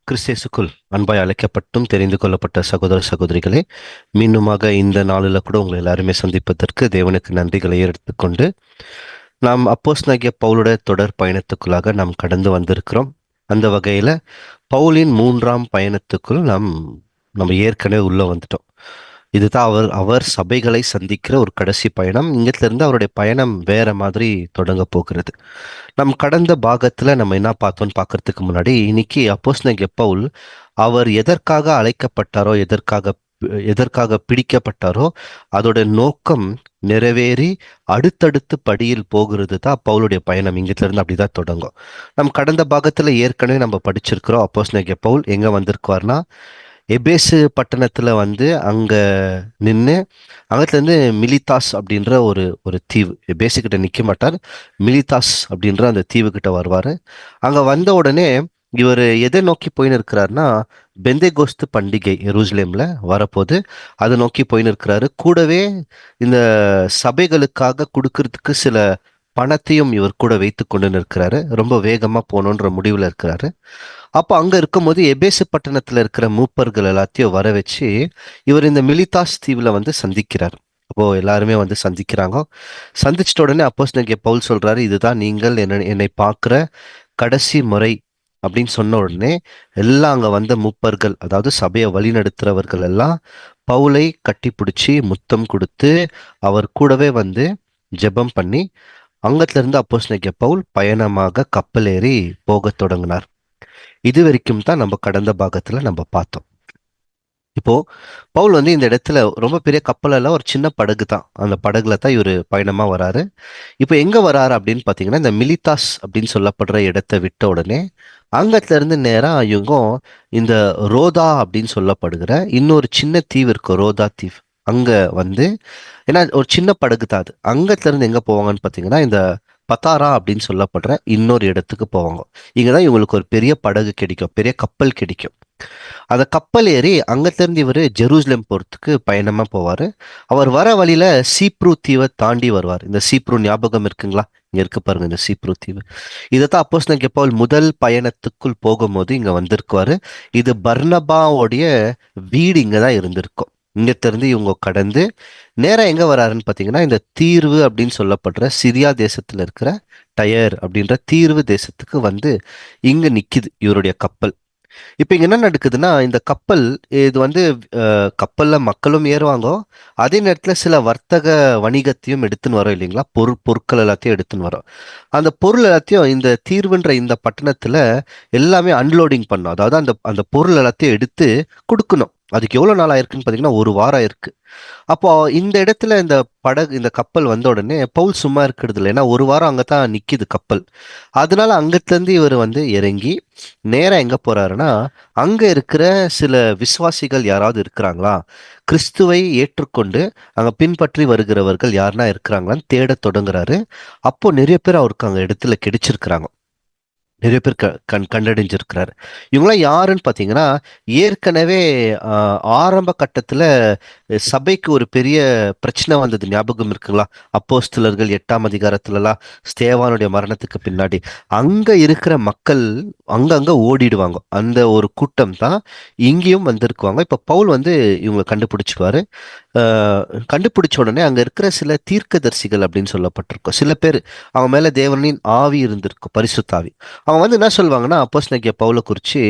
கிறிஸ்தேசுக்குள் அன்பாய் அழைக்கப்பட்டும் தெரிந்து கொள்ளப்பட்ட சகோதர சகோதரிகளே, மீண்டுமாக இந்த நாளில் கூட உங்களை எல்லாருமே சந்திப்பதற்கு தேவனுக்கு நன்றிகளை எடுத்துக்கொண்டு நாம் அப்போஸ்தலனாகிய பவுலுடைய தொடர் பயணத்துக்குள்ளாக நாம் கடந்து வந்திருக்கிறோம். அந்த வகையில பவுலின் 3ஆம் பயணத்துக்குள் நம்ம ஏற்கனவே உள்ள வந்துட்டோம். இதுதான் அவர் அவர் சபைகளை சந்திக்கிற ஒரு கடைசி பயணம். இங்கிருந்து அவருடைய பயணம் வேற மாதிரி தொடங்க போகிறது. நம் கடந்த பாகத்துல நம்ம என்ன பார்த்தோம்னு பார்க்கறதுக்கு முன்னாடி, இன்னைக்கு அப்போஸ்தலனாகிய பவுல் அவர் எதற்காக அழைக்கப்பட்டாரோ, எதற்காக பிடிக்கப்பட்டாரோ, அதோட நோக்கம் நிறைவேறி அடுத்தடுத்து படியில் போகிறது தான் பவுலுடைய பயணம். இங்கிருந்து அப்படிதான் தொடங்கும். கடந்த பாகத்துல ஏற்கனவே நம்ம படிச்சிருக்கிறோம். அப்போஸ்தலனாகிய பவுல் எங்க வந்திருக்காருன்னா, எபேசு பட்டணத்துல அங்க நின்று அங்கத்துல இருந்து மிலித்தாஸ் அப்படின்ற ஒரு ஒரு தீவு, எபேசு கிட்ட நிக்க மாட்டார், மிலித்தாஸ் அப்படின்ற அந்த தீவு கிட்ட வருவாரு. அங்க வந்த உடனே இவர் எதை நோக்கி போயின்னு இருக்கிறாருன்னா, பெந்தேகோஸ்து பண்டிகை எருசலேம்ல வரப்போது அதை நோக்கி போயின்னு இருக்கிறாரு. கூடவே இந்த சபைகளுக்காக கொடுக்கறதுக்கு சில பணத்தையும் இவர் கூட வைத்து கொண்டு நிற்கிறாரு. ரொம்ப வேகமா போகணுன்ற முடிவுல இருக்கிறாரு. அப்போ அங்க இருக்கும்போது எபேசு பட்டணத்துல இருக்கிற மூப்பர்கள் எல்லாத்தையும் வர வச்சு இவர் இந்த மிலித்தாஸ் தீவுல சந்திக்கிறார். அப்போ எல்லாருமே சந்திக்கிறாங்க. சந்திச்சிட்ட உடனே அப்போஸ்தலனாகிய பவுல் சொல்றாரு, இதுதான் நீங்கள் என்னை பார்க்கிற கடைசி முறை அப்படின்னு சொன்ன உடனே எல்லாம் அங்க வந்த மூப்பர்கள், அதாவது சபையை வழி நடத்துறவர்கள் எல்லாம் பவுலை கட்டி பிடிச்சி முத்தம் கொடுத்து அவர் கூடவே ஜெபம் பண்ணி அங்கத்துல இருந்து அப்போஸ்தலனாகிய பவுல் பயணமாக கப்பல் ஏறி போக தொடங்கினார். இது வரைக்கும் தான் நம்ம கடந்த பாகத்துல நம்ம பார்த்தோம். இப்போ பவுல் இந்த இடத்துல ரொம்ப பெரிய கப்பல் அல்ல, ஒரு சின்ன படகு தான். அந்த படகுல தான் இவர் பயணமா வராரு. இப்போ எங்க வராரு அப்படின்னு பாத்தீங்கன்னா, இந்த மிலித்தாஸ் அப்படின்னு சொல்லப்படுற இடத்தை விட்ட உடனே அங்கத்துல இருந்து நேரா இவங்க இந்த ரோதா அப்படின்னு சொல்லப்படுகிற இன்னொரு சின்ன தீவு இருக்கு, ரோதா தீவு. அங்க ஏன்னா ஒரு சின்ன படகு தான் அது. அங்கத்துல இருந்து எங்க போவாங்கன்னு பாத்தீங்கன்னா, இந்த பத்தாரா அப்படின்னு சொல்லப்படுற இன்னொரு இடத்துக்கு போவாங்க. இங்கதான் இவங்களுக்கு ஒரு பெரிய படகு கிடைக்கும், பெரிய கப்பல் கிடைக்கும். அந்த கப்பல் ஏறி அங்கத்திலிருந்து இவர் ஜெருசலேம் போறதுக்கு பயணமா போவாரு. அவர் வர வழியில சீப்ரு தீவை தாண்டி வருவார். இந்த சீப்ரு ஞாபகம் இருக்குங்களா? இங்க இருக்கு பாருங்க, இந்த சீப்ரு தீவு. இதைத்தான் அப்போஸ்தலனாகிய பவுல் முதல் பயணத்துக்குள் போகும்போது இங்க வந்திருக்குவாரு. இது பர்னபாவுடைய வீடு இங்கதான் இருந்திருக்கும். இங்க இருந்து இவங்க கடந்து நேரா எங்க வராருன்னு பாத்தீங்கன்னா, இந்த தீர்வு அப்படின்னு சொல்லப்படுற சிரியா தேசத்துல இருக்கிற டயர் அப்படின்ற தீர்வு தேசத்துக்கு இங்க நிக்குது இவருடைய கப்பல். இப்ப இங்க என்ன நடக்குதுன்னா, இந்த கப்பல் இது கப்பல்ல மக்களும் ஏறுவாங்க, அதே நேரத்துல சில வர்த்தக வணிகத்தையும் எடுத்துன்னு வரோம் இல்லைங்களா? பொருட்கள் எல்லாத்தையும் எடுத்துன்னு வரோம். அந்த பொருள் எல்லாத்தையும் இந்த தீர்வுன்ற இந்த பட்டணத்துல எல்லாமே அன்லோடிங் பண்ணும். அதாவது அந்த அந்த பொருள் எல்லாத்தையும் எடுத்து கொடுக்கணும். அதுக்கு எவ்வளவு நாள் ஆயிருக்குன்னு பாத்தீங்கன்னா, ஒரு வாரம் ஆயிருக்கு. அப்போ இந்த இடத்துல இந்த கப்பல் வந்த உடனே பவுல் சும்மா இருக்கிறது இல்லை. ஏன்னா ஒரு வாரம் அங்கதான் நிக்குது கப்பல். அதனால அங்கிட்ட இருந்து இவர் இறங்கி நேரா எங்க போறாருன்னா, அங்க இருக்கிற சில விசுவாசிகள் யாராவது இருக்கிறாங்களா, கிறிஸ்துவை ஏற்றுக்கொண்டு அங்க பின்பற்றி வருகிறவர்கள் யாருன்னா இருக்கிறாங்களான்னு தேட தொடங்குறாரு. அப்போ நிறைய பேர் அவருக்கு அங்க இடத்துல கிடைச்சிருக்கிறாங்க. நிறைய பேர் கண்டடைஞ்சிருக்கிறாரு. இவங்களாம் யாருன்னு பாத்தீங்கன்னா, ஏற்கனவே ஆரம்ப கட்டத்துல சபைக்கு ஒரு பெரிய பிரச்சனை வந்தது, ஞாபகம் இருக்குங்களா? அப்போஸ்தலர்கள் 8ஆம் அதிகாரத்துலலாம் ஸ்தேவானுடைய மரணத்துக்கு பின்னாடி அங்க இருக்கிற மக்கள் அங்கங்க ஓடிடுவாங்க. அந்த ஒரு கூட்டம் தான் இங்கேயும் வந்திருக்குவாங்க. இப்ப பவுல் இவங்களை கண்டுபிடிச்சுக்குவாரு. கண்டுபிடிச்ச உடனே அங்க இருக்கிற சில தீர்க்கதரிசிகள் அப்படின்னு சொல்லப்பட்டிருக்கும். சில பேர் அவங்க மேல தேவனின் ஆவி இருந்திருக்கும், பரிசுத்தாவி. அவங்க என்ன சொல்லுவாங்கன்னா, அப்போஸ்தலனாகிய பவுலை குறிச்சு,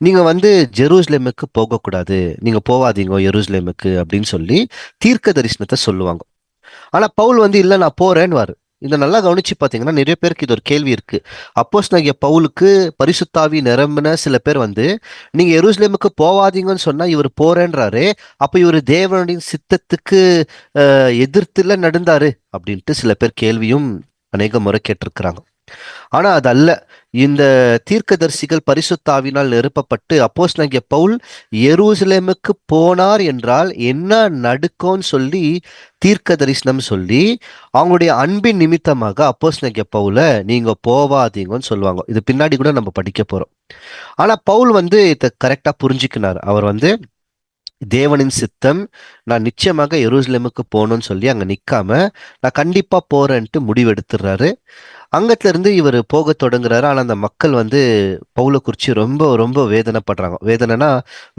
நீங்க ஜெருசலேமுக்கு போகக்கூடாது, நீங்க போவாதீங்க எருசலேமுக்கு அப்படின்னு சொல்லி தீர்க்க தரிசனத்தை சொல்லுவாங்க. ஆனா பவுல் இல்ல நான் போறேன்னு. இதை நல்லா கவனிச்சு பாத்தீங்கன்னா, நிறைய பேருக்கு இது ஒரு கேள்வி இருக்கு. அப்போஸ்தலனாகிய பவுலுக்கு பரிசுத்தாவி நிரம்பின சில பேர் நீங்க எருசலேமுக்கு போவாதீங்கன்னு சொன்னா இவர் போறேன்றாரு, அப்ப இவர் தேவனுடைய சித்தத்துக்கு எதிர்த்துல நடந்தாரு அப்படின்ட்டு சில பேர் கேள்வியும் அநேக முறை கேட்டிருக்கிறாங்க. ஆனா அது அல்ல. இந்த தீர்க்கதரிசிகள் பரிசுத்தாவினால் நிரப்பப்பட்டு அப்போஸ்தலனாகிய பவுல் எருசலேமுக்கு போனார் என்றால் என்ன நடக்கும்னு சொல்லி தீர்க்க தரிசனம் சொல்லி அவங்களுடைய அன்பின் நிமித்தமாக அப்போஸ்தலனாகிய பவுல நீங்க போவாதீங்கன்னு சொல்லுவாங்க. இது பின்னாடி கூட நம்ம படிக்க போறோம். ஆனா பவுல் இதை கரெக்டா புரிஞ்சுக்கினார். அவர் தேவனின் சித்தம், நான் நிச்சயமாக எருசலேமுக்கு போகணும்னு சொல்லி அங்க நிக்காம நான் கண்டிப்பா போறேன்ட்டு முடிவெடுத்துறாரு. அங்கத்துல இருந்து இவர் போக தொடங்குறாரு. ஆனா அந்த மக்கள் வந்து பவுலை குறிச்சு ரொம்ப ரொம்ப வேதனைப்படுறாங்க. வேதனைனா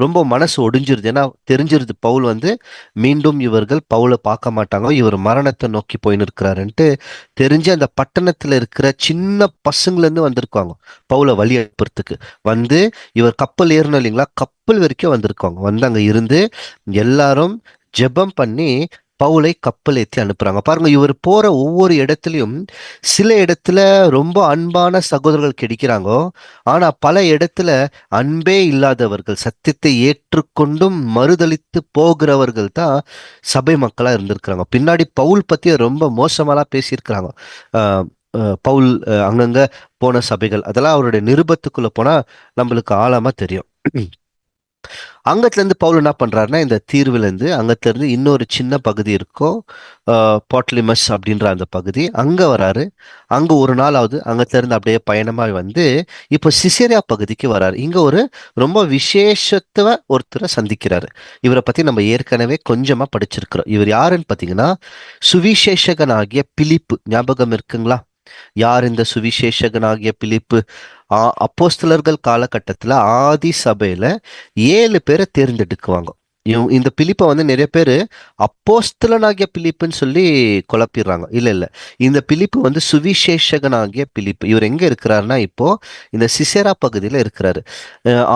ரொம்ப மனசு ஒடிஞ்சிருது. ஏன்னா தெரிஞ்சிருது பவுல் வந்து மீண்டும் இவர்கள் பவுலை பார்க்க மாட்டாங்க, இவர் மரணத்தை நோக்கி போய் நிற்கிறாருன்ட்டு தெரிஞ்சு அந்த பட்டணத்துல இருக்கிற சின்ன பசங்கள்ல இருந்து வந்திருக்காங்க பவுலை வழி அனுப்புறதுக்கு. வந்து இவர் கப்பல் ஏறணும் இல்லைங்களா, கப்பல் வரைக்கும் வந்திருக்காங்க. வந்து அங்க இருந்து எல்லாரும் ஜெபம் பண்ணி பவுலை கப்பல் ஏத்தி அனுப்புறாங்க. பாருங்க, இவர் போற ஒவ்வொரு இடத்துலயும் சில இடத்துல ரொம்ப அன்பான சகோதரர்கள் கிடைக்கிறாங்க. ஆனா பல இடத்துல அன்பே இல்லாதவர்கள், சத்தியத்தை ஏற்றுக்கொண்டும் மறுதலித்து போகிறவர்கள் தான் சபை மக்களா இருந்திருக்கிறாங்க. பின்னாடி பவுல் பத்தி ரொம்ப மோசமாலாம் பேசியிருக்கிறாங்க. ஆஹ் பவுல் அங்கங்க போன சபைகள், அதெல்லாம் அவருடைய நிருபத்துக்குள்ள போனா நம்மளுக்கு ஆழமா தெரியும். அங்கத்துல இருந்து பவுல் என்ன பண்றாருன்னா, இந்த தீர்வுல இருந்து அங்கத்துல இருந்து இன்னொரு சின்ன பகுதி இருக்கும், பாட்லிமஸ் அப்படின்ற அந்த பகுதி, அங்க வராரு. அங்க ஒரு நாள் ஆகுது. அங்கத்துல இருந்து அப்படியே பயணமா வந்து இப்போ சிசேரியா பகுதிக்கு வராரு. இங்க ஒரு ரொம்ப விசேஷத்துவ ஒருத்தரை சந்திக்கிறாரு. இவரை பத்தி நம்ம ஏற்கனவே கொஞ்சமா படிச்சிருக்கிறோம். இவர் யாருன்னு பாத்தீங்கன்னா, சுவிசேஷகனாகிய பிலிப்பு. ஞாபகம் இருக்குங்களா? யார் இந்த சுவிசேஷகனாகிய பிலிப்பு? அப்போஸ்தலர்கள் காலகட்டத்துல ஆதி சபையில 7 பேரை தேர்ந்தெடுக்குவாங்க. இந்த பிலிப்பை வந்து நிறைய பேர் அப்போஸ்தலனாகிய பிலிப்புன்னு சொல்லி குழப்பிடுறாங்க. இல்ல இல்ல, இந்த பிலிப்பு வந்து சுவிசேஷகனாகிய பிலிப்பு. இவர் எங்க இருக்கிறாருன்னா இப்போ இந்த சிசேரா பகுதியில இருக்கிறாரு.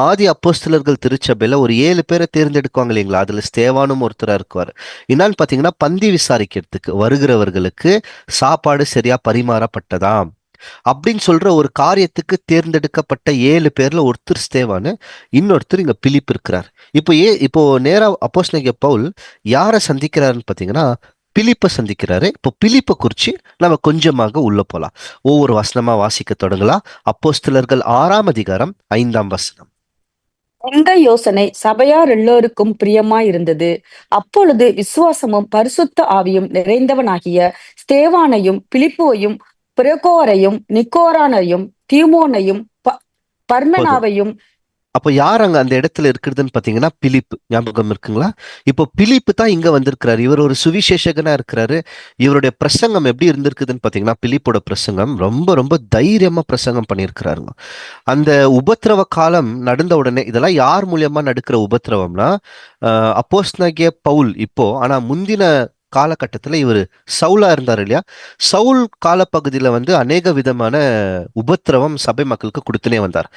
ஆதி அப்போஸ்தலர்கள் திருச்சபையில ஒரு 7 பேரை தேர்ந்தெடுக்குவாங்க இல்லைங்களா, அதுல ஸ்தேவானும் ஒருத்தரா இருக்குவார். என்னன்னு பாத்தீங்கன்னா, பந்தி விசாரிக்கிறதுக்கு வருகிறவர்களுக்கு சாப்பாடு சரியா பரிமாறப்பட்டதா அப்படின்னு சொல்ற ஒரு காரியத்துக்கு தேர்ந்தெடுக்கப்பட்ட 7 பேர்ல ஒருத்தர் ஸ்தேவானு, இன்னொருத்தர் இங்க பிலிப் இருக்கிறார். இப்போ நேரா அப்போஸ்தலனாகிய பவுல் யாரை சந்திக்கிறாருன்னு பாத்தீங்கன்னா, பிலிப்பை சந்திக்கிறாரு. இப்போ பிலிப்பை குறிச்சு நம்ம கொஞ்சமாக உள்ள போலாம். ஒவ்வொரு வசனமா வாசிக்க தொடங்கலாம். அப்போஸ்தலர்கள் 6 அதிகாரம் 5 வசனம். இந்த யோசனை சபையார் எல்லோருக்கும் பிரியமாயிருந்தது. அப்பொழுது விசுவாசமும் பரிசுத்த ஆவியும் நிறைந்தவனாகிய ஸ்தேவானையும் பிலிப்போவையும் பிரகோரையும் நிக்கோரானையும் தீமோனையும் போதும். பர்மெனாவையும். அப்போ யார் அங்க அந்த இடத்துல இருக்கிறதுன்னு பாத்தீங்கன்னா, பிலிப்பு. ஞாபகம் இருக்குங்களா? இப்போ பிலிப்பு தான் இங்க வந்திருக்கிறாரு. இவர் ஒரு சுவிசேஷகனா இருக்கிறாரு. இவருடைய பிரசங்கம் எப்படி இருந்திருக்குதுன்னு பாத்தீங்கன்னா, பிலிப்போட பிரசங்கம் ரொம்ப ரொம்ப தைரியமா பிரசங்கம் பண்ணியிருக்கிறாருங்க. அந்த உபத்திரவ காலம் நடந்த உடனே, இதெல்லாம் யார் மூலியமா நடக்கிற உபத்திரவம்னா, அப்போஸ்தலனாகிய பவுல் இப்போ, ஆனா முந்தின காலகட்டத்துல இவர் சவுலா இருந்தார் இல்லையா, சவுல் காலப்பகுதியில வந்து அநேக விதமான உபத்திரவம் சபை மக்களுக்கு கொடுத்துனே வந்தார்.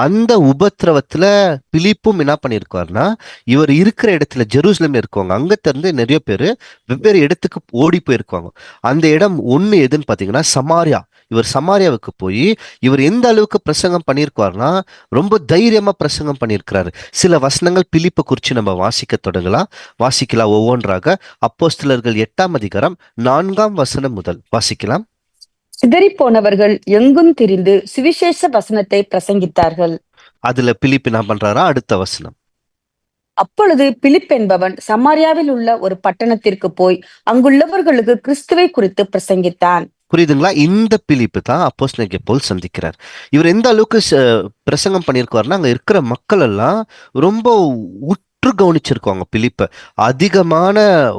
அந்த உபத்திரவத்துல பிலிப்பும் என்ன பண்ணியிருக்காருன்னா, இவர் இருக்கிற இடத்துல ஜெருசலேம்ல இருக்கவங்க அங்கத்துல இருந்து நிறைய பேர் வெவ்வேறு இடத்துக்கு ஓடி போயிருக்காங்க. அந்த இடம் ஒண்ணு எதுன்னு பாத்தீங்கன்னா சமாரியா. இவர் சமாரியாவுக்கு போய் இவர் எந்த அளவுக்கு பிரசங்கம் பண்ணியிருக்காருன்னா, ரொம்ப தைரியமா பிரசங்கம் பண்ணியிருக்கிறாரு. சில வசனங்கள் பிலிப்பை குறித்து நம்ம வாசிக்க தொடங்கலாம். வாசிக்கலாம் ஒவ்வொன்றாக. அப்போஸ்தலர்கள் 8 அதிகாரம் 4 முதல் வாசிக்கலாம். சிதறி போனவர்கள் எங்கும் திரிந்து சுவிசேஷ வசனத்தை பிரசங்கித்தார்கள். அதுல பிலிப்பு என்ன பண்றாரா? அடுத்த வசனம். அப்பொழுது பிலிப் என்பவன் சமாரியாவில் உள்ள ஒரு பட்டணத்திற்கு போய் அங்குள்ளவர்களுக்கு கிறிஸ்துவை குறித்து பிரசங்கித்தான். புரியுதுங்களா? இந்த பிலிப்பு தான் அப்போஸ்தலனாகிய பவுல் சந்திக்கிறார். இவர் எந்த அளவுக்கு பிரசங்கம் பண்ணியிருக்காருன்னா, அங்க இருக்கிற மக்கள் எல்லாம் ரொம்ப உற்று கவனிச்சிருக்காங்க பிலிப்பை. அதிகமான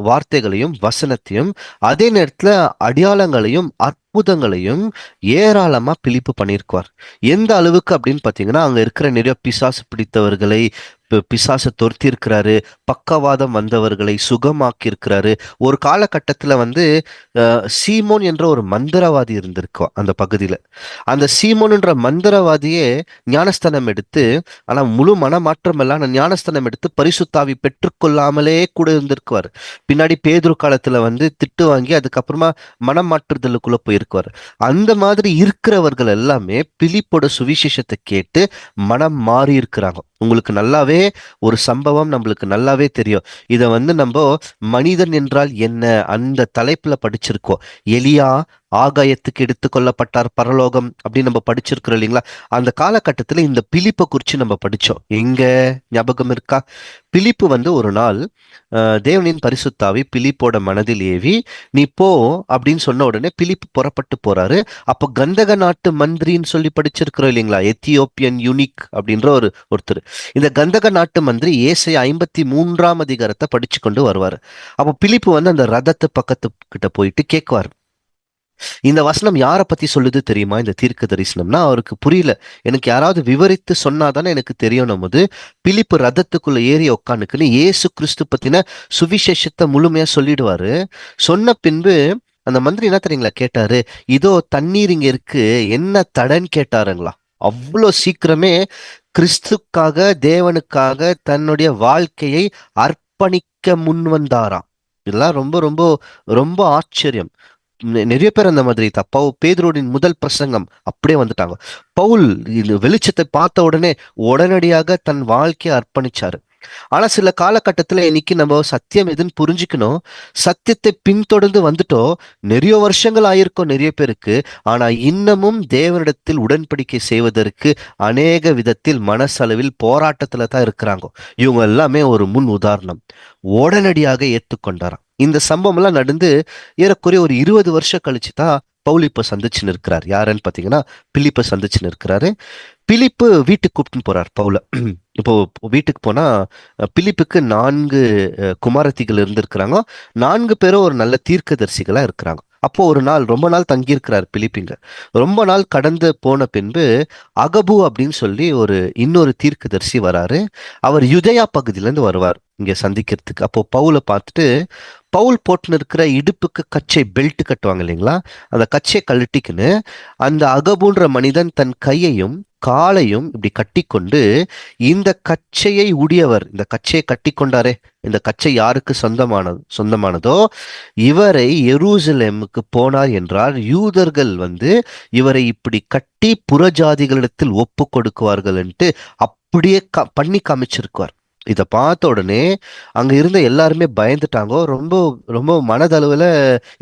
வார்த்தைகளையும் வசனத்தையும் அதே நேரத்துல அடையாளங்களையும் அற்புதங்களையும் ஏராளமா பிலிப்பு பண்ணியிருக்கார். எந்த அளவுக்கு அப்படின்னு பாத்தீங்கன்னா, அங்க இருக்கிற நிறைய பிசாசு பிடித்தவர்களை பிசாசை துரத்தி இருக்கிறாரு. பக்கவாதம் வந்தவர்களை சுகமாக்கி இருக்கிறாரு. ஒரு காலகட்டத்துல வந்து சீமோன் என்ற ஒரு மந்திரவாதி இருந்திருக்கோம் அந்த பகுதியில. அந்த சீமோன் என்ற மந்திரவாதியே ஞானஸ்தானம் எடுத்து, ஆனா முழு மனமாற்றம் எல்லாம் ஞானஸ்தானம் எடுத்து பரிசுத்தாவி பெற்றுக்கொள்ளாமலே கூட இருந்திருக்குவார். பின்னாடி பேதுரு காலத்துல வந்து திட்டு வாங்கி அதுக்கப்புறமா மனம் மாற்றுதலுக்குள்ள போயிருக்குவார். அந்த மாதிரி இருக்கிறவர்கள் எல்லாமே பிலிப்போட சுவிசேஷத்தை கேட்டு மனம் மாறி இருக்கிறாங்க. உங்களுக்கு நல்லாவே ஒரு சம்பவம் நம்மளுக்கு நல்லாவே தெரியும். இதை வந்து நம்ம மனிதன் என்றால் என்ன அந்த தலைப்புல படிச்சிருக்கோம். எலியா ஆகாயத்துக்கு எடுத்துக்கொள்ளப்பட்டார் பரலோகம் அப்படின்னு நம்ம படிச்சிருக்கிறோம் இல்லைங்களா? அந்த காலகட்டத்துல இந்த பிலிப்பை குறிச்சு நம்ம படிச்சோம். எங்க ஞாபகம் இருக்கா? பிலிப்பு வந்து ஒரு நாள் தேவனின் பரிசுத்தாவி பிலிப்போட மனதில் ஏவி, நீ போ அப்படின்னு சொன்ன உடனே பிலிப்பு புறப்பட்டு போறாரு. அப்போ கந்தக நாட்டு மந்திரின்னு சொல்லி படிச்சிருக்கிறோம் இல்லைங்களா? எத்தியோப்பியன் யூனிக் அப்படின்ற ஒருத்தர். இந்த கந்தக நாட்டு மந்திரி ஏசாயா 53 அதிகாரத்தை படிச்சு கொண்டு வருவார். அப்போ பிலிப்பு வந்து அந்த ரதத்து பக்கத்து கிட்ட போயிட்டு கேட்குவார், இந்த வசனம் யாரை பத்தி சொல்லுது தெரியுமா? இந்த தீர்க்க தரிசனம்னா அவருக்கு புரியல. எனக்கு யாராவது விவரித்து சொன்னாதானே எனக்கு தெரியணும். போது பிலிப்பு ரதத்துக்குள்ள ஏறி உட்காந்துக்குன்னு இயேசு கிறிஸ்து பத்தின சுவிசேஷத்தை முழுமையா சொல்லிடுவாரு. சொன்ன பின்பு அந்த மந்திரி என்ன தெரியுங்களா கேட்டாரு? இதோ தண்ணீர் இங்க இருக்கு, என்ன தடன்னு கேட்டாருங்களா. அவ்வளோ சீக்கிரமே கிறிஸ்துக்காக, தேவனுக்காக தன்னுடைய வாழ்க்கையை அர்ப்பணிக்க முன் வந்தாராம். இதெல்லாம் ரொம்ப ரொம்ப ரொம்ப ஆச்சரியம். நிறைய பேர் அந்த மாதிரி தான். பேதுருவின் முதல் பிரசங்கம் அப்படியே வந்துட்டாங்க. பவுல் இந்த வெளிச்சத்தை பார்த்த உடனே உடனடியாக தன் வாழ்க்கையை அர்ப்பணிச்சாரு. ஆனா சில காலகட்டத்துல இன்னைக்கு நம்ம சத்தியம் எதுன்னு புரிஞ்சுக்கணும். சத்தியத்தை பின்தொடர்ந்து வந்துட்டோம். நிறைய வருஷங்கள் ஆயிருக்கும் நிறைய பேருக்கு. ஆனா இன்னமும் தேவனிடத்தில் உடன்படிக்கை செய்வதற்கு அநேக விதத்தில் மனசளவில் போராட்டத்துல தான் இருக்கிறாங்க. இவங்க எல்லாமே ஒரு முன் உதாரணம். உடனடியாக ஏற்றுக்கொண்டாராம். இந்த சம்பவம் எல்லாம் நடந்து ஏறக்குறைய ஒரு 20 வருஷம் கழிச்சு தான் பவுல் இப்ப சந்திச்சுன்னு இருக்கிறார். யாருன்னு பாத்தீங்கன்னா பிலிப்பை சந்திச்சுன்னு இருக்கிறாரு. பிலிப்பு வீட்டுக்கு கூப்பிட்டு போறார் பவுல. இப்போ வீட்டுக்கு போனா பிலிப்புக்கு 4 குமாரத்திகள் இருந்திருக்கிறாங்க. 4 பேரும் ஒரு நல்ல தீர்க்கதரிசிகளா இருக்கிறாங்க. அப்போ ஒரு நாள் ரொம்ப நாள் தங்கியிருக்கிறார் பிலிப்பிங்க. ரொம்ப நாள் கடந்து போன பின்பு அகபு அப்படின்னு சொல்லி இன்னொரு தீர்க்கதரிசி வராரு. அவர் யுதயா பகுதியில இருந்து வருவார் இங்க சந்திக்கிறதுக்கு. அப்போ பவுலை பார்த்துட்டு, பவுல் போட்டுன்னு இருக்கிற இடுப்புக்கு கச்சை பெல்ட் கட்டுவாங்க இல்லைங்களா, அந்த கச்சையை கழட்டிக்குன்னு அந்த அகபுன்ற மனிதன் தன் கையையும் காலையும் இப்படி கட்டி கொண்டு, இந்த கச்சையை உடையவர், இந்த கச்சையை கட்டி கொண்டாரே, இந்த கச்சை யாருக்கு சொந்தமானதோ இவரை எருசலேமுக்கு போனார் என்றால் யூதர்கள் இவரை இப்படி கட்டி புறஜாதிகளிடத்தில் ஒப்பு கொடுக்குவார்கள் என்று அப்படியே பண்ணி காமிச்சிருக்குவார். இதை பார்த்த உடனே அங்க இருந்த எல்லாருமே பயந்துட்டாங்க. ரொம்ப ரொம்ப மனதளவுல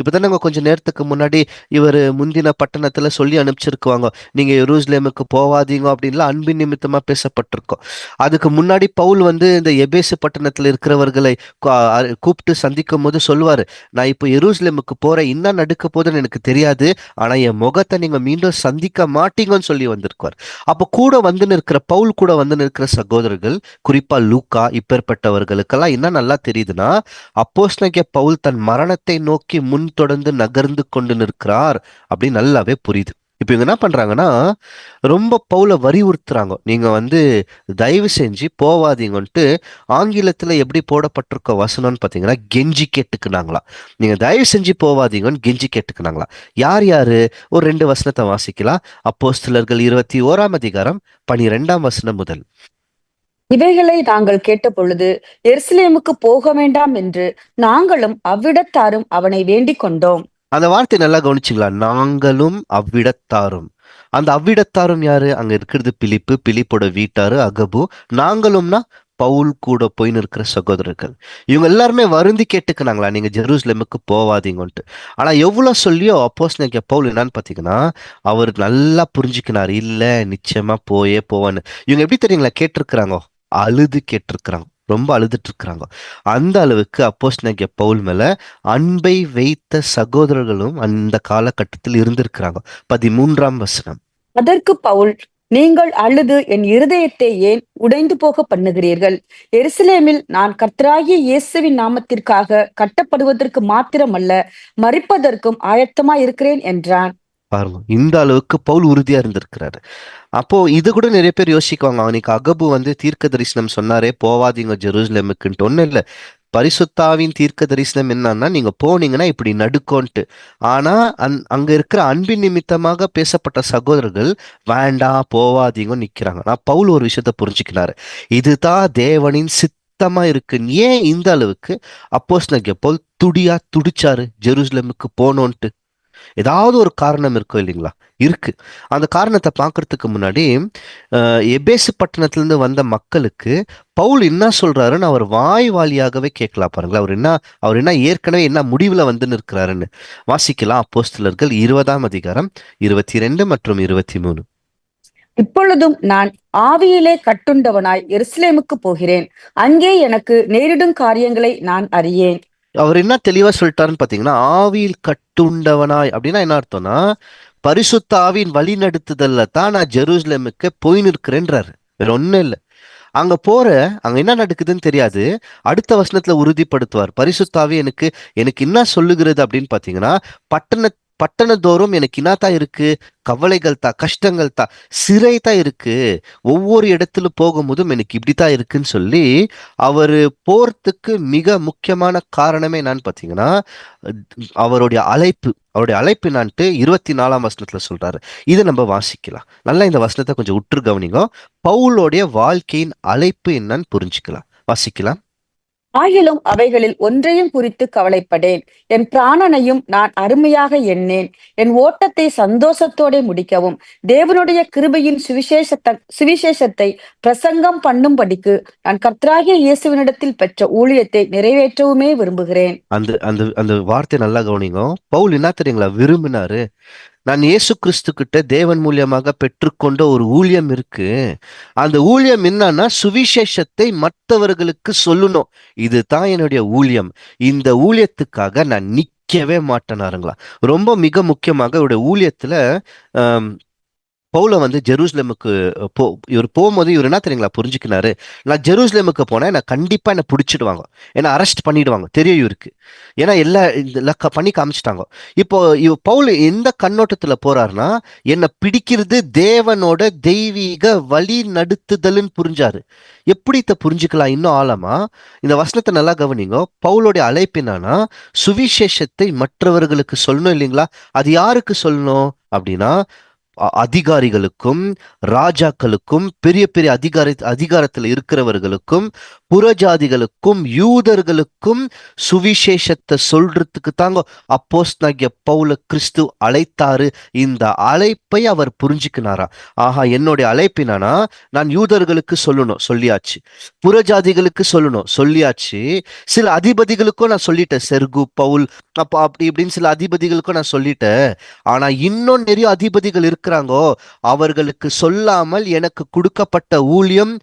இப்பதானே கொஞ்சம் நேரத்துக்கு முன்னாடி இவர் முந்தின பட்டணத்துல சொல்லி அனுப்பிச்சிருக்குவாங்க, நீங்க எருசலேமுக்கு போவாதீங்க அப்படின்லாம் அன்பின் நிமித்தமா பேசப்பட்டிருக்கோம். அதுக்கு முன்னாடி பவுல் இந்த எபேசு பட்டணத்துல இருக்கிறவர்களை கூப்பிட்டு சந்திக்கும் போது சொல்லுவாரு, நான் இப்போ எருசலேமுக்கு போறேன், என்ன நடக்க போதுன்னு எனக்கு தெரியாது, ஆனா என் முகத்தை நீங்க மீண்டும் சந்திக்க மாட்டீங்கன்னு சொல்லி வந்திருக்கார். அப்ப கூட இருக்கிற பவுல் கூட இருக்கிற சகோதரர்கள், குறிப்பா லூக்கா, இப்பேற்பட்டவர்களுக்கெல்லாம் என்ன நல்லா தெரியுதுன்னா, அப்போஸ்தலனாகிய பவுல் தன் மரணத்தை நோக்கி முன் தொடர்ந்து நகர்ந்து கொண்டு நிற்கிறார் அப்படின்னு நல்லாவே புரியுது. இப்ப இவங்க என்ன பண்றாங்கன்னா, ரொம்ப பவுல வலியுறுத்துறாங்க, நீங்க தயவு செஞ்சு போவாதீங்கன்ட்டு. ஆங்கிலத்துல எப்படி போடப்பட்டிருக்க வசனம்னு பாத்தீங்கன்னா, கெஞ்சி கேட்டுக்குனாங்களா. நீங்க தயவு செஞ்சு போவாதீங்கன்னு கெஞ்சி கேட்டுக்குனாங்களா. யார் யாரு? ஒரு 2 வசனத்தை வாசிக்கலாம். அப்போஸ்தலர்கள் 21ஆம் அதிகாரம் 12ஆம் வசனம் முதல். இவைகளை நாங்கள் கேட்டபொழுது எருசலேமுக்கு போக வேண்டாம் என்று நாங்களும் அவ்விடத்தாரும் அவனை வேண்டிக் கொண்டோம். அந்த வார்த்தை நல்லா கவனிச்சுங்களா, நாங்களும் அவ்விடத்தாரும். அந்த அவ்விடத்தாரும் யாரு? அங்க இருக்கிறது பிலிப்பு, பிலிப்போட வீட்டாரு அகபு. நாங்களும்னா பவுல் கூட போய் நிற்கிற சகோதரர்கள். இவங்க எல்லாருமே வருந்தி கேட்டுக்கினாங்களா, நீங்க ஜெருசலேமுக்கு போவாதீங்கன்ட்டு. ஆனா எவ்வளவு சொல்லியோ அப்போஸ்தலனாகிய பவுல் என்னன்னு பாத்தீங்கன்னா, அவர் நல்லா புரிஞ்சுக்கினார், இல்ல நிச்சயமா போயே போவான்னு. இவங்க எப்படி தெரியுங்களா கேட்டிருக்கிறாங்க? அழுது கேட்டிருக்கிறாங்க, ரொம்ப அழுதுட்டு இருக்கிறாங்க. அந்த அளவுக்கு அப்போஸ்தலனாகிய பவுல் மேல அன்பை வைத்த சகோதரர்களும் அந்த காலகட்டத்தில் இருந்திருக்கிறாங்க. 13ஆம் வசனம். அதற்கு பவுல், நீங்கள் அழுது என் இருதயத்தை ஏன் உடைந்து போக பண்ணுகிறீர்கள்? எருசலேமில் நான் கர்த்தராகிய இயேசுவின் நாமத்திற்காக கட்டப்படுவதற்கு மாத்திரமல்ல, மரிப்பதற்கும் ஆயத்தமா இருக்கிறேன் என்றான். பாருங்க, இந்த அளவுக்கு பவுல் உறுதியா இருந்திருக்கிறாரு. அப்போ இது கூட நிறைய பேர் யோசிக்குவாங்க, அவனுக்கு அகபு தீர்க்க தரிசனம் சொன்னாரே போவாதீங்க ஜெருசலேமுக்குன்ட்டு. ஒண்ணும் இல்லை. பரிசுத்தாவின் தீர்க்க தரிசனம் என்னன்னா, நீங்க போனீங்கன்னா இப்படி நடுக்கோன்ட்டு. ஆனா அங்க இருக்கிற அன்பின் நிமித்தமாக பேசப்பட்ட சகோதரர்கள் வேண்டாம் போவாதீங்க நிக்கிறாங்க. நான் பவுல் ஒரு விஷயத்த புரிஞ்சுக்கினாரு, இதுதான் தேவனின் சித்தமா இருக்கு. ஏன் இந்த அளவுக்கு அப்போஸ்தலனாகிய பவுல் துடிச்சாரு ஜெருசலேமுக்கு போனோன்ட்டு? ஏதாவது ஒரு காரணம் இருக்கும் இல்லைங்களா? இருக்கு. அந்த காரணத்தை பார்க்கறதுக்கு முன்னாடி எபேசு பட்டணத்திலிருந்து வந்த மக்களுக்கு பவுல் என்ன சொல்றாருன்னு அவர் வாய் வாலியாகவே கேட்கலாம். பாருங்களா, அவர் என்ன ஏற்கனவே என்ன முடிவுல நிற்கிறாருன்னு வாசிக்கலாம். அப்போஸ்தலர்கள் 20ஆம் அதிகாரம் 22 மற்றும் 23. இப்பொழுதும் நான் ஆவியிலே கட்டுண்டவனாய் எருசலேமுக்கு போகிறேன். அங்கே எனக்கு நேரிடும் காரியங்களை நான் அறியேன். அவர் என்ன தெளிவா சொல்லிட்டாருன்னு பாத்தீங்கன்னா, ஆவியில் கட்டுண்டவனாய் அப்படின்னா என்ன அர்த்தம்னா, பரிசுத்த ஆவியின் வழி நடத்துதல்ல தான் நான் ஜெருசலேமுக்கு போய் நிற்கிறேன்றாரு. வேற ஒண்ணும் இல்லை. அங்க என்ன நடக்குதுன்னு தெரியாது. அடுத்த வசனத்துல உறுதிப்படுத்துவார், பரிசுத்த ஆவி எனக்கு என்ன சொல்லுகிறது அப்படின்னு பாத்தீங்கன்னா, பட்டணத்தோறும் எனக்கு இன்னாதான் இருக்கு, கவலைகள் தான், கஷ்டங்கள் தான், சிறை தான் இருக்கு, ஒவ்வொரு இடத்துல போகும்போதும் எனக்கு இப்படித்தான் இருக்குன்னு சொல்லி அவரு போறதுக்கு மிக முக்கியமான காரணமே என்னன்னு பாத்தீங்கன்னா, அவருடைய அழைப்பு என்னான்ட்டு 24 வசனத்துல சொல்றாரு. இதை நம்ம வாசிக்கலாம். நல்லா இந்த வசனத்தை கொஞ்சம் உற்று கவனிங்க. பவுலோடைய வாழ்க்கையின் அழைப்பு என்னன்னு புரிஞ்சுக்கலாம். வாசிக்கலாம். ஆகிலும் அவைகளில் ஒன்றையும் குறித்து கவலைப்படேன். என் பிராணனையும் நான் அருமையாக எண்ணேன். என் ஓட்டத்தை சந்தோஷத்தோட முடிக்கவும் தேவனுடைய கிருபையின் சுவிசேஷத்தை பிரசங்கம் பண்ணும்படிக்கு நான் கர்த்தராகிய இயேசுவினிடத்தில் பெற்ற ஊழியத்தை நிறைவேற்றவுமே விரும்புகிறேன். அந்த அந்த அந்த வார்த்தை நல்லா கவனிங்க. பவுல் என்ன தெரியுங்களா விரும்பினாரு? நான் இயேசு கிறிஸ்து கிட்ட தேவன் மூலியமாக பெற்றுக்கொண்ட ஒரு ஊழியம் இருக்கு. அந்த ஊழியம் என்னன்னா, சுவிசேஷத்தை மற்றவர்களுக்கு சொல்லணும். இதுதான் என்னுடைய ஊழியம். இந்த ஊழியத்துக்காக நான் நிக்கவே மாட்டேனாருங்களா. ரொம்ப மிக முக்கியமாக இவருடைய ஊழியத்துல பவுல வந்து ஜெருசலேமுக்கு இவர் போகும்போது இவர் என்ன தெரியுங்களா புரிஞ்சுக்கினாரு? நான் ஜெருசலேமுக்கு போனேன், நான் கண்டிப்பா என்னை பிடிச்சிடுவாங்க, என்னை அரெஸ்ட் பண்ணிடுவாங்க, தெரியும் இவருக்கு. ஏன்னா எல்லாம் பண்ணி காமிச்சிட்டாங்க. இப்போ பவுல் எந்த கண்ணோட்டத்துல போறாருன்னா, என்னை பிடிக்கிறது தேவனோட தெய்வீக வழி நடத்துதல்னு புரிஞ்சாரு. எப்படி இதை புரிஞ்சுக்கலாம் இன்னும் ஆழமா? இந்த வசனத்தை நல்லா கவனிங்க. பவுலோடைய அழைப்பு என்னன்னா, சுவிசேஷத்தை மற்றவர்களுக்கு சொல்லணும் இல்லைங்களா? அது யாருக்கு சொல்லணும் அப்படின்னா, அதிகாரிகளுக்கும், ராஜாக்களுக்கும், பெரிய பெரிய அதிகாரத்தில் இருக்கிறவர்களுக்கும், புறஜாதிகளுக்கும், யூதர்களுக்கும் சுவிசேஷத்தை சொல்றதுக்கு தாங்க அப்போஸ்தலனாகிய பவுல கிறிஸ்து அழைத்தாரு. இந்த அழைப்பை அவர் புரிஞ்சுக்கினாரா? ஆஹா, என்னுடைய அழைப்பு என்னன்னா, நான் யூதர்களுக்கு சொல்லணும், சொல்லியாச்சு. புறஜாதிகளுக்கு சொல்லணும், சொல்லியாச்சு. சில அதிபதிகளுக்கும் நான் சொல்லிட்டேன், செர்கு, பவுல், அப்படி இப்படின்னு சில அதிபதிகளுக்கும் நான் சொல்லிட்டேன். ஆனா இன்னும் நிறைய அதிபதிகள் இருக்கிறாங்கோ, அவர்களுக்கு சொல்லாமல் எனக்கு கொடுக்கப்பட்ட ஊழியம்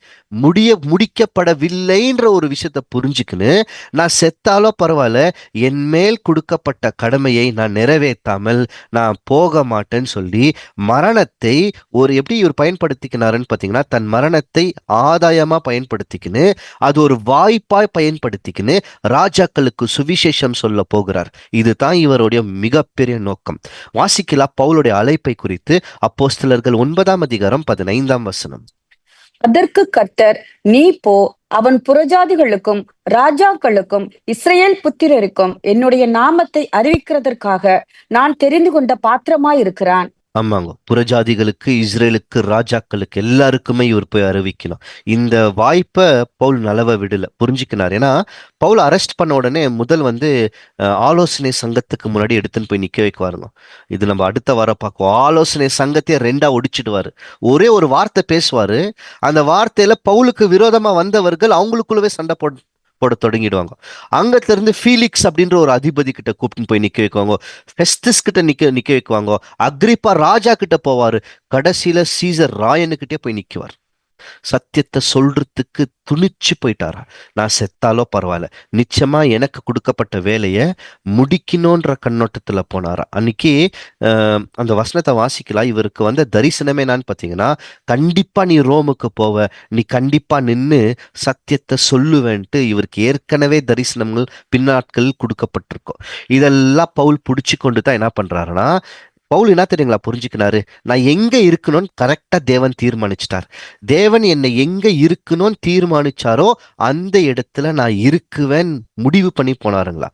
முடிக்கப்படவில்லைன்ற ஒரு விஷயத்த புரிஞ்சுக்கின்னு, நான் செத்தாலோ பரவாயில்ல, என் மேல் கொடுக்கப்பட்ட கடமையை நான் நிறைவேற்றாமல் நான் போக மாட்டேன்னு சொல்லி மரணத்தை எப்படி இவர் பயன்படுத்திக்கினாருன்னு பார்த்தீங்கன்னா, தன் மரணத்தை ஆதாயமா பயன்படுத்திக்கின்னு, அது ஒரு வாய்ப்பாய் பயன்படுத்திக்கின்னு ராஜாக்களுக்கு சுவிசேஷம் சொல்ல போகிறார். இதுதான் இவருடைய மிகப்பெரிய நோக்கம். வாசிக்கலாம் பவுலுடைய அழைப்பை குறித்து அப்போஸ்தலர்கள் 9 அதிகாரம் 15 அதற்கு கர்த்தர், நீ போ, அவன் புறஜாதிகளுக்கும் ராஜாக்களுக்கும் இஸ்ரேல் புத்திரருக்கும் என்னுடைய நாமத்தை அறிவிக்கிறதற்காக நான் தெரிந்து கொண்ட பாத்திரமாயிருக்கிறான். ஆமாங்க, புறஜாதிகளுக்கு, இஸ்ரேலுக்கு, ராஜாக்களுக்கு எல்லாருக்குமே இவர் போய் அறிவிக்கணும். இந்த வாய்ப்பை பவுல் நலவ விடல, புரிஞ்சுக்கினார். ஏன்னா பவுல் அரெஸ்ட் பண்ண உடனே முதல் ஆலோசனை சங்கத்துக்கு முன்னாடி எடுத்துன்னு போய் நிக்க வைக்குவாருங்க. இது நம்ம அடுத்த வாரம் பார்க்குவோம். ஆலோசனை சங்கத்தையே 2ஆ ஒடிச்சிடுவாரு. ஒரே ஒரு வார்த்தை பேசுவாரு. அந்த வார்த்தையில பவுலுக்கு விரோதமா வந்தவர்கள் அவங்களுக்குள்ளவே சண்டை போட தொடங்கிடுவாங்க. அங்கத்துல இருந்து ஃபீலிக்ஸ் அப்படின்ற ஒரு அதிபதி கிட்ட கூப்பிட்டு போய் நிக்க வைக்குவாங்க. ஃபெஸ்டஸ் கிட்ட நிக்க வைக்குவாங்க. அக்ரிப்பா ராஜா கிட்ட போவாரு. கடைசியில சீசர் ராயனுக்கிட்டே போய் நிக்குவார். சத்தியத்தை சொல்றதுக்கு துணிச்சு போயிட்டாரா? நான் செத்தாலோ பரவாயில்ல, நிச்சயமா எனக்கு கொடுக்கப்பட்ட வேலையை முடிக்கணும்ன்ற கண்ணோட்டத்துல போனாரா. அன்னைக்கு அந்த வசனத்தை வாசிக்கலாம். இவருக்கு வந்த தரிசனமே என்னன்னு பாத்தீங்கன்னா, கண்டிப்பா நீ ரோமுக்கு போவ, நீ கண்டிப்பா நின்னு சத்தியத்தை சொல்லுவேன்ட்டு இவருக்கு ஏற்கனவே தரிசனங்கள் பின்னாட்கள் கொடுக்கப்பட்டிருக்கும். இதெல்லாம் பவுல் பிடிச்சு கொண்டு தான் என்ன பண்றாருன்னா, பவுல் என்ன தெரியுங்களா புரிஞ்சுக்கினாரு? நான் எங்க இருக்கணும்னு கரெக்டா தேவன் தீர்மானிச்சிட்டார். தேவன் என்னை எங்க இருக்கணும்னு தீர்மானிச்சாரோ அந்த இடத்துல நான் இருக்குவேன் முடிவு பண்ணி போனாருங்களா.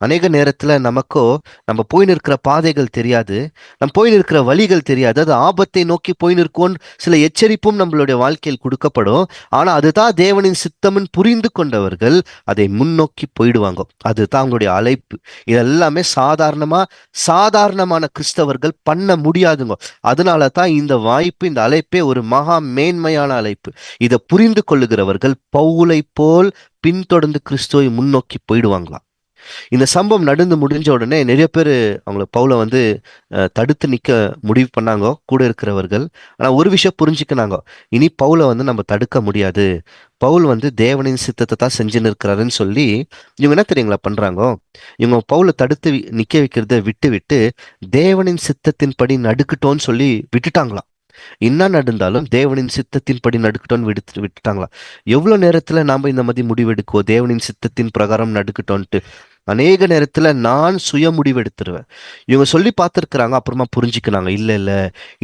அநேக நேரத்துல நமக்கோ நம்ம போய் நிற்கிற பாதைகள் தெரியாது, நம்ம போய் நிற்கிற வழிகள் தெரியாது. அது ஆபத்தை நோக்கி போய் நிற்கும் சில எச்சரிப்பும் நம்மளுடைய வாழ்க்கையில் கொடுக்கப்படும். ஆனா அதுதான் தேவனின் சித்தம்னு புரிந்து கொண்டவர்கள் அதை முன்னோக்கி போயிடுவாங்க. அதுதான் அவங்களுடைய அழைப்பு. இதெல்லாமே சாதாரணமான கிறிஸ்தவர்கள் பண்ண முடியாதுங்க. அதனால தான் இந்த வாய்ப்பு, இந்த அழைப்பே ஒரு மகா மேன்மையான அழைப்பு. இதை புரிந்து கொள்ளுகிறவர்கள் பவுலை போல் பின்தொடர்ந்து கிறிஸ்துவை முன்னோக்கி போயிடுவாங்களாம். இந்த சம்பவம் நடந்து முடிஞ்ச உடனே நிறைய பேர் அவங்கள பவுலை தடுத்து நிக்க முடிவு பண்ணாங்க, கூட இருக்கிறவர்கள். ஆனா ஒரு விஷயம் புரிஞ்சுக்கினாங்க, இனி பவுலை நம்ம தடுக்க முடியாது, பவுல் தேவனின் சித்தத்தை தான் செஞ்சுன்னு இருக்கிறாருன்னு சொல்லி இவங்க என்ன தெரியுங்களா பண்றாங்க? இவங்க பவுலை தடுத்து நிக்க வைக்கிறத விட்டு தேவனின் சித்தத்தின்படி நடுக்கட்டோன்னு சொல்லி விட்டுட்டாங்களாம். என்ன நடந்தாலும் தேவனின் சித்தத்தின்படி நடக்கட்டும்னு விட்டுட்டாங்களா? எவ்வளவு நேரத்துல நாம இந்த மாதிரி முடிவெடுக்குவோம், தேவனின் சித்தத்தின் பிரகாரம் நடக்கட்டும்ட்டு? அநேக நேரத்துல நான் சுய முடிவெடுத்துருவேன். இவங்க சொல்லி பார்த்துருக்குறாங்க, அப்புறமா புரிஞ்சுக்கிறாங்க, இல்ல இல்ல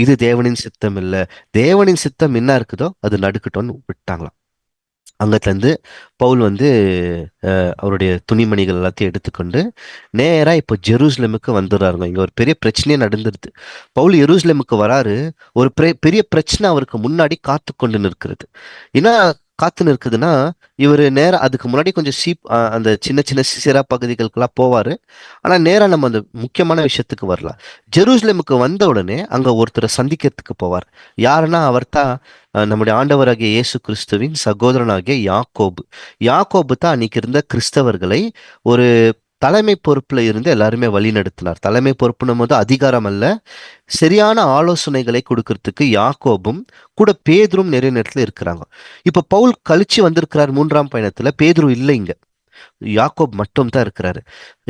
இது தேவனின் சித்தம் இல்ல, தேவனின் சித்தம் என்ன இருக்குதோ அது நடக்கட்டும்னு விட்டாங்களாம். அங்கத்திலேருந்து பவுல் வந்து அவருடைய துணிமணிகள் எல்லாத்தையும் எடுத்துக்கொண்டு நேரா இப்போ ஜெருசலேமுக்கு வந்துடுறாருங்க. இங்க ஒரு பெரிய பிரச்சனையே நடந்துருது. பவுல் எருசலேமுக்கு வராரு. ஒரு பெரிய பிரச்சனை அவருக்கு முன்னாடி காத்து கொண்டு நிற்கிறது. ஏன்னா காத்து நிற்குதுன்னா, இவர் நேரம் அதுக்கு முன்னாடி கொஞ்சம் அந்த சின்ன சின்ன சிசிரா பகுதிகளுக்கெல்லாம் போவாரு. ஆனா நேரா நம்ம அந்த முக்கியமான விஷயத்துக்கு வரலாம். ஜெருசலேமுக்கு வந்த உடனே அங்க ஒருத்தரை சந்திக்கிறதுக்கு போவார். யாருன்னா அவர் தான் நம்முடைய ஆண்டவராகிய இயேசு கிறிஸ்துவின் சகோதரனாகிய யாக்கோபு. யாக்கோபு தான் அன்னைக்கு இருந்த கிறிஸ்தவர்களை ஒரு தலைமை பொறுப்புல இருந்து எல்லாருமே வழி நடத்தினார். தலைமை பொறுப்புனும் போது அதிகாரம் அல்ல, சரியான ஆலோசனைகளை கொடுக்கறதுக்கு யாக்கோபும் கூட பேதுரும் நிறைய நேரத்துல இருக்கிறாங்க. இப்ப பவுல் கழிச்சு வந்திருக்கிறார் 3ஆம் பயணத்துல. பேதுரு இல்லை, இங்க யாக்கோப் மட்டும் தான் இருக்கிறாரு.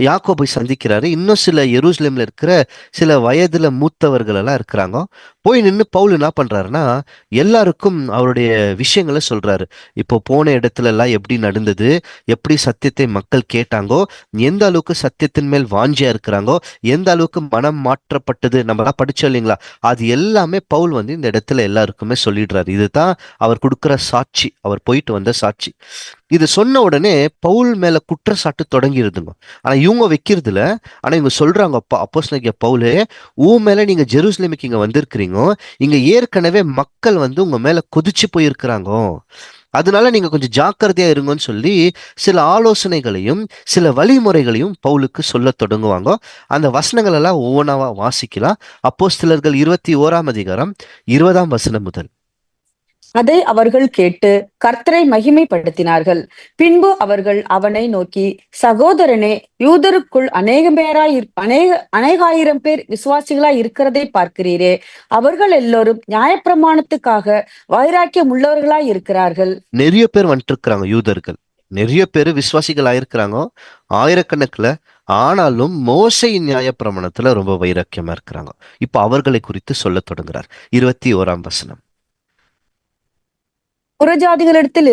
யாக்கோபை சந்திக்கிறாரு. இன்னும் சில எருசலேம்ல இருக்கிற சில வயதுல மூத்தவர்கள் எல்லாம் இருக்கிறாங்க. போய் நின்று பவுல் என்ன பண்றாருன்னா, எல்லாருக்கும் அவருடைய விஷயங்களை சொல்றாரு. இப்போ போன இடத்துல எல்லாம் எப்படி நடந்தது, எப்படி சத்தியத்தை மக்கள் கேட்டாங்கோ, எந்த அளவுக்கு சத்தியத்தின் மேல் வாஞ்சியா இருக்கிறாங்கோ, எந்த அளவுக்கு மனம் மாற்றப்பட்டது, நம்ம எல்லாம் படிச்சோம் இல்லைங்களா, அது எல்லாமே பவுல் வந்து இந்த இடத்துல எல்லாருக்குமே சொல்லிடுறாரு. இதுதான் அவர் கொடுக்கிற சாட்சி, அவர் போயிட்டு வந்த சாட்சி. இது சொன்ன உடனே பவுல் மேல குற்றச்சாட்டு தொடங்கிருதுங்க. ஆனா இவங்க வைக்கிறதுல, ஆனா இவங்க சொல்றாங்க, அப்போஸ்தலனாகிய பவுலே, மேல நீங்க ஜெருசலேமுக்கு இங்க வந்திருக்கிறீங்க, இங்க ஏற்கனவே மக்கள் வந்து உங்க மேல கொதிச்சு போயிருக்கிறாங்க, அதனால நீங்க கொஞ்சம் ஜாக்கிரதையா இருங்கன்னு சொல்லி சில ஆலோசனைகளையும் சில வழிமுறைகளையும் பவுலுக்கு சொல்ல தொடங்குவாங்க. அந்த வசனங்கள் எல்லாம் ஒவ்வொன்றாவா வாசிக்கலாம். அப்போஸ்தலர்கள் 21ஆம் அதிகாரம் 20ஆம் வசனம் முதல். அதை அவர்கள் கேட்டு கர்த்தரை மகிமைப்படுத்தினார்கள். பின்பு அவர்கள் அவனை நோக்கி, சகோதரனே, யூதருக்குள் அநேகாயிரம் பேர் விசுவாசிகளாய் இருக்கிறதை பார்க்கிறீரே, அவர்கள் எல்லோரும் நியாயப்பிரமாணத்துக்காக வைராக்கியம் உள்ளவர்களாய் இருக்கிறார்கள். நிறைய பேர் வந்துட்டு இருக்கிறாங்க, யூதர்கள் நிறைய பேர் விசுவாசிகள் ஆயிருக்கிறாங்க, ஆயிரக்கணக்குல. ஆனாலும் மோசையின் நியாயப்பிரமாணத்துல ரொம்ப வைராக்கியமா இருக்கிறாங்க. இப்ப அவர்களை குறித்து சொல்ல தொடங்குறார். 21ஆம் வசனம். புறஜாதிகளிடத்தில்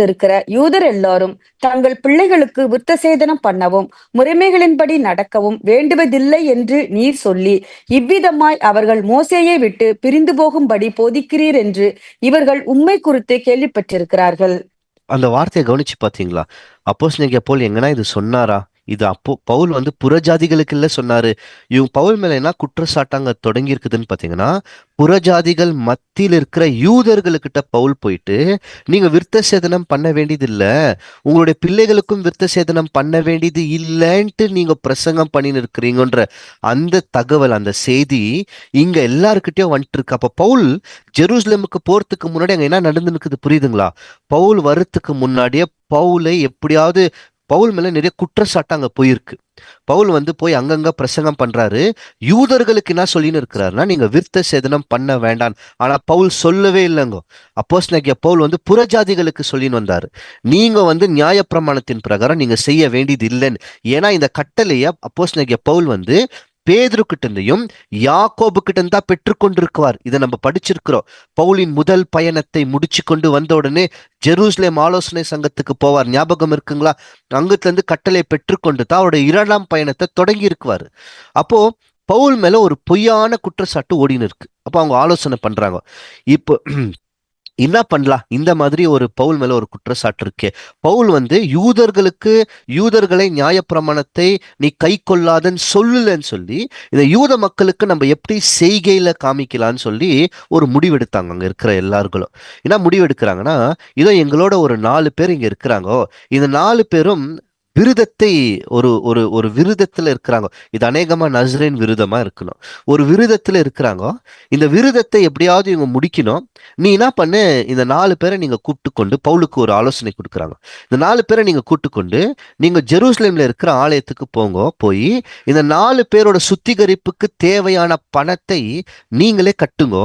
இருக்கிற யூதர் எல்லாரும் தங்கள் பிள்ளைகளுக்கு விருத்தசேதனம் பண்ணவும் முறைமைகளின்படி நடக்கவும் வேண்டுவதில்லை என்று நீர் சொல்லி, இவ்விதமாய் அவர்கள் மோசேயை விட்டு பிரிந்து போகும்படி போதிக்கிறீர் என்று இவர்கள் உம்மை குறித்து கேள்விப்பட்டிருக்கிறார்கள். அந்த வார்த்தையை கவனிச்சு பாத்தீங்களா? அப்போஸ்தலனாகிய பவுல் எங்கன்னா இது சொன்னாரா? இது பவுல் வந்து புறஜாதிகளுக்கு இல்ல சொன்னாரு. இவங்க பவுல் மேல என்ன குற்றச்சாட்டாங்க தொடங்கி இருக்குதுன்னு பாத்தீங்கன்னா, புறஜாதிகள் மத்தியில் இருக்கிற யூதர்களுக்கிட்ட பவுல் போயிட்டு, நீங்க விருத்த சேதனம் பண்ண வேண்டியது இல்ல, உங்களுடைய பிள்ளைகளுக்கும் விருத்த சேதனம் பண்ண வேண்டியது இல்லைன்ட்டு நீங்க பிரசங்கம் பண்ணின்னு இருக்கிறீங்கன்ற அந்த தகவல், அந்த செய்தி இங்க எல்லாருக்கிட்டையும் வந்துட்டு இருக்கு. அப்ப பவுல் ஜெருசலேமுக்கு போறதுக்கு முன்னாடி அங்க என்ன நடந்துருக்குது புரியுதுங்களா? பவுல் வரத்துக்கு முன்னாடியே பவுலை எப்படியாவது, பவுல் மேல நிறைய குற்றச்சாட்டு அங்க போயிருக்கு. பவுல் வந்து போய் அங்கங்க பிரசங்கம் பண்றாரு. யூதர்களுக்கு என்ன சொல்லின்னு இருக்கிறாருன்னா, நீங்க விருத்த சேதனம் பண்ண வேண்டாம். ஆனா பவுல் சொல்லவே இல்லைங்க. அப்போஸ்தலனாகிய பவுல் வந்து புறஜாதிகளுக்கு சொல்லின்னு வந்தாரு, நீங்க வந்து நியாயப்பிரமாணத்தின் பிரகாரம் நீங்க செய்ய வேண்டியது இல்லைன்னு. ஏன்னா இந்த கட்டளைய அப்போஸ்தலனாகிய பவுல் வந்து பேதுரு கிட்ட இருந்தையும் யாக்கோபு கிட்ட இருந்தா பெற்றுக்கொண்டிருக்குவார். இதை நம்ம படிச்சிருக்கிறோம். பவுலின் முதல் பயணத்தை முடிச்சு கொண்டு வந்த உடனே ஜெருசலேம் ஆலோசனை சங்கத்துக்கு போவார், ஞாபகம் இருக்குங்களா? அங்கத்துல இருந்து கட்டளை பெற்றுக்கொண்டு தான் அவருடைய 2ஆம் பயணத்தை தொடங்கி இருக்குவாரு. அப்போ பவுல் மேல ஒரு பொய்யான குற்றச்சாட்டு ஓடின்னு இருக்கு. அப்போ அவங்க ஆலோசனை பண்றாங்க, இப்போ என்ன பண்ணலாம், இந்த மாதிரி ஒரு பவுல் மேல ஒரு குற்றச்சாட்டு இருக்கே, பவுல் வந்து யூதர்களை நியாயப்பிரமாணத்தை நீ கை கொள்ளாதன்னு சொல்லலன்னு சொல்லி இந்த யூத மக்களுக்கு நம்ம எப்படி செய்கையில காமிக்கலான்னு சொல்லி ஒரு முடிவெடுத்தாங்க அங்க இருக்கிற எல்லார்களும். என்ன முடிவெடுக்கிறாங்கன்னா, இதோ எங்களோட ஒரு 4 பேர் இங்க இருக்கிறாங்க, இந்த 4 பேரும் விருதத்தை ஒரு ஒரு ஒரு விருதத்துல இருக்கிறாங்க. இது அநேகமா நஸ்ரேன் விருதமா இருக்கணும். ஒரு விருதத்துல இருக்கிறாங்க. இந்த விருதத்தை எப்படியாவது இவங்க முடிக்கணும். நீ என்ன பண்ணு, இந்த 4 பேரை நீங்க கூப்பிட்டு கொண்டு, பவுலுக்கு ஒரு ஆலோசனை கொடுக்குறாங்க, இந்த 4 பேரை நீங்க கூப்பிட்டு கொண்டு நீங்க ஜெருசலேம்ல இருக்கிற ஆலயத்துக்கு போங்க, போய் இந்த 4 பேரோட சுத்திகரிப்புக்கு தேவையான பணத்தை நீங்களே கட்டுங்க.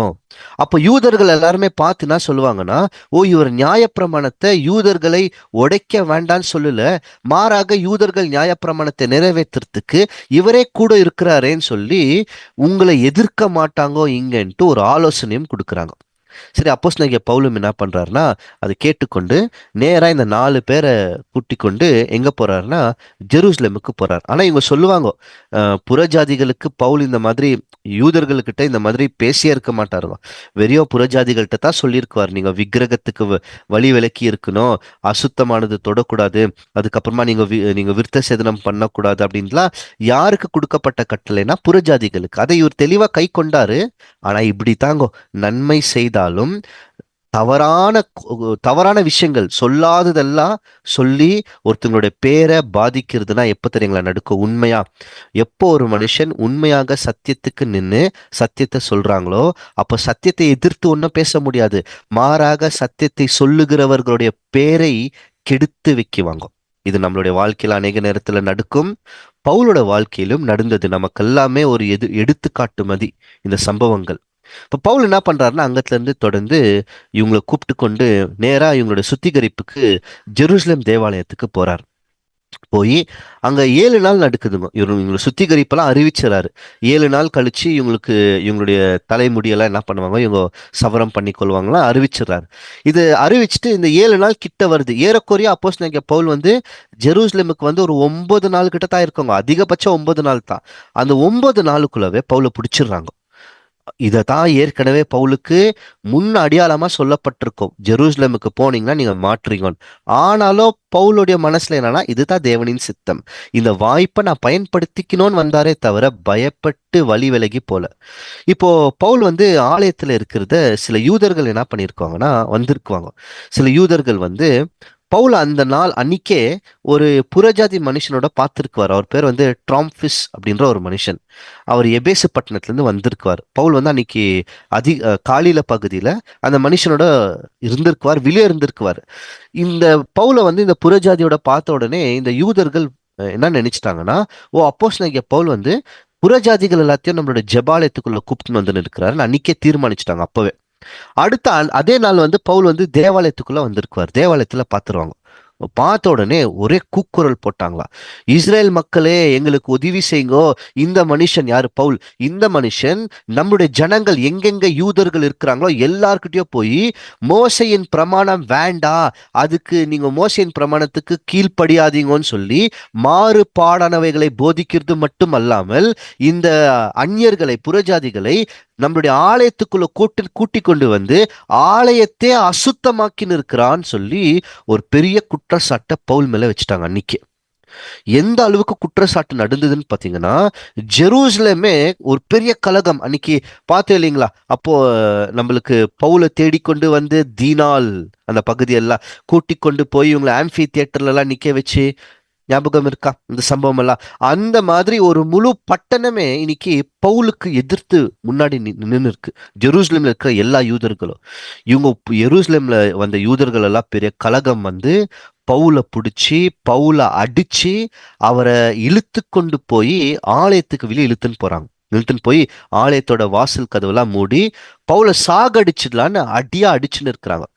அப்போ யூதர்கள் எல்லாருமே பார்த்து என்ன சொல்லுவாங்கன்னா, ஓ, இவர் நியாயப்பிரமாணத்தை யூதர்களை உடைக்க வேண்டான்னு சொல்லல, மாறாக யூதர்கள் நியாயப்பிரமாணத்தை நிறைவேற்றுறதுக்கு இவரே கூட இருக்கிறாரேன்னு சொல்லி உங்களை எதிர்க்க மாட்டாங்கோ இங்கன்ட்டு ஒரு ஆலோசனையும் கொடுக்குறாங்க. சரி, அப்போஸ்தலனாகிய பவுலும் என்ன பண்றாருன்னா, அதை கேட்டுக்கொண்டு நேரா இந்த 4 பேரை கூட்டி கொண்டு எங்க போறாருன்னா ஜெருசலேமுக்கு போறார். ஆனா இவங்க சொல்லுவாங்க, புறஜாதிகளுக்கு பவுல் இந்த மாதிரி யூதர்கள்கிட்ட இந்த மாதிரி பேசியே இருக்க மாட்டாருங்க. வெறியோ புறஜாதிகள்கிட்ட தான் சொல்லியிருக்குவார், நீங்க விக்கிரகத்துக்கு வழி விலக்கி இருக்கணும், அசுத்தமானது தொடக்கூடாது, அதுக்கப்புறமா நீங்க விருத்த சேதனம் பண்ணக்கூடாது அப்படின்லாம் யாருக்கு கொடுக்கப்பட்ட கட்டளைனா புறஜாதிகளுக்கு. அதை இவர் தெளிவா கை கொண்டாரு. ஆனா இப்படி தாங்கோ, நன்மை செய்தாலும் தவறான விஷயங்கள் சொல்லாததெல்லாம் சொல்லி ஒருத்தங்களுடைய பேரை பாதிக்கிறதுனா எப்ப தெரியுங்களா நடக்கும்? உண்மையா எப்போ ஒரு மனுஷன் உண்மையாக சத்தியத்துக்கு நின்று சத்தியத்தை சொல்றாங்களோ, அப்ப சத்தியத்தை எதிர்த்து ஒன்றும் பேச முடியாது. மாறாக சத்தியத்தை சொல்லுகிறவர்களுடைய பேரை கெடுத்து வைக்குவாங்க. இது நம்மளுடைய வாழ்க்கையில அநேக நேரத்துல நடக்கும். பவுலோட வாழ்க்கையிலும் நடந்தது. நமக்கு எல்லாமே ஒரு எடுத்துக்காட்டு மதி இந்த சம்பவங்கள். இப்ப பவுல் என்ன பண்றாருன்னா, அங்கத்துல இருந்து தொடர்ந்து இவங்களை கூப்பிட்டு கொண்டு நேரா இவங்களோட சுத்திகரிப்புக்கு ஜெருசலேம் தேவாலயத்துக்கு போறார். போய் அங்க 7 நாள் நடக்குதுங்க. இவங்களை சுத்திகரிப்பெல்லாம் அறிவிச்சுறாரு. 7 நாள் கழிச்சு இவங்களுடைய தலைமுடியெல்லாம் என்ன பண்ணுவாங்க, இவங்க சவரம் பண்ணி கொள்வாங்களாம் அறிவிச்சுறாரு. இது அறிவிச்சுட்டு இந்த 7 நாள் கிட்ட வருது. ஏறக்குறைய அப்போஸ்தலனாகிய பவுல் ஜெருசலேமுக்கு ஒரு 9 நாள் கிட்ட தான் இருக்காங்க. அதிகபட்சம் 9 நாள் தான். அந்த 9 நாளுக்குள்ளவே பவுலை பிடிச்சிடுறாங்க. இததான் ஏற்கனவே பவுலுக்கு முன் அடையாளமா சொல்லப்பட்டிருக்கும், ஜெருசலேமுக்கு போனீங்கன்னா நீங்க மாற்றுறீங்க. ஆனாலும் பவுலுடைய மனசுல என்னன்னா, இதுதான் தேவனின் சித்தம், இந்த வாய்ப்பை நான் பயன்படுத்திக்கணும்னு வந்தாரே தவிர பயப்பட்டு வழி விலகி போல. இப்போ பவுல் ஆலயத்துல இருக்கிறத சில யூதர்கள் என்ன பண்ணிருக்காங்கன்னா வந்திருக்குவாங்க. சில யூதர்கள் பவுல் அந்த நாள் அன்னிக்கே ஒரு புறஜாதி மனுஷனோட பார்த்திருக்குவார். அவர் பேர் ட்ராம்ஃபிஸ் அப்படின்ற ஒரு மனுஷன். அவர் எபேசு பட்டணத்துல இருந்து வந்திருக்குவார். பவுல் அன்னைக்கு காலையில பகுதியில அந்த மனுஷனோட இருந்திருக்குவார், வெளியே இருந்திருக்குவார். இந்த பவுலை இந்த புறஜாதியோட பார்த்த உடனே இந்த யூதர்கள் என்ன நினைச்சிட்டாங்கன்னா, ஓ, அப்போஸ்தலனாகிய பவுல் புறஜாதிகள் எல்லாத்தையும் நம்மளோட ஜெபாலயத்துக்குள்ள கூப்பிட்டுன்னு இருக்கிறாரு அன்னைக்கே தீர்மானிச்சிட்டாங்க அப்பவே. அடுத்த அதே நாள் பவுல் தேவாலயத்துக்குள்ள வந்திருக்குவார். தேவாலயத்துல பாத்துருவாங்க. பார்த்த உடனே ஒரே கூக்குரல் போட்டாங்களா, இஸ்ரேல் மக்களே எங்களுக்கு உதவி செய்யுங்கோ. இந்த மனுஷன் யாரு? பவுல். இந்த மனுஷன் நம்முடைய ஜனங்கள் எங்கெங்க யூதர்கள் இருக்கிறாங்களோ எல்லார்கிட்டயும் போய் மோசையின் பிரமாணம் வேண்டாம், அதுக்கு நீங்க மோசையின் பிரமாணத்துக்கு கீழ்ப்படியாதீங்கன்னு சொல்லி மாறுபாடானவைகளை போதிக்கிறது மட்டும் அல்லாமல் இந்த அந்நியர்களை, புறஜாதிகளை நம்மளுடைய ஆலயத்துக்குள்ள கூட்டி கொண்டு ஆலயத்தை அசுத்தமாக்கின்னு இருக்கிறான்னு சொல்லி ஒரு பெரிய குற்றச்சாட்டை பவுல் மேல வச்சுட்டாங்க அன்னைக்கு. எந்த அளவுக்கு குற்றச்சாட்டு நடந்ததுன்னு பாத்தீங்கன்னா, ஜெருசலேமே ஒரு பெரிய கலகம் அன்னைக்கு பார்த்தோம் இல்லைங்களா? அப்போ நம்மளுக்கு பவுலை தேடிக்கொண்டு தீனால் அந்த பகுதியெல்லாம் கூட்டி கொண்டு போய் இவங்களை ஆம்பி தியேட்டர்ல எல்லாம் நிக்க வச்சு, ஞாபகம் இருக்கா இந்த சம்பவம் எல்லாம்? அந்த மாதிரி ஒரு முழு பட்டணமே இன்னைக்கு பவுலுக்கு எதிர்த்து முன்னாடி நின்று இருக்கு. ஜெருசலேம்ல இருக்கிற எல்லா யூதர்களும், இவங்க எருசலேம்ல வந்த யூதர்கள் எல்லாம் பெரிய கலகம் பவுலை பிடிச்சி பவுலை அடிச்சு அவரை இழுத்து கொண்டு போய் ஆலயத்துக்கு வெளியே இழுத்துன்னு போய் ஆலயத்தோட வாசல் கதவெல்லாம் மூடி பவுலை சாகடிச்சிடலான்னு அடிச்சுன்னு இருக்கிறாங்க.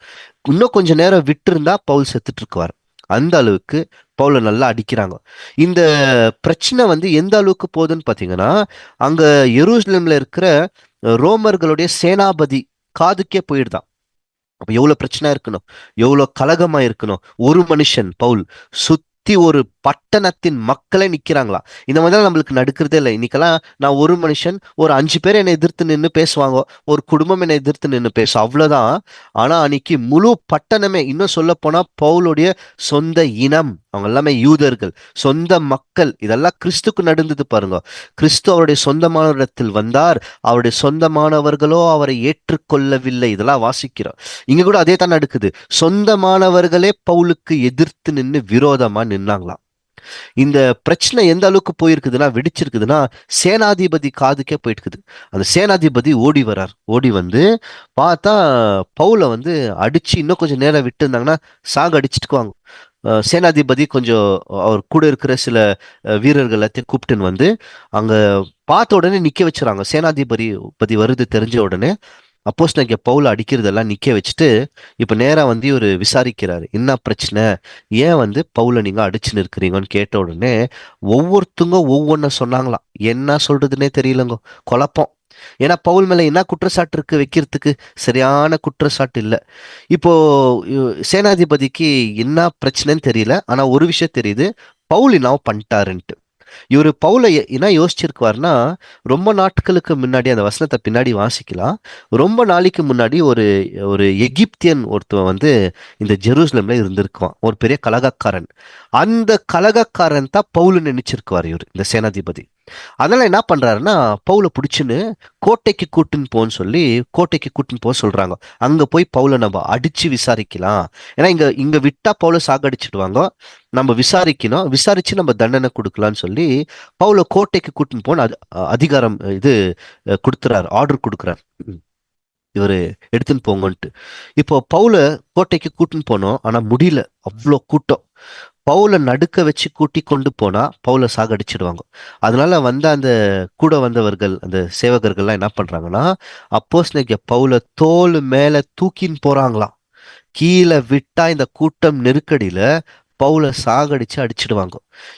இன்னும் கொஞ்ச நேரம் விட்டு இருந்தா பவுல் செத்துட்டு இருக்குவார். அந்த அளவுக்கு பவுலை நல்லா அடிக்கிறாங்க. இந்த பிரச்சனை எந்த அளவுக்கு போகுதுன்னு பாத்தீங்கன்னா, அங்க எருசலேம்ல இருக்கிற ரோமர்களுடைய சேனாபதி காதுக்கே போயிடுதான். அப்ப எவ்வளவு பிரச்சனை இருக்கணும், எவ்வளவு கலகமா இருக்கணும். ஒரு மனுஷன் பவுல் சுத்தி ஒரு பட்டணத்தின் மக்களே நிக்கிறாங்களா. இந்த மாதிரி நம்மளுக்கு நடக்கிறதே இல்லை. இன்னைக்கெல்லாம் நான் ஒரு மனுஷன் ஒரு 5 பேர் என்னை எதிர்த்து நின்று பேசுவாங்க, ஒரு குடும்பம் என்னை எதிர்த்து நின்று பேசும், அவ்வளவுதான். ஆனா அன்னைக்கு முழு பட்டணமே, இன்னும் சொல்ல போனா பவுலுடைய சொந்த இனம், அவங்க எல்லாமே யூதர்கள், சொந்த மக்கள், இதெல்லாம் கிறிஸ்துக்கு நடந்தது பாருங்க. கிறிஸ்து அவருடைய சொந்தமான இடத்தில் வந்தார், அவருடைய சொந்தமானவர்களோ அவரை ஏற்றுக்கொள்ளவில்லை. இதெல்லாம் வாசிக்கிறோம். இங்க கூட அதே தான் நடக்குது. சொந்தமானவர்களே பவுலுக்கு எதிர்த்து நின்று விரோதமா நின்னாங்களாம். இந்த பிரச்சனை எந்த அளவுக்கு போயிருக்குதுன்னா, வெடிச்சிருக்குதுன்னா, சேனாதிபதி காதுக்கே போயிட்டுக்குது. அந்த சேனாதிபதி ஓடி வரார். ஓடி பார்த்தா பவுலை அடிச்சு இன்னும் கொஞ்சம் நேரம் விட்டு இருந்தாங்கன்னா சாக அடிச்சுட்டுக்குவாங்க. சேனாதிபதி கொஞ்சம் அவர் கூட இருக்கிற சில வீரர்கள் எல்லாத்தையும் கூப்பிட்டுன்னு அங்க பார்த்த உடனே நிக்க வச்சுறாங்க. சேனாதிபதி வருது தெரிஞ்ச உடனே அப்போஸ்தலனாகிய பவுல அடிக்கிறதெல்லாம் நிக்க வச்சுட்டு இப்ப நேரா வந்து இவரு விசாரிக்கிறாரு, என்ன பிரச்சனை, ஏன் வந்து பவுல நீங்க அடிச்சுன்னு இருக்கிறீங்கன்னு கேட்ட உடனே ஒவ்வொருத்தங்க ஒவ்வொன்ன சொன்னாங்களாம். என்ன சொல்றதுன்னே தெரியலங்க, குழப்பம். ஏன்னா பவுல் மேல என்ன குற்றச்சாட்டு இருக்கு வைக்கிறதுக்கு? சரியான குற்றச்சாட்டு இல்ல. இப்போ சேனாதிபதிக்கு என்ன பிரச்சனைன்னு தெரியல, ஆனா ஒரு விஷயம் தெரியுது, பவுல் என்ன பண்ணிட்டாருன்ட்டு. இவரு பவுல என்ன யோசிச்சிருக்குவாருன்னா, ரொம்ப நாட்களுக்கு முன்னாடி அந்த வசனத்தை பின்னாடி வாசிக்கலாம். ரொம்ப நாளைக்கு முன்னாடி ஒரு ஒரு எகிப்தியன் ஒருத்தன் வந்து இந்த ஜெருசலம்ல இருந்திருக்குவான், ஒரு பெரிய கலகக்காரன். அந்த கலகக்காரன் தான் பவுலுன்னு நினைச்சிருக்குவார் இவர், இந்த சேனாதிபதி. அதனால என்ன பண்றாருன்னா, பவுல பிடிச்சுன்னு கோட்டைக்கு கூட்டின்னு போன்னு சொல்லி கோட்டைக்கு கூட்டின்னு போக சொல்றாங்க. அங்க போய் பவுல நம்ம அடிச்சு விசாரிக்கலாம். ஏன்னா இங்க இங்க விட்டா பவுல சாகடிச்சிடுவாங்க, நம்ம விசாரிக்கணும், விசாரிச்சு நம்ம தண்டனை கொடுக்கலாம்னு சொல்லி பவுல கோட்டைக்கு கூட்டின்னு போன அதிகாரம் இது கொடுத்துறாரு, ஆர்டர் கொடுக்குறாரு. இவரு எடுத்துன்னு போங்கன்ட்டு. இப்போ பவுல கோட்டைக்கு கூட்டின்னு போனோம், ஆனா முடியல, அவ்வளோ கூட்டம். பவுல நடுக்க வச்சு கூட்டி கொண்டு போனா பவுல சாகடிச்சிடுவாங்க. அதனால வந்த அந்த கூட வந்தவர்கள், அந்த சேவகர்கள்லாம் என்ன பண்றாங்கன்னா, அப்போஸ்தலனாகிய பவுல தோல் மேல தூக்கின்னு போறாங்களாம். கீழே விட்டா இந்த கூட்டம் நெருக்கடியில பவுல சாகடிச்சு அடிச்சிடுவாங்க.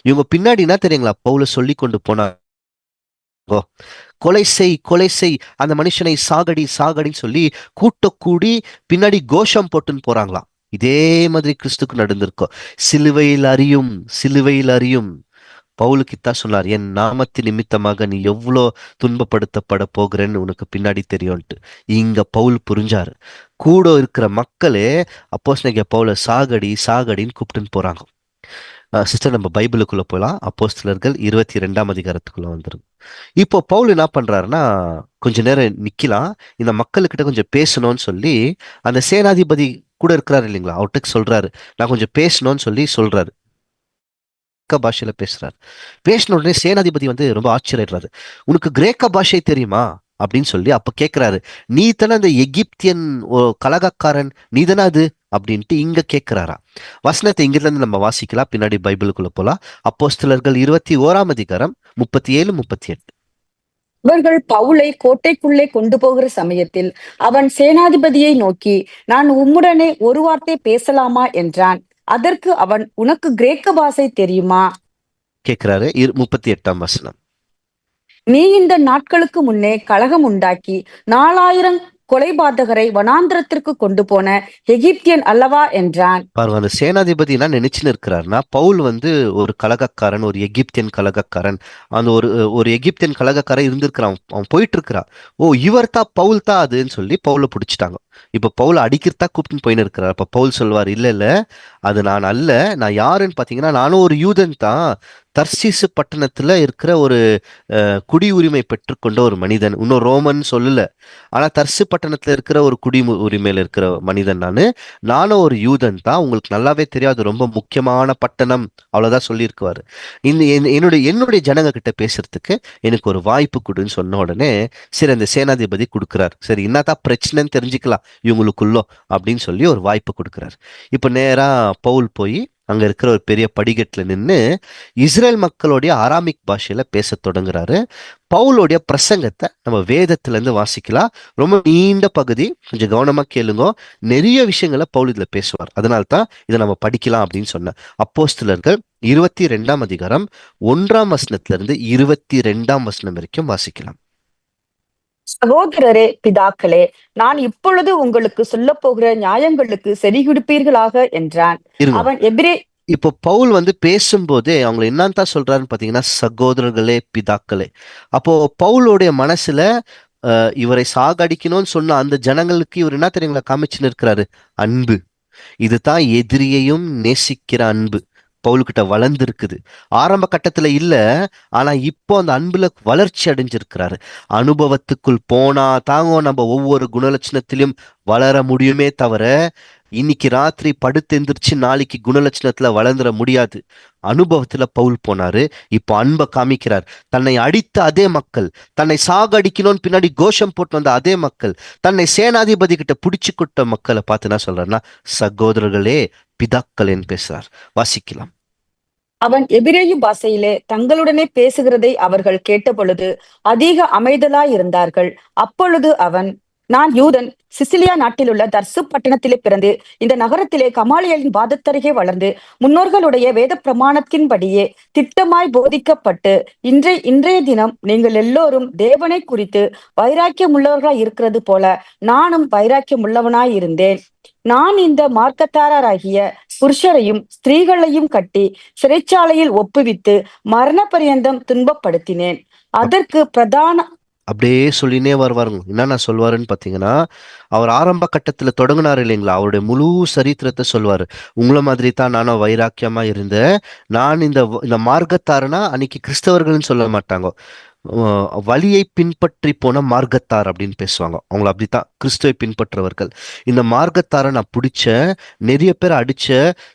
இவங்க பின்னாடி என்ன தெரியுங்களா பவுல சொல்லி கொண்டு போனாங்க, கொலை செய் கொலை செய், அந்த மனுஷனை சாகடி சாகடின்னு சொல்லி கூட்டம் கூடி பின்னாடி கோஷம் போட்டுன்னு போறாங்களாம். இதே மாதிரி கிறிஸ்துக்கு நடந்திருக்கும். சிலுவையில் அறியும், சிலுவையில் அறியும். பவுலுக்கு தான் சொன்னார், என் நாமத்தின் நிமித்தமாக நீ எவ்வளோ துன்பப்படுத்தப்பட போகிறேன்னு உனக்கு பின்னாடி தெரியும்ட்டு. இங்க பவுல் புரிஞ்சாரு. கூட இருக்கிற மக்களே அப்போஸ்தலனாகிய பவுல சாகடி சாகடின்னு கூப்பிட்டுன்னு போறாங்க. சிஸ்டர், நம்ம பைபிளுக்குள்ள போகலாம். அப்போஸ்தலர்கள் 22ஆம் அதிகாரத்துக்குள்ள வந்துரும். இப்போ பவுல் என்ன பண்றாருன்னா, கொஞ்ச நேரம் நிக்கலாம், இந்த மக்களுக்கிட்ட கொஞ்சம் பேசணும்னு சொல்லி அந்த சேனாதிபதி கூட இருக்கிறாரு இல்லைங்களா, அவர்கிட்ட சொல்றாரு, நான் கொஞ்சம் பேசணும்னு சொல்லி சொல்றாரு. பாஷையில பேசுறாரு. பேசின உடனே சேனாதிபதி வந்து ரொம்ப ஆச்சரியப்படுறாரு. உனக்கு கிரேக்க பாஷை தெரியுமா அப்படின்னு சொல்லி அப்ப கேட்கிறாரு. நீ தானே அந்த எகிப்தியன் கலகக்காரன், நீ தானே அது அப்படின்ட்டு இங்க கேட்கிறாரா. வசனத்தை இங்கிருந்து நம்ம வாசிக்கலாம், பின்னாடி பைபிளுக்குள்ள போலாம். அப்போஸ்தலர்கள் 21ஆம் அதிகாரம் 37, 38. இவர்கள் பவுலை கோட்டைக்குள்ளே கொண்டு போகிற சமயத்தில் அவன் சேனாதிபதியை நோக்கி, நான் உம்முடனே ஒரு வார்த்தை பேசலாமா என்றான். அதற்கு அவன், உனக்கு கிரேக்க பாஷை தெரியுமா? கேட்கிறாரு. 38ஆம் வசனம். நீ இந்த நாட்களுக்கு முன்னே கலகம் உண்டாக்கி 4000 கொலைபாதகரை வனாந்திரத்திற்கு கொண்டு போன எகிப்தியன் அல்லவா என்றான். பாருங்க, அந்த சேனாதிபதி என்ன நினைச்சுன்னு இருக்கிறாருன்னா, பவுல் வந்து ஒரு கலகக்காரன், ஒரு எகிப்தியன் கலகக்காரன். அந்த ஒரு ஒரு எகிப்தியன் கலகக்காரன் இருந்திருக்கிறான், அவன் போயிட்டு இருக்கிறான். ஓ, இவர் தான் பவுல் தான் அதுன்னு சொல்லி பவுல பிடிச்சிட்டாங்க. இப்ப பவுல அடிக்கிறதா கூப்பிட்டு போயின்னு இருக்கிறார். அப்ப பவுல் சொல்வார், இல்ல இல்ல, அது நான் அல்ல, நான் யாருன்னு பாத்தீங்கன்னா நானும் ஒரு யூதன் தான். தர்சீசு பட்டணத்துல இருக்கிற ஒரு குடியுரிமை பெற்றுக்கொண்ட ஒரு மனிதன், இன்னும் ரோமன் சொல்லல, ஆனா தர்சு பட்டணத்துல இருக்கிற ஒரு உரிமையில இருக்கிற மனிதன் நானும் ஒரு யூதன் தான். உங்களுக்கு நல்லாவே தெரியாது, ரொம்ப முக்கியமான பட்டணம், அவ்வளவுதான் சொல்லியிருக்குவாரு. இந்த என்னுடைய என்னுடைய ஜனங்க கிட்ட பேசுறதுக்கு எனக்கு ஒரு வாய்ப்பு கொடுன்னு சொன்ன உடனே சரி அந்த சேனாதிபதி கொடுக்குறாரு. சரி, என்னதான் பிரச்சனைன்னு தெரிஞ்சுக்கலாம் இவங்களுக்குள்ளோ அப்படின்னு சொல்லி ஒரு வாய்ப்பு கொடுக்குறாரு. இப்ப நேரா பவுல் போய் அங்க இருக்கிற ஒரு பெரிய படிக்கட்டுல நின்று இஸ்ரேல் மக்களுடைய ஆராமிக் பாஷையில பேச தொடங்குறாரு. பவுலுடைய பிரசங்கத்தை நம்ம வேதத்துல இருந்து வாசிக்கலாம். ரொம்ப நீண்ட பகுதி, கொஞ்சம் கவனமா கேளுங்க. நிறைய விஷயங்களை பவுல் இதுல பேசுவார். அதனால்தான் இதை நம்ம படிக்கலாம் அப்படின்னு சொன்னேன். அப்போஸ்தலர்கள் 22ஆம் அதிகாரம் 1ஆம் வசனத்துல இருந்து 22ஆம் வசனம் வரைக்கும் வாசிக்கலாம். சகோதரரே, பிதாக்களே, நான் இப்பொழுது உங்களுக்கு சொல்ல போகிற நியாயங்களுக்கு செவி கொடுப்பீர்களாக என்றான். இருங்க, அவன் எபிரே இப்போ பவுல் வந்து பேசும்போதே அவங்க என்னன்னு தான் சொல்றாருன்னு பாத்தீங்கன்னா, சகோதரர்களே, பிதாக்களே. அப்போ பவுலுடைய மனசுல இவரை சாகடிக்கணும்னு சொன்ன அந்த ஜனங்களுக்கு இவர் என்ன தெரியுங்களா காமிச்சுன்னு இருக்கிறாரு? அன்பு. இதுதான் எதிரியையும் நேசிக்கிற அன்பு பவுல்கிட்ட வளர்ந்துருக்குது. ஆரம்ப கட்டத்துல இல்ல, ஆனா இப்போ அந்த அன்புல வளர்ச்சி அடைஞ்சிருக்கிறாரு. அனுபவத்துக்குள் போனா தாங்க நம்ம ஒவ்வொரு குணலட்சணத்திலும் வளர முடியுமே தவிர, இன்னைக்கு ராத்திரி படுத்து எந்திரிச்சு நாளைக்கு குணலட்சணத்துல வளர்ந்துட முடியாது. அனுபவத்துல பவுல் போனாரு, இப்போ அன்பை காமிக்கிறார். தன்னை அடித்த அதே மக்கள், தன்னை சாகடிக்கணும்னு பின்னாடி கோஷம் போட்டு வந்த அதே மக்கள், தன்னை சேனாதிபதி கிட்ட பிடிச்சு கொட்ட மக்களை பார்த்து என்ன சொல்றாருன்னா, சகோதரர்களே, பிதாக்களேன்னு பேசுறார். வாசிக்கலாம். அவன் எபிரேயு பாஷையிலே தங்களுடனே பேசுகிறதை அவர்கள் கேட்டபொழுது அதிக அமைதலாயிருந்தார்கள். அப்பொழுது அவன், நான் யூதன், சிசிலியா நாட்டில் உள்ள தர்சு பட்டணத்திலே பிறந்து இந்த நகரத்திலே கமாலியலின் பாதத்தருகே வளர்ந்து முன்னோர்களுடைய வேத பிரமாணத்தின்படியே திட்டமாய் போதிக்கப்பட்டு இன்றைய தினம் நீங்கள் எல்லோரும் தேவனை குறித்து வைராக்கியம் உள்ளவர்களாய் இருக்கிறது போல நானும் வைராக்கியம் உள்ளவனாய் இருந்தேன். நான் இந்த மார்க்கத்தாராகிய புருஷரையும் ஸ்திரீகளையும் கட்டி சிறைச்சாலையில் ஒப்புவித்து மரண பரியந்தம் துன்பப்படுத்தினேன். அதற்கு பிரதான அப்படியே சொல்லினே வருவாருங்க. என்னென்ன சொல்வாருன்னு பார்த்தீங்கன்னா, அவர் ஆரம்ப கட்டத்துல தொடங்கினார் இல்லைங்களா, அவருடைய முழு சரித்திரத்தை சொல்வாரு. உங்களை மாதிரி தான் நானும் வைராக்கியமா இருந்தேன். நான் இந்த மார்க்கத்தாருன்னா அன்னைக்கு கிறிஸ்தவர்கள்னு சொல்ல மாட்டாங்க, வழியை பின்பற்றி போன மார்க்கத்தார் அப்படின்னு பேசுவாங்க. அவங்கள அப்படித்தான், கிறிஸ்துவை பின்பற்றவர்கள். இந்த மார்க்கத்தாரை நான் பிடிச்ச, நிறைய பேர் அடிச்ச,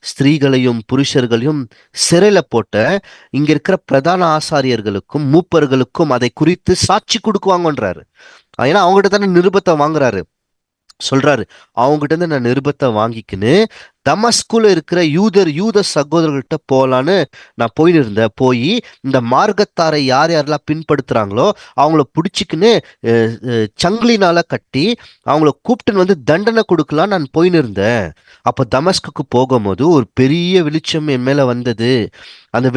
ஸ்திரீகளையும் புருஷர்களையும் சிறையில போட்ட, இங்க இருக்கிற பிரதான ஆசாரியர்களுக்கும் மூப்பர்களுக்கும் அதை குறித்து சாட்சி கொடுக்குவாங்கன்றாரு. ஏன்னா அவங்ககிட்ட தானே நிருபத்தை வாங்குறாரு. சொல்றாரு, அவங்ககிட்ட இருந்து நான் நிருபத்தை வாங்கிக்கின்னு தமஸ்குல இருக்கிற யூத சகோதரர்கள்ட்ட போலான்னு நான் போய் இந்த மார்க்கத்தாரை யார் யாரெல்லாம் பின்படுத்துறாங்களோ அவங்கள பிடிச்சிக்கின்னு சங்கிலினால கட்டி அவங்கள கூப்பிட்டுன்னு வந்து தண்டனை கொடுக்கலாம் நான் போயின்னு இருந்தேன். அப்ப தமஸ்குக்கு போகும்போது ஒரு பெரிய வெளிச்சம் என் மேல வந்தது. அந்த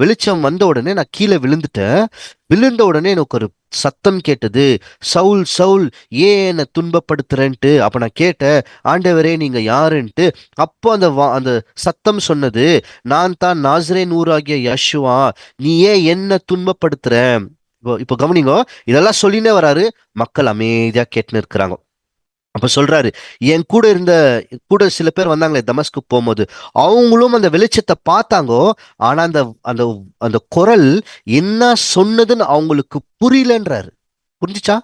வெளிச்சம் வந்த உடனே நான் கீழே விழுந்துட்டேன். விழுந்த உடனே எனக்கு ஒரு சத்தம் கேட்டது, சவுல் சவுல் ஏன் என்னை துன்பப்படுத்துறேன்ட்டு. அப்ப நான் கேட்டேன், ஆண்டவரே நீங்க யாருன்ட்டு. அப்போ அந்த சத்தம் சொன்னது, நான் தான் நாசரேன் ஊராகிய யேசுவா, நீ ஏன் என்ன துன்பப்படுத்துற. இப்போ கவனிங்க, இதெல்லாம் சொல்லினே வராரு. மக்கள் அமைதியா கேட்டுன்னு இருக்கிறாங்க. அப்ப சொல்றாரு, என் கூட சில பேர் வந்தாங்களே தமஸ்கு போகும்போது, அவங்களும் அந்த வெளிச்சத்தை பார்த்தாங்கோ. ஆனா அந்த அந்த அந்த குரல் என்ன சொன்னதுன்னு அவங்களுக்கு புரியலன்றாரு. புரிஞ்சுச்சா?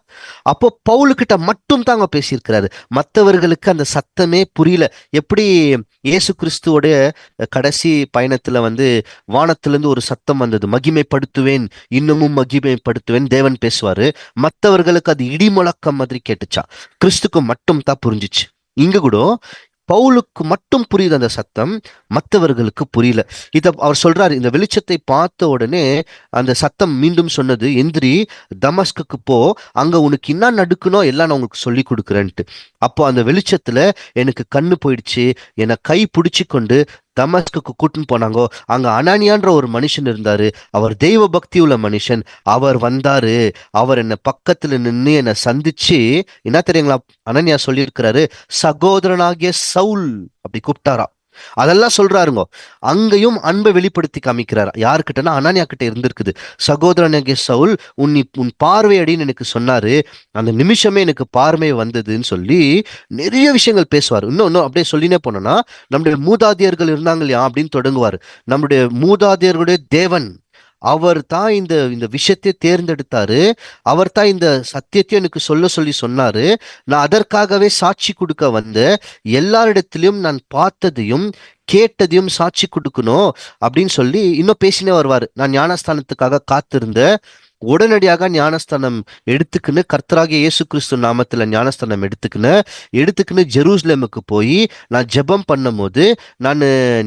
அப்போ பவுலுக்கிட்ட மட்டும் தாங்க பேசியிருக்கிறாரு, மற்றவர்களுக்கு அந்த சத்தமே புரியல. எப்படி இயேசு கிறிஸ்துவோடைய கடைசி பயணத்துல வானத்திலிருந்து ஒரு சத்தம் வந்தது, மகிமைப்படுத்துவேன், இன்னமும் மகிமைப்படுத்துவேன், தேவன் பேசுவாரு. மற்றவர்களுக்கு அது இடி முழக்கம் மாதிரி கேட்டுச்சா? கிறிஸ்துக்கு மட்டும் தான் புரிஞ்சிச்சு. இங்க கூட பவுலுக்கு மட்டும் புரியுது அந்த சத்தம், மற்றவர்களுக்கு புரியல. அவர் சொல்றாரு, இந்த வெளிச்சத்தை பார்த்த உடனே அந்த சத்தம் மீண்டும் சொன்னது, எந்திரி தமஸ்குக்கு போ, அங்க உனக்கு என்ன நடக்கணும் எல்லாம் நான் உனக்கு சொல்லி கொடுக்குறேன்ட்டு. அப்போ அந்த வெளிச்சத்துல எனக்கு கண்ணு போயிடுச்சு. என்னை கை பிடிச்சி கொண்டு தமஸ்குக்கு கூட்டின்னு போனாங்கோ. அங்க அனானியான்ற ஒரு மனுஷன் இருந்தாரு. அவர் தெய்வ பக்தி உள்ள மனுஷன். அவர் வந்தாரு. அவர் என்னை பக்கத்துல நின்று என்னை சந்திச்சு என்ன தெரியுங்களா அனனியா சொல்லியிருக்கிறாரு, சகோதரனாகிய சவுல் அப்படி கூப்பிட்டாரா. அதெல்லாம் சொல்றாருங்க. அங்கேயும் அன்பை வெளிப்படுத்தி காமிக்கிறார். யாருக்கிட்டனா அனனியா கிட்ட இருந்திருக்குது. சகோதரனாகிய சவுல், உன் பார்வையடின்னு எனக்கு சொன்னாரு. அந்த நிமிஷமே எனக்கு பார்வை வந்ததுன்னு சொல்லி நிறைய விஷயங்கள் பேசுவார். இன்னும் அப்படியே சொல்லினே போனோம்னா, நம்முடைய மூதாதையர்கள் இருந்தாங்க இல்லையா அப்படின்னு தொடங்குவார். நம்முடைய மூதாதையர்களுடைய தேவன் அவர் தான் இந்த விஷயத்தை தேர்ந்தெடுத்தாரு. அவர் தான் இந்த சத்தியத்தையும் எனக்கு சொல்லி சொன்னாரு. நான் அதற்காகவே சாட்சி கொடுக்க வந்த, எல்லாரிடத்திலையும் நான் பார்த்ததையும் கேட்டதையும் சாட்சி கொடுக்கணும் அப்படின்னு சொல்லி இன்னும் பேசினே வருவார். நான் ஞானஸ்தானத்துக்காக காத்திருந்த, உடனடியாக ஞானஸ்தானம் எடுத்துக்கின்னு கர்த்தராகிய இயேசு கிறிஸ்து நாமத்துல ஞானஸ்தானம் எடுத்துக்கின்னு ஜெருசலேமுக்கு போய் நான் ஜெபம் பண்ணும் போது நான்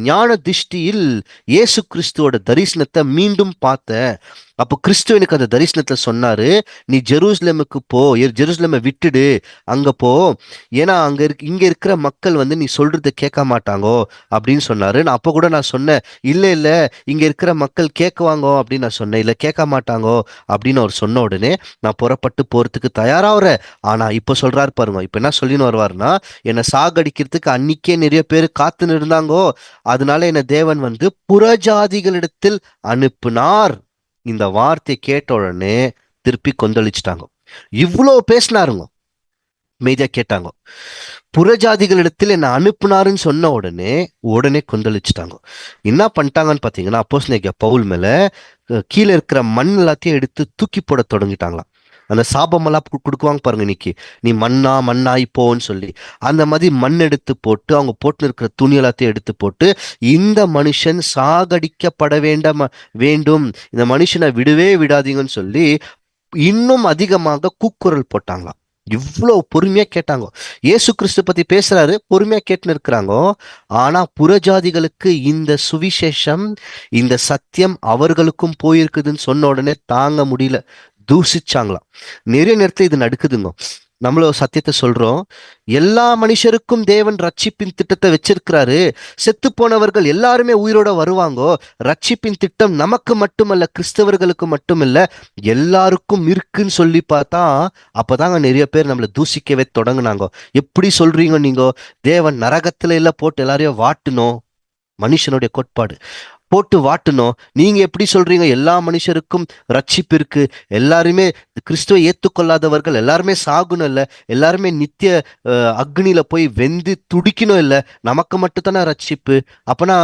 ஞான திருஷ்டியில் இயேசு கிறிஸ்துவோட தரிசனத்தை மீண்டும் பார்த்தேன். அப்போ கிறிஸ்து எனக்கு அந்த தரிசனத்துல சொன்னாரு, நீ ஜெருசலேமுக்கு போ, ஜெருசலேமை விட்டுடு, அங்க போ, ஏன்னா இங்க இருக்கிற மக்கள் நீ சொல்றதை கேட்க மாட்டாங்கோ அப்படின்னு சொன்னாரு. நான் அப்போ கூட நான் சொன்னேன், இல்ல இங்க இருக்கிற மக்கள் கேட்குவாங்கோ அப்படின்னு நான் சொன்னேன். இல்ல கேட்க மாட்டாங்கோ அப்படின்னு அவர் சொன்ன உடனே நான் புறப்பட்டு போறதுக்கு தயாராகிறேன். ஆனா இப்ப சொல்றாரு பாருங்க, இப்ப என்ன சொல்லின்னு வருவாருன்னா, என்னை சாகடிக்கிறதுக்கு அன்னைக்கே நிறைய பேர் காத்துன்னு இருந்தாங்கோ, அதனால என்ன தேவன் புறஜாதிகளிடத்தில் அனுப்புனார். இந்த வார்த்தை கேட்ட உடனே திருப்பி கொந்தளிச்சிட்டாங்க. இவ்வளவு பேசினாருங்க, மெய்தா கேட்டாங்க. புறஜாதிகளிடத்தில் என்ன அனுப்புனாருன்னு சொன்ன உடனே கொந்தளிச்சிட்டாங்க. என்ன பண்ணிட்டாங்கன்னு பாத்தீங்கன்னா, அப்போஸ்தலனாகிய பவுல் மேல கீழே இருக்கிற மண் எல்லாத்தையும் எடுத்து தூக்கி போட தொடங்கிட்டாங்களாம். அந்த சாபமெல்லாம் கொடுக்குவாங்க பாருங்க, இன்னைக்கு நீ மண்ணாய் போன்னு சொல்லி, அந்த மாதிரி மண் எடுத்து போட்டு அவங்க போட்டு இருக்கிற துணி எல்லாத்தையும் எடுத்து போட்டு, இந்த மனுஷன் சாகடிக்கப்பட வேண்டும், இந்த மனுஷனை விடவே விடாதீங்கன்னு சொல்லி இன்னும் அதிகமாக கூக்குரல் போட்டாங்களாம். இவ்வளவு பொறுமையா கேட்டாங்க. இயேசு கிறிஸ்து பத்தி பேசுறாரு, பொறுமையா கேட்டுன்னு இருக்கிறாங்க. ஆனா புறஜாதிகளுக்கு இந்த சுவிசேஷம், இந்த சத்தியம் அவர்களுக்கும் போயிருக்குதுன்னு சொன்ன உடனே தாங்க முடியல, தூசிச்சாங்களாம். நிறைய நேரத்துல இது நடக்குதுங்க. நம்மள ஒரு சத்தியத்தை சொல்றோம். எல்லா மனுஷருக்கும் தேவன் ரட்சிப்பின் திட்டத்தை வச்சிருக்கிறாரு. செத்து போனவர்கள் எல்லாருமே உயிரோட வருவாங்கோ. ரட்சிப்பின் திட்டம் நமக்கு மட்டுமல்ல, கிறிஸ்தவர்களுக்கு மட்டுமில்ல, எல்லாருக்கும் இருக்குன்னு சொல்லி பார்த்தா அப்பதாங்க நிறைய பேர் நம்மளை தூசிக்கவே தொடங்குனாங்க. எப்படி சொல்றீங்க நீங்க? தேவன் நரகத்துல எல்லாம் போட்டு எல்லாரையும் வாட்டணும், மனுஷனுடைய கோட்பாடு போட்டு வாட்டணும். நீங்க எப்படி சொல்றீங்க எல்லா மனுஷருக்கும் ரட்சிப்பு இருக்கு, எல்லாருமே கிறிஸ்துவை ஏத்துக்கொள்ளாதவர்கள் எல்லாருமே சாகணும் இல்ல, எல்லாருமே நித்திய அக்னியில போய் வெந்து துடிக்கணும் இல்ல, நமக்கு மட்டும் தானே ரட்சிப்பு, அப்பனா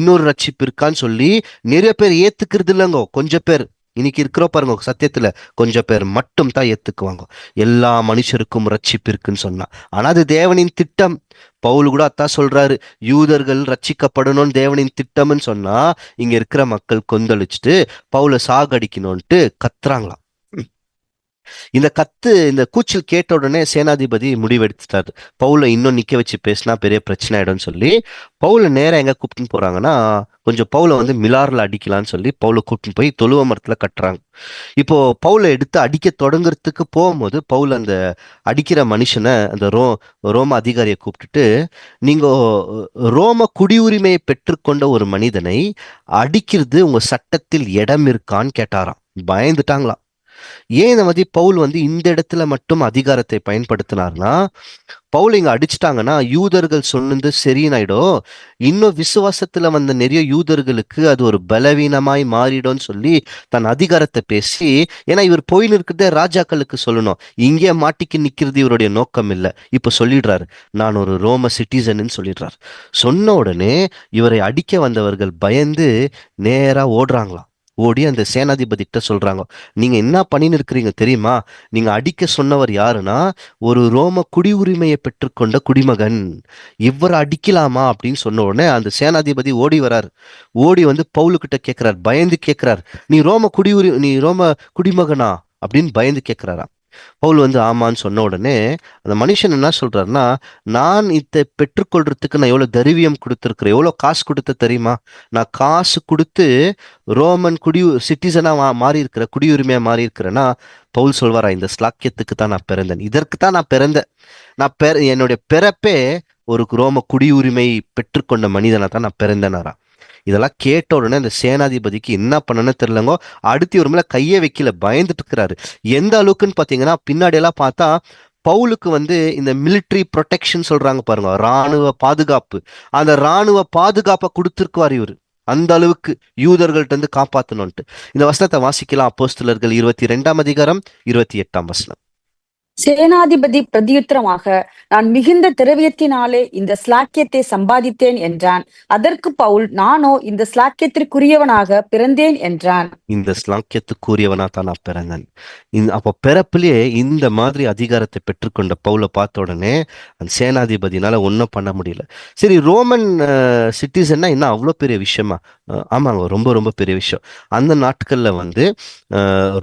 இன்னொரு ரட்சிப்பு இருக்கான்னு சொல்லி நிறைய பேர் ஏத்துக்கிறது இல்லைங்க. கொஞ்சம் பேர் இன்னைக்கு இருக்கிற பாருங்க சத்தியத்துல, கொஞ்சம் பேர் மட்டும் தான் ஏத்துக்குவாங்க எல்லா மனுஷருக்கும் ரட்சிப்பு இருக்குன்னு சொன்னா. ஆனா அது தேவனின் திட்டம். பவுல் கூட அதான் சொல்றாரு, யூதர்கள் ரட்சிக்கப்படணும்னு தேவனின் திட்டம்னு சொன்னா இங்க இருக்கிற மக்கள் கொந்தளிச்சுட்டு பவுலை சாகடிக்கணும்ட்டு கத்துறாங்களாம். இந்த கூச்சல் கேட்ட உடனே சேனாதிபதி முடிவெடுத்துட்டாரு, பவுலை இன்னும் நிக்க வச்சு பேசினா பெரிய பிரச்சனை ஆயிடும்னு சொல்லி பவுலை நேரம் எங்க கூப்பிட்டுன்னு போறாங்கன்னா, கொஞ்சம் பவுலை வந்து மிலார்ல அடிக்கலான்னு சொல்லி பவுலை கூப்பிட்டுன்னு போய் தொழுவ மரத்துல கட்டுறாங்க. இப்போ பவுலை எடுத்து அடிக்க தொடங்குறதுக்கு போகும்போது பவுல் அந்த அடிக்கிற மனுஷனை, அந்த ரோம அதிகாரியை கூப்பிட்டுட்டு, நீங்க ரோம குடியுரிமையை பெற்றுக்கொண்ட ஒரு மனிதனை அடிக்கிறது உங்க சட்டத்தில் இடம் இருக்கான்னு கேட்டாராம். பயந்துட்டாங்களாம். ஏன் இந்த மாதிரி பவுல் வந்து இந்த இடத்துல மட்டும் அதிகாரத்தை பயன்படுத்தினார்னா, பவுல் இங்க அடிச்சிட்டாங்கன்னா யூதர்கள் சொன்னது சரியினாயிடும், இன்னும் விசுவாசத்துல வந்த நிறைய யூதர்களுக்கு அது ஒரு பலவீனமாய் மாறிடும்னு சொல்லி தன் அதிகாரத்தை பேசி, ஏன்னா இவர் போயின்னு இருக்கிறதே ராஜாக்களுக்கு சொல்லணும், இங்கே மாட்டிக்கு நிக்கிறது இவருடைய நோக்கம் இல்லை, இப்ப சொல்லிடுறாரு நான் ஒரு ரோம சிட்டிசன் சொல்லிடுறாரு. சொன்ன உடனே இவரை அடிக்க வந்தவர்கள் பயந்து நேரா ஓடுறாங்களாம். ஓடி அந்த சேனாதிபதி கிட்ட சொல்றாங்க, நீங்க என்ன பண்ணின்னு இருக்கிறீங்க தெரியுமா, நீங்க அடிக்க சொன்னவர் யாருன்னா ஒரு ரோம குடியுரிமையை பெற்றுக்கொண்ட குடிமகன், இவரை அடிக்கலாமா அப்படின்னு சொன்ன உடனே அந்த சேனாதிபதி ஓடி வரார். ஓடி வந்து பவுலுக்கிட்ட கேட்கிறார், பயந்து கேட்கிறார், நீ ரோம குடிமகனா அப்படின்னு பயந்து கேட்கிறாராம். பவுல் வந்து ஆமான்னு சொன்ன உடனே அந்த மனுஷன் என்ன சொல்றாருன்னா, நான் இதை பெற்றுக்கொள்றதுக்கு நான் எவ்வளவு தரிவியம் கொடுத்துருக்கிறேன், எவ்வளவு காசு கொடுத்த தெரியுமா, நான் காசு கொடுத்து ரோமன் சிட்டிசனா மாறி இருக்கிற, குடியுரிமையா மாறி இருக்கிறேன்னா, பவுல் சொல்வாரா, இந்த ஸ்லாக்கியத்துக்கு தான் நான் பிறந்தேன், இதற்கு தான் நான் பிறந்தேன், என்னுடைய பிறப்பே ஒரு ரோம குடியுரிமை பெற்றுக்கொண்ட மனிதனா தான் நான் பிறந்தேனாரா. இதெல்லாம் கேட்ட உடனே அந்த சேனாதிபதிக்கு என்ன பண்ணணும்னு தெரியலங்கோ. அடுத்து ஒரு மேல கையை வைக்கல, பயந்துட்டு இருக்கிறாரு. எந்த அளவுக்குன்னு பாத்தீங்கன்னா, பின்னாடி எல்லாம் பார்த்தா பவுலுக்கு வந்து இந்த மிலிட்ரி ப்ரொடெக்ஷன் சொல்றாங்க பாருங்க, ராணுவ பாதுகாப்பு, அந்த ராணுவ பாதுகாப்பை கொடுத்திருக்குவார் இவரு, அந்த அளவுக்கு யூதர்கள்ட்ட இருந்து காப்பாத்தணும்ட்டு. இந்த வசனத்தை வாசிக்கலாம், அப்போஸ்தலர்கள் 22 அதிகாரம் 28 வசனம். சேனாதிபதி பிரதியுத்தரமாக, நான் மிகுந்த திரவியத்தினாலே இந்த ஸ்லாக்கியத்தை சம்பாதித்தேன் என்றான். அதற்கு பவுல், நானோ இந்த ஸ்லாக்கியத்திற்குரியவனாக பிறந்தேன் என்றான். இந்த ஸ்லாக்கியத்துக்குரியவனா தான் நான் பிறந்தேன். அப்போ பிறப்பிலேயே இந்த மாதிரி அதிகாரத்தை பெற்றுக்கொண்ட பவுலை பார்த்த உடனே அந்த சேனாதிபதினால ஒன்றும் பண்ண முடியல. சரி, ரோமன் சிட்டிசன்னா என்ன அவ்வளோ பெரிய விஷயமா? ஆமாங்க, ரொம்ப ரொம்ப பெரிய விஷயம். அந்த நாட்கள்ல வந்து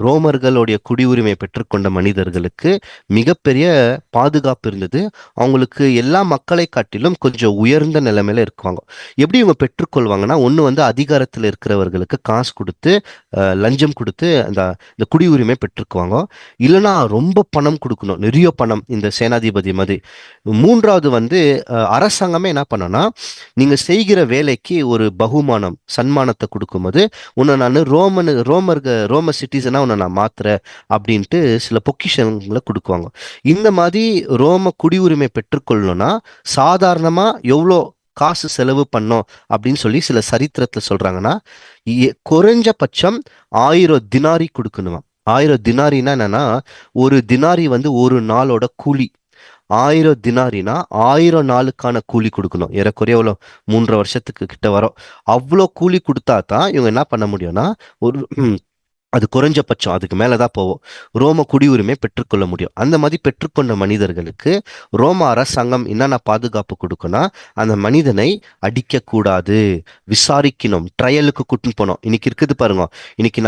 ரோமர்களுடைய குடியுரிமை பெற்றுக்கொண்ட மனிதர்களுக்கு மிகப்பெரிய பாதுகாப்பு இருந்தது. அவங்களுக்கு எல்லா மக்களை காட்டிலும் கொஞ்சம் உயர்ந்த நிலைமையில இருக்குவாங்க. எப்படி இவங்க பெற்றுக்கொள்வாங்கன்னா, ஒண்ணு வந்து அதிகாரத்தில் இருக்கிறவர்களுக்கு காசு கொடுத்து, லஞ்சம் கொடுத்து இந்த குடியுரிமை பெற்றுக்குவாங்க. இல்லைன்னா ரொம்ப பணம் கொடுக்கணும், நிறைய பணம், இந்த சேனாதிபதி மாதிரி. மூன்றாவது வந்து அரசாங்கமே என்ன பண்ணனா, நீங்க செய்கிற வேலைக்கு ஒரு பகுமானம், சன்மானத்தை கொடுக்கும்போது உன்னை நான் ரோம சிட்டிசனா உன்னை நான் மாத்துறேன் அப்படின்ட்டு சில பொக்கிஷங்களை கொடுக்குவாங்க. இந்த மாதிரி ரோம குடியுரிமை பெற்றுக்கொள்ளணும்னா சாதாரணமா எவ்வளோ காசு செலவு பண்ணோம் அப்படின்னு சொல்லி சில சரித்திரத்துல சொல்றாங்கன்னா, குறைஞ்சபட்சம் 1000 தினாரி கொடுக்கணுமா. 1000 தினாரினா என்னன்னா, ஒரு தினாரி வந்து ஒரு நாளோட கூலி. 1000 தினாரினா 1000 நாளுக்கான கூலி கொடுக்கணும். ஏறக்குறைய எவ்வளோ 3.5 வருஷத்துக்கு கிட்ட வரும். அவ்வளோ கூலி கொடுத்தா தான் இவங்க என்ன பண்ண முடியும்னா, ஒரு அது குறைஞ்சபட்சம், அதுக்கு மேலதான் போவோம், ரோம குடியுரிமை பெற்றுக்கொள்ள முடியும். அந்த மாதிரி பெற்றுக்கொண்ட மனிதர்களுக்கு ரோம அரசாங்கம் என்னென்ன பாதுகாப்பு கொடுக்கணும், அந்த மனிதனை அடிக்க கூடாது, விசாரிக்கணும், ட்ரையலுக்கு கூட்டின்னு போனோம். இன்னைக்கு இருக்குது பாருங்க, இன்னைக்கு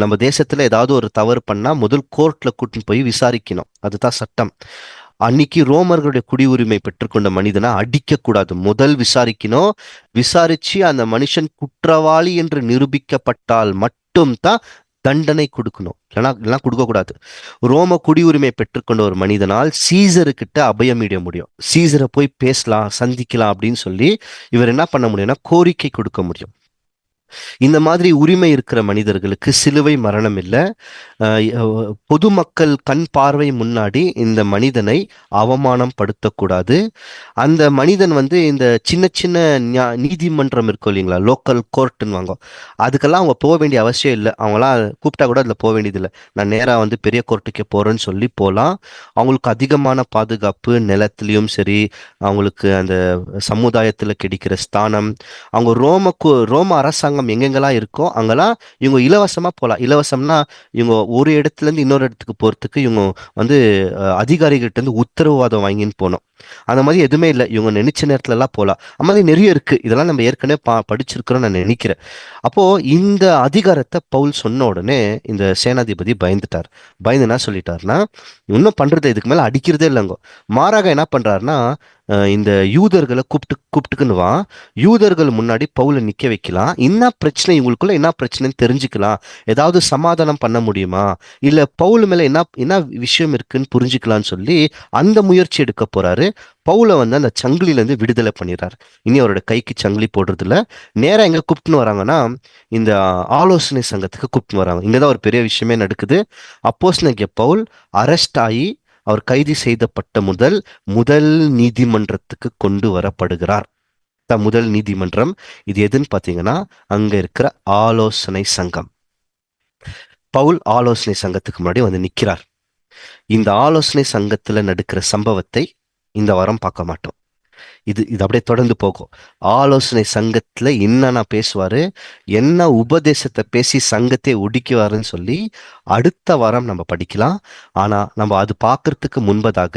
நம்ம தேசத்துல ஏதாவது ஒரு தவறு பண்ணா முதல் கோர்ட்ல கூட்டின்னு போய் விசாரிக்கணும், அதுதான் சட்டம். அன்னைக்கு ரோமர்களுடைய குடியுரிமை பெற்றுக்கொண்ட மனிதனை அடிக்க கூடாது, முதல் விசாரிக்கணும். விசாரிச்சு அந்த மனுஷன் குற்றவாளி என்று நிரூபிக்கப்பட்டால் மட்டும் தான் தண்டனை கொடுக்கணும், இல்லைன்னா கொடுக்க கூடாது. ரோம குடியுரிமை பெற்றுக்கொண்ட ஒரு மனிதனால் சீசருக்கிட்ட அபயமிட முடியும், சீசரை போய் பேசலாம், சந்திக்கலாம் அப்படின்னு சொல்லி இவர் என்ன பண்ண முடியும்னா கோரிக்கை கொடுக்க முடியும். இந்த மாதிரி உரிமை இருக்கிற மனிதர்களுக்கு சிலுவை மரணம் இல்லை. பொதுமக்கள் கண் பார்வை முன்னாடி இந்த மனிதனை அவமானம் படுத்தக்கூடாது. அந்த மனிதன் இந்த சின்ன சின்ன நீதிமன்றம் இருக்கும் இல்லைங்களா, லோக்கல் கோர்ட்டுன்னு வாங்க, அதுக்கெல்லாம் அவங்க போக வேண்டிய அவசியம் இல்லை. அவங்களாம் கூப்பிட்டா கூட அதில் போக வேண்டியதில்லை. நான் நேராக பெரிய கோர்ட்டுக்கே போகிறேன்னு சொல்லி போகலாம். அவங்களுக்கு அதிகமான பாதுகாப்பு, நிலத்திலையும் சரி, அவங்களுக்கு அந்த சமுதாயத்தில் கிடைக்கிற ஸ்தானம், அவங்க ரோம அரசாங்கம் எங்கெங்கெல்லாம் இருக்கோ அங்கெல்லாம் இவங்க இலவசமா போகலாம். இலவசம்னா இவங்க ஒரு இடத்துல இருந்து இன்னொரு இடத்துக்கு போறதுக்கு இவங்க அதிகாரிகிட்ட இருந்து உத்தரவாதம் வாங்கின்னு போனோம். அந்த மாதிரி எதுவுமே இல்லை, இவங்க நினைச்ச நேரத்துல எல்லாம் போகலாம். அந்த மாதிரி நிறைய இருக்கு, இதெல்லாம் நம்ம ஏற்கனவே படிச்சிருக்கிறோம் நான் நினைக்கிறேன். அப்போ இந்த அதிகாரத்தை பவுல் சொன்ன உடனே இந்த சேனாதிபதி பயந்துட்டார். பயந்து என்ன சொல்லிட்டாருன்னா, இன்னும் பண்றது இதுக்கு மேல அடிக்கிறதே இல்லைங்க. மாறாக என்ன பண்றாருன்னா, இந்த யூதர்களை கூப்பிட்டுக்குன்னுவா, யூதர்கள் முன்னாடி பவுலை நிக்க வைக்கலாம், என்ன பிரச்சனை இவங்களுக்குள்ள என்ன பிரச்சனைன்னு தெரிஞ்சுக்கலாம், ஏதாவது சமாதானம் பண்ண முடியுமா, இல்ல பவுல் மேல என்ன விஷயம் இருக்குன்னு புரிஞ்சுக்கலாம்னு சொல்லி அந்த முயற்சி எடுக்க போறாரு. பவுலை அந்த சங்கிலில இருந்து விடுதலை பண்ணிடுறாரு. இனி அவரோட கைக்கு சங்கிலி போடுறது இல்ல. நேரம் எங்க கூப்பிட்டுன்னு வராங்கன்னா, இந்த ஆலோசனை சங்கத்துக்கு கூப்பிட்டு வராங்க. இங்கதான் ஒரு பெரிய விஷயமே நடக்குது. அப்போஸ்தலனாகிய பவுல் அரெஸ்ட் ஆகி அவர் கைது செய்யப்பட்ட முதல் நீதிமன்றத்துக்கு கொண்டு வரப்படுகிறார். முதல் நீதிமன்றம் இது எதுன்னு பாத்தீங்கன்னா, அங்க இருக்கிற ஆலோசனை சங்கம். பவுல் ஆலோசனை சங்கத்துக்கு முன்னாடி நிக்கிறார். இந்த ஆலோசனை சங்கத்துல நடக்கிற சம்பவத்தை இந்த வாரம் பார்க்க மாட்டோம். இது அப்படியே தொடர்ந்து போகும். ஆலோசனை சங்கத்துல என்னன்னா பேசுவாரு, என்ன உபதேசத்தை பேசி சங்கத்தை ஒடுக்குவாருன்னு சொல்லி அடுத்த வாரம் நம்ம படிக்கலாம். ஆனா நம்ம அது பார்க்கறதுக்கு முன்பதாக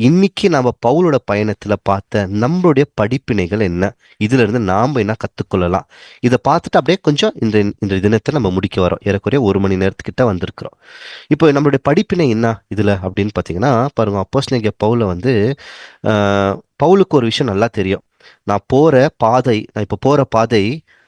இன்னைக்கு நம்ம பவுலோட பயணத்துல பார்த்த நம்மளுடைய படிப்பினைகள் என்ன, இதுல இருந்து நாம என்ன கத்துக்கொள்ளலாம், இதை பார்த்துட்டு அப்படியே கொஞ்சம் இந்த தினத்தை நம்ம முடிக்க வரோம். ஏறக்குறைய 1 மணி நேரத்துக்கிட்ட வந்திருக்கிறோம். இப்போ நம்மளுடைய படிப்பினை என்ன இதுல அப்படின்னு பாத்தீங்கன்னா பாருங்க, அப்போஸ்தலனாகிய பவுலுக்கு ஒரு விஷயம் நல்லா தெரியும். நான் இப்போ போற பாதை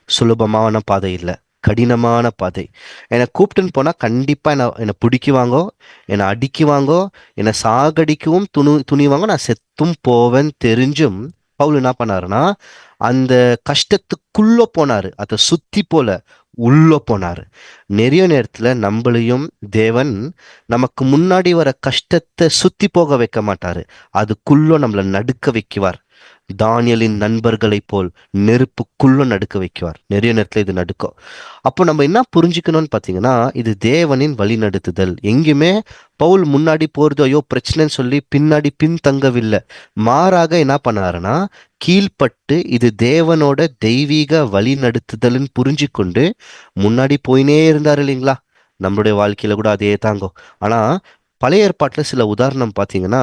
சுலபமான பாதை இல்லை, கடினமான பாதை. என்னை கூப்பிட்டுன்னு போனா கண்டிப்பா என்னை பிடிக்குவாங்கோ, என்னை அடிக்குவாங்கோ, என்னை சாகடிக்கவும் துணிவாங்க, நான் செத்தும் போவேன் தெரிஞ்சும் பவுல் என்ன பண்ணாருன்னா அந்த கஷ்டத்துக்குள்ள போனாரு, அதை சுத்தி போல உள்ள போனாரு. நிறைய நேரத்துல நம்மளையும் தேவன் நமக்கு முன்னாடி வர கஷ்டத்தை சுத்தி போக வைக்க மாட்டாரு, அதுக்குள்ள நம்மளை நடுக்க வைக்குவார். தானியலின் நண்பர்களை போல் நெருப்புக்குள்ள நடுக்க வைக்குவார். நிறைய நேரத்துல இது நடுக்கும். அப்போ நம்ம என்ன புரிஞ்சுக்கணும்னு பாத்தீங்கன்னா, இது தேவனின் வழி நடத்துதல். எங்கேயுமே பவுல் முன்னாடி போறது ஐயோ பிரச்சனைன்னு சொல்லி பின்னாடி பின்தங்கவில்லை. மாறாக என்ன பண்ணாருன்னா, கீழ்பட்டு இது தேவனோட தெய்வீக வழி நடத்துதல்னு புரிஞ்சு கொண்டு முன்னாடி போயினே இருந்தாரு இல்லைங்களா. நம்மளுடைய வாழ்க்கையில கூட அதே தாங்கோ. ஆனா பழைய ஏற்பாட்டுல சில உதாரணம் பாத்தீங்கன்னா,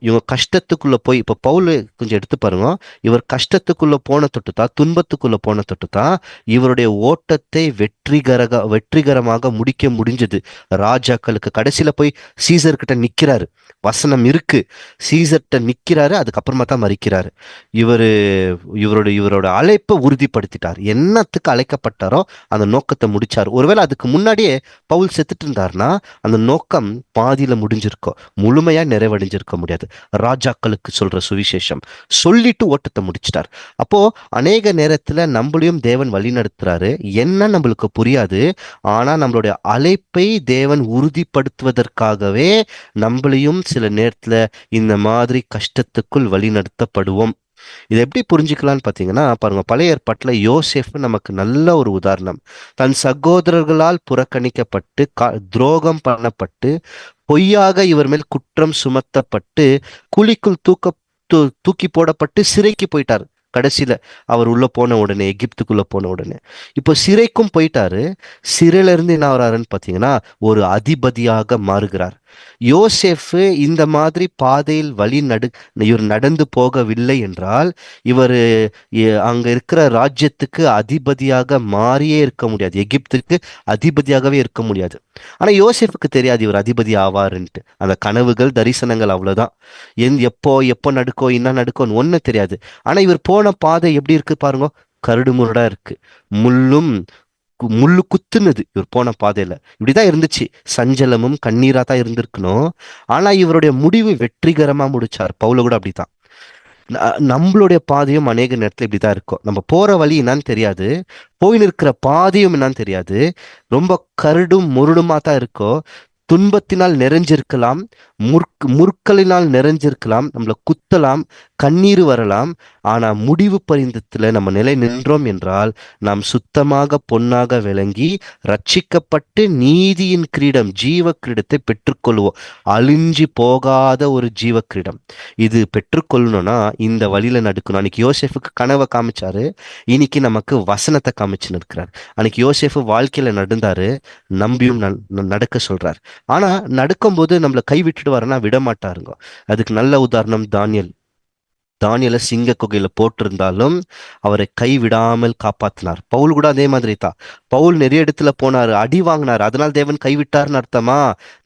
இவங்க கஷ்டத்துக்குள்ள போய், இப்ப பவுல் கொஞ்சம் எடுத்து பாருங்க, இவர் கஷ்டத்துக்குள்ள போன தொட்டுதான், துன்பத்துக்குள்ள போன தொட்டுதான் இவருடைய ஓட்டத்தை வெற்றிகரமாக முடிக்க முடிஞ்சது. ராஜாக்களுக்கு கடைசியில போய் சீசர் கிட்ட நிக்கிறாரு, வசனம் இருக்கு, சீசர்கிட்ட நிக்கிறாரு, அதுக்கப்புறமா தான் மறிக்கிறாரு. இவரோட அழைப்பை உறுதிப்படுத்திட்டார். என்னத்துக்கு அழைக்கப்பட்டாரோ அந்த நோக்கத்தை முடிச்சார். ஒருவேளை அதுக்கு முன்னாடியே பவுல் செத்துட்டு இருந்தாருன்னா அந்த நோக்கம் பாதியில முடிஞ்சிருக்கோம், முழுமையா நிறைவடைஞ்சிருக்க முடியாது. ராஜாக்களுக்கு சொல்ற சுவிசேஷம் சொல்லிட்டு ஓட்டத்தை முடிச்சிட்டார். அப்போ அநேக நேரத்துல நம்மளையும் தேவன் வழி நடத்துறாரு, என்ன நம்மளுக்கு புரியாது. ஆனா நம்மளுடைய அழைப்பை தேவன் உறுதிப்படுத்துவதற்காகவே நம்மளையும் சில நேரத்துல இந்த மாதிரி கஷ்டத்துக்குள் வழி நடத்தப்படுவோம். இதை எப்படி புரிஞ்சுக்கலான்னு பாத்தீங்கன்னா பாருங்க, பழைய ஏற்பாட்டுல யோசேஃப் நமக்கு நல்ல ஒரு உதாரணம். தன் சகோதரர்களால் புறக்கணிக்கப்பட்டு துரோகம் பண்ணப்பட்டு பொய்யாக இவர் மேல் குற்றம் சுமத்தப்பட்டு குழிக்குள் தூக்கி போடப்பட்டு சிறைக்கு போயிட்டார். கடைசியில அவர் உள்ள போன உடனே, எகிப்துக்குள்ள போன உடனே இப்போ சிறைக்கும் போயிட்டாரு. சிறையில இருந்து என்ன வர்றாருன்னு பாத்தீங்கன்னா ஒரு அதிபதியாக மாறுகிறார். யோசேஃப் இந்த மாதிரி பாதையில் இவர் நடந்து போகவில்லை என்றால் இவர் அங்க இருக்கிற ராஜ்யத்துக்கு அதிபதியாக மாறியே இருக்க முடியாது, எகிப்துக்கு அதிபதியாகவே இருக்க முடியாது. ஆனா யோசேஃபுக்கு தெரியாது இவர் அதிபதி ஆவாருன்ட்டு. அந்த கனவுகள் தரிசனங்கள் அவ்வளவுதான். எப்போ நடக்கும் என்ன நடக்கும்னு ஒண்ணு தெரியாது. ஆனா இவர் போன பாதை எப்படி இருக்கு பாருங்க, கரடு முரடா இருக்கு, முள்ளும் முள்ளு குத்துனது இவர் போன பாதையில. இப்படிதான் இருந்துச்சு, சஞ்சலமும் கண்ணீரா தான் இருந்திருக்கணும். ஆனா இவருடைய முடிவு வெற்றிகரமா முடிச்சார். பவுல கூட அப்படித்தான். நம்மளுடைய பாதையும் அநேக நேரத்துல இப்படிதான் இருக்கும். நம்ம போற வழி என்னன்னு தெரியாது, போய் நிற்கிற பாதையும் என்னன்னு தெரியாது, ரொம்ப கரடும் முரடுமா தான் இருக்கும். துன்பத்தினால் நிறைஞ்சிருக்கலாம், முற்களினால் நிறைஞ்சிருக்கலாம், நம்மள குத்தலாம், கண்ணீர் வரலாம். ஆனா முடிவு பரிந்தத்துல நம்ம நிலை நின்றோம் என்றால் நாம் சுத்தமாக பொன்னாக விளங்கி ரட்சிக்கப்பட்டு நீதியின் கிரீடம், ஜீவ கிரீடத்தை பெற்றுக்கொள்வோம். அழிஞ்சி போகாத ஒரு ஜீவ கிரீடம். இது பெற்றுக்கொள்ளணும்னா இந்த வழியில நடக்கணும். அன்னைக்கு யோசேஃபுக்கு கனவை காமிச்சாரு, இன்னைக்கு நமக்கு வசனத்தை காமிச்சுன்னு இருக்கிறார். அன்னைக்கு யோசேஃபு வாழ்க்கையில நடந்தாரு, நம்பியும் நடக்க சொல்றார். ஆனா நடக்கும்போது நம்மள கை விட்டுட்டு வரனா விட மாட்டாருங்க. அதுக்கு நல்ல உதாரணம் தானியேல். தானியேலை சிங்க குகையில போட்டிருந்தாலும் அவரை கை விடாமல் காப்பாத்தினார். பவுல் கூட அதே மாதிரி தான். பவுல் நிறைய இடத்துல போனாரு, அடி வாங்கினார், அதனால தேவன் கைவிட்டார்னு அர்த்தமா?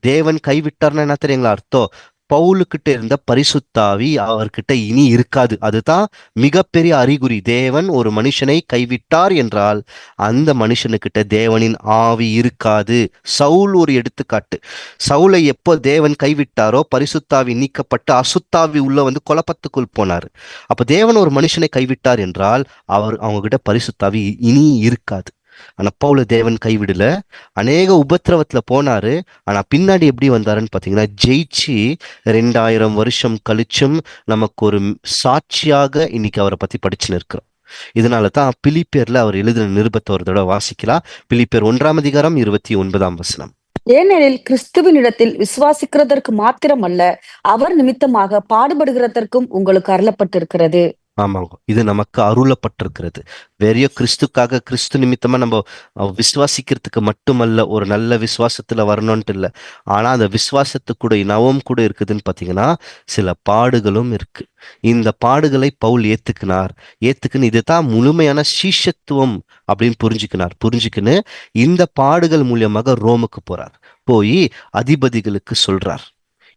தேவன் கைவிட்டார்னா என்ன தெரியுங்களா அர்த்தம்? பவுலுக்கிட்ட இருந்த பரிசுத்தாவி அவர்கிட்ட இனி இருக்காது. அதுதான் மிகப்பெரிய அறிகுறி. தேவன் ஒரு மனுஷனை கைவிட்டார் என்றால் அந்த மனுஷனுக்கிட்ட தேவனின் ஆவி இருக்காது. சவுல் ஒரு எடுத்துக்காட்டு. சவுலை எப்போ தேவன் கைவிட்டாரோ பரிசுத்தாவி நீக்கப்பட்டு அசுத்தாவி உள்ள வந்து குழப்பத்துக்குள் போனார். அப்ப தேவன் ஒரு மனுஷனை கைவிட்டார் என்றால் அவங்க கிட்ட பரிசுத்தாவி இனி இருக்காது. ஆனா பவுல தேவன் கைவிடல. அநேக உபத்திரவத்துல போனாரு. ஆனா பின்னாடி எப்படி வந்தாருன்னு பாத்தீங்கன்னா ஜெயிச்சு 2000 வருஷம் கழிச்சும் நமக்கு ஒரு சாட்சியாக இன்னைக்கு அவரை பத்தி படிச்சுன்னு இருக்கிறோம். இதனாலதான் பிலிப்பியர்ல அவர் எழுதின நிருபத்தை ஒரு தடவை வாசிக்கலாம். பிலிப்பியர் 1:29. ஏனெனில் கிறிஸ்துவினிடத்தில் விசுவாசிக்கிறதற்கு மாத்திரமல்ல, அவர் நிமித்தமாக பாடுபடுகிறதற்கும் உங்களுக்கு அருளப்பட்டிருக்கிறது. ஆமாங்க, இது நமக்கு அருளப்பட்டிருக்கிறது. வேறையோ கிறிஸ்துக்காக, கிறிஸ்து நிமித்தமா நம்ம விசுவாசிக்கிறதுக்கு மட்டுமல்ல, ஒரு நல்ல விசுவாசத்துல வரணும்ட்டு இல்லை. ஆனா அந்த விசுவாசத்துக்கு இனவும் கூட இருக்குதுன்னு பாத்தீங்கன்னா சில பாடுகளும் இருக்கு. இந்த பாடுகளை பவுல் ஏத்துக்குன்னு இதுதான் முழுமையான சீஷத்துவம் அப்படின்னு புரிஞ்சுக்கின்னு இந்த பாடுகள் மூலியமாக ரோமுக்கு போறார். போய் அதிபதிகளுக்கு சொல்றார்.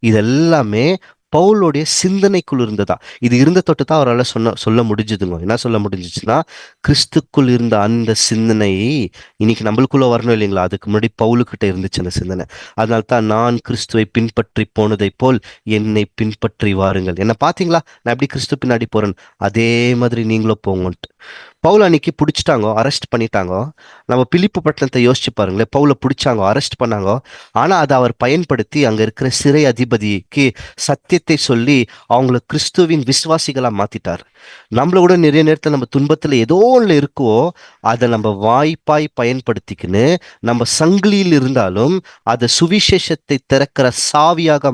இதெல்லாமே பவுலோடைய சிந்தனைக்குள் இருந்ததா. இது இருந்த தொட்டு தான் அவரால் சொல்ல முடிஞ்சதுங்க. என்ன சொல்ல முடிஞ்சிச்சுன்னா, கிறிஸ்துக்குள் இருந்த அந்த சிந்தனை இன்னைக்கு நம்மளுக்குள்ள வரணும் இல்லைங்களா? அதுக்கு முன்னாடி பவுலுக்கிட்ட இருந்துச்சு அந்த சிந்தனை. அதனால்தான் நான் கிறிஸ்துவை பின்பற்றி போனதை போல் என்னை பின்பற்றி வாருங்கள். என்ன பாத்தீங்களா, நான் எப்படி கிறிஸ்து பின்னாடி போறேன், அதே மாதிரி நீங்களும் போங்கன்ட்டு. பவுல் அன்னைக்கு பிடிச்சிட்டாங்க, அரெஸ்ட் பண்ணிட்டாங்க. நம்ம பிலிப்பு பட்டணத்தை யோசிச்சு பாருங்களேன். பவுலை பிடிச்சாங்க, அரெஸ்ட் பண்ணாங்க. ஆனா அதை அவர் பயன்படுத்தி அங்க இருக்கிற சிறை அதிபதிக்கு சத்தியத்தை சொல்லி அவங்கள கிறிஸ்துவின் விசுவாசிகளா மாத்திட்டார். நம்மள கூட நிறைய நேரத்துல நம்ம துன்பத்துல ஏதோ ஒண்ணு இருக்கோ அதை நம்ம வாய்ப்பாய் பயன்படுத்திக்கின்னு நம்ம சங்கிலியில் இருந்தாலும் அதை சுவிசேஷத்தை திறக்கிற சாவியாக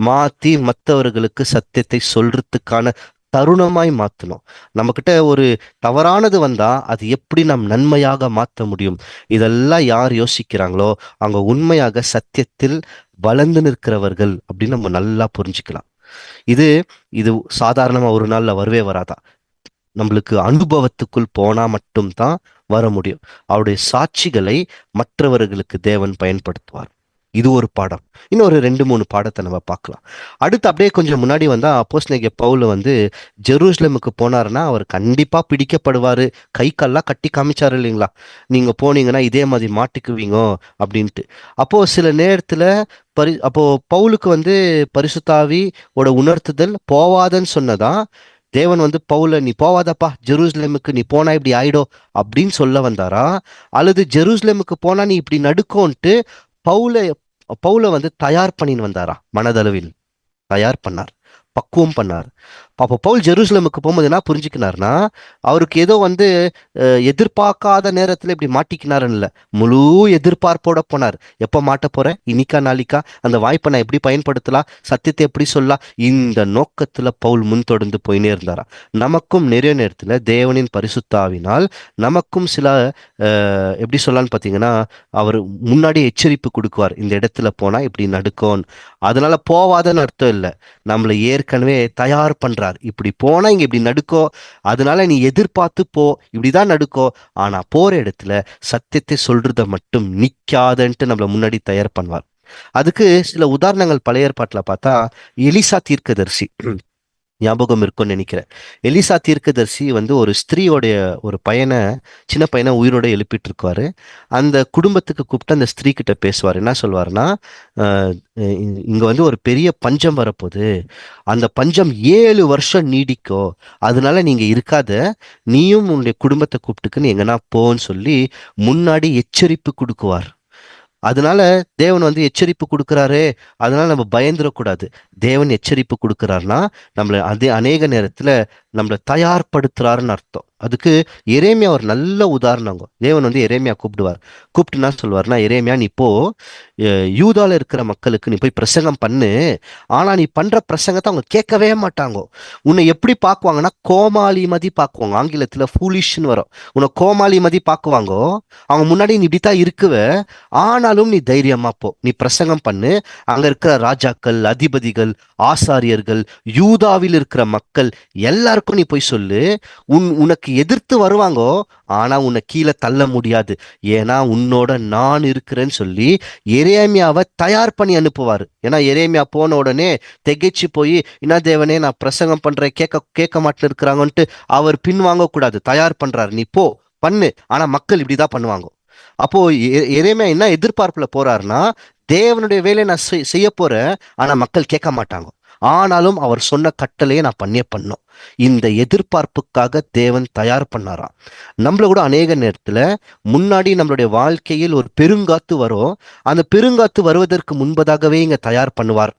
மாத்தி மற்றவர்களுக்கு சத்தியத்தை சொல்றதுக்கான தருணமாய் மாத்தணும். நம்ம கிட்ட ஒரு தவறானது வந்தா அது எப்படி நாம் நன்மையாக மாற்ற முடியும்? இதெல்லாம் யார் யோசிக்கிறாங்களோ அவங்க உண்மையாக சத்தியத்தில் வளர்ந்து நிற்கிறவர்கள் அப்படின்னு நம்ம நல்லா புரிஞ்சுக்கலாம். இது சாதாரணமா ஒரு நாள்ல வரவே வராதா. நம்மளுக்கு அனுபவத்துக்குள் போனா மட்டும்தான் வர முடியும். அவருடைய சாட்சிகளை மற்றவர்களுக்கு தேவன் பயன்படுத்துவார். இது ஒரு பாடம். இன்னொரு 2-3 பாடத்தை நம்ம பார்க்கலாம். அடுத்து அப்படியே கொஞ்சம் முன்னாடி வந்தா அப்போஸ்தலனாகிய பவுல் வந்து ஜெருசலேமுக்கு போனாருன்னா அவர் கண்டிப்பா பிடிக்கப்படுவாரு. கை கால்லாம் கட்டி காமிச்சாரு இல்லைங்களா, நீங்க போனீங்கன்னா இதே மாதிரி மாட்டிக்குவீங்க அப்படின்ட்டு. அப்போ சில நேரத்துல அப்போ பவுலுக்கு வந்து பரிசுத்தாவி உணர்த்துதல் போவாதன்னு சொன்னதா தேவன் வந்து பவுல நீ போவாதப்பா, ஜெருசலேமுக்கு நீ போனா இப்படி ஆயிடும் அப்படின்னு சொல்ல வந்தாரா? அல்லது ஜெருசலேமுக்கு போனா நீ இப்படி நடுக்கோன்ட்டு பவுல வந்து தயார் பண்ணின்னு வந்தாரா? மனதளவில் தயார் பண்ணார், பக்குவம் பண்ணார். அப்போ பவுல் ஜெருசலேமுக்கு போகும்போது என்ன புரிஞ்சுக்கினார்னா, அவருக்கு ஏதோ வந்து எதிர்பார்க்காத நேரத்துல இப்படி மாட்டிக்கினாருன்னு இல்லை, முழு எதிர்பார்ப்போட போனார். எப்போ மாட்ட போறேன், இன்னிக்கா நாளைக்கா, அந்த வாய்ப்பை நான் எப்படி பயன்படுத்தலாம், சத்தியத்தை எப்படி சொல்லலாம், இந்த நோக்கத்துல பவுல் முன் தொடர்ந்து போயினே இருந்தாரா. நமக்கும் நிறைய நேரத்துல தேவனின் பரிசுத்தாவினால் நமக்கும் சில எப்படி சொல்லலான்னு பார்த்தீங்கன்னா அவர் முன்னாடி எச்சரிப்பு கொடுக்குவார், இந்த இடத்துல போனா இப்படி நடுக்கும். அதனால போவாதன்னு அர்த்தம் இல்லை, நம்மளை ஏற்கனவே தயார் பண்றார். இப்படி போனா இங்க இப்படி நடுக்கோ, அதனால நீ எதிர்பார்த்து போ, இப்படிதான் நடுக்கோ. ஆனா போற இடத்துல சத்தியத்தை சொல்றத மட்டும் நிக்காதன்ட்டு நம்மள முன்னாடி தயார் பண்ணுவார். அதுக்கு சில உதாரணங்கள் பழைய ஏற்பாட்டுல பார்த்தா எலிசா தீர்க்கதரிசி. ஞாபகம் இருக்கும்னு நினைக்கிறேன். எலிசா தீர்க்கதரிசி வந்து ஒரு ஸ்திரீயோடைய ஒரு பையனை, சின்ன பையனை உயிரோட எழுப்பிட்டு இருக்குவாரு. அந்த குடும்பத்துக்கு கூப்பிட்டு அந்த ஸ்திரீ கிட்ட பேசுவார். என்ன சொல்வாருன்னா, "அஹ், இங்க வந்து ஒரு பெரிய பஞ்சம் வரப்போகுது. அந்த பஞ்சம் 7 வருஷம் நீடிக்கும். அதனால நீங்க இருக்காத, நீயும் உன்னுடைய குடும்பத்தை கூப்பிட்டுக்குன்னு எங்கன்னா போன்னு சொல்லி முன்னாடி எச்சரிப்பு கொடுக்குவார். அதனால தேவன் வந்து எச்சரிப்பு கொடுக்கிறாரு, அதனால நம்ம பயந்துடக்கூடாது. தேவன் எச்சரிப்பு கொடுக்கிறாருன்னா நம்மள அதே அநேக நேரத்துல நம்மளை தயார்படுத்துறாருன்னு அர்த்தம். அதுக்கு எரேமியா ஒரு நல்ல உதாரணங்க. தேவன் வந்து எரேமியா கூப்பிடுவார். கூப்பிட்டு என்ன சொல்வார்னா, எரேமியா நீ போ, யூதால இருக்கிற மக்களுக்கு நீ போய் பிரசங்கம் பண்ணு. ஆனா நீ பண்ற பிரசங்கத்தை அவங்க கேட்கவே மாட்டாங்க. உன்னை எப்படி பார்க்குவாங்கன்னா, கோமாளி மதி பார்க்குவாங்க. ஆங்கிலத்துல ஃபூலிஷ்னு வரும். உன்னை கோமாளி மதி பார்க்குவாங்க. அவங்க முன்னாடி நீ இப்படித்தான் இருக்குவ, ஆனாலும் நீ தைரியமா போ, நீ பிரசங்கம் பண்ணு. அங்க இருக்கிற ராஜாக்கள், அதிபதிகள், ஆசாரியர்கள், யூதாவில் இருக்கிற மக்கள் எல்லாருக்கும் நீ போய் சொல்லு. உனக்கு எதிர்த்து வருவாங்கோ, ஆனா உன்னை கீழே தள்ள முடியாது. ஏன்னா உன்னோட நான் இருக்கிறேன்னு சொல்லி எரேமியாவை தயார் பண்ணி அனுப்புவார். ஏன்னா எரேமியா போன உடனே திகைச்சு போய், என்ன தேவனே நான் பிரசங்கம் பண்றேன், கேட்க கேட்க மாட்டேன் இருக்கிறாங்கன்ட்டு அவர் பின்வாங்க கூடாது. தயார் பண்றாரு, நீ போ பண்ணு. ஆனா மக்கள் இப்படிதான் பண்ணுவாங்க. அப்போ எரேமியா என்ன எதிர்பார்ப்புல போறாருன்னா, தேவனுடைய வேலையை நான் செய்ய போறேன், ஆனா மக்கள் கேட்க மாட்டாங்க. ஆனாலும் அவர் சொன்ன கட்டளையை நான் பண்ணியே பண்ணோம். இந்த எதிர்பார்ப்புக்காக தேவன் தயார் பண்ணாராம். நம்மள கூட அநேக நேரத்துல முன்னாடி நம்மளுடைய வாழ்க்கையில் ஒரு பெருங்காத்து வரும். அந்த பெருங்காத்து வருவதற்கு முன்பதாகவே இங்க தயார் பண்ணுவார்.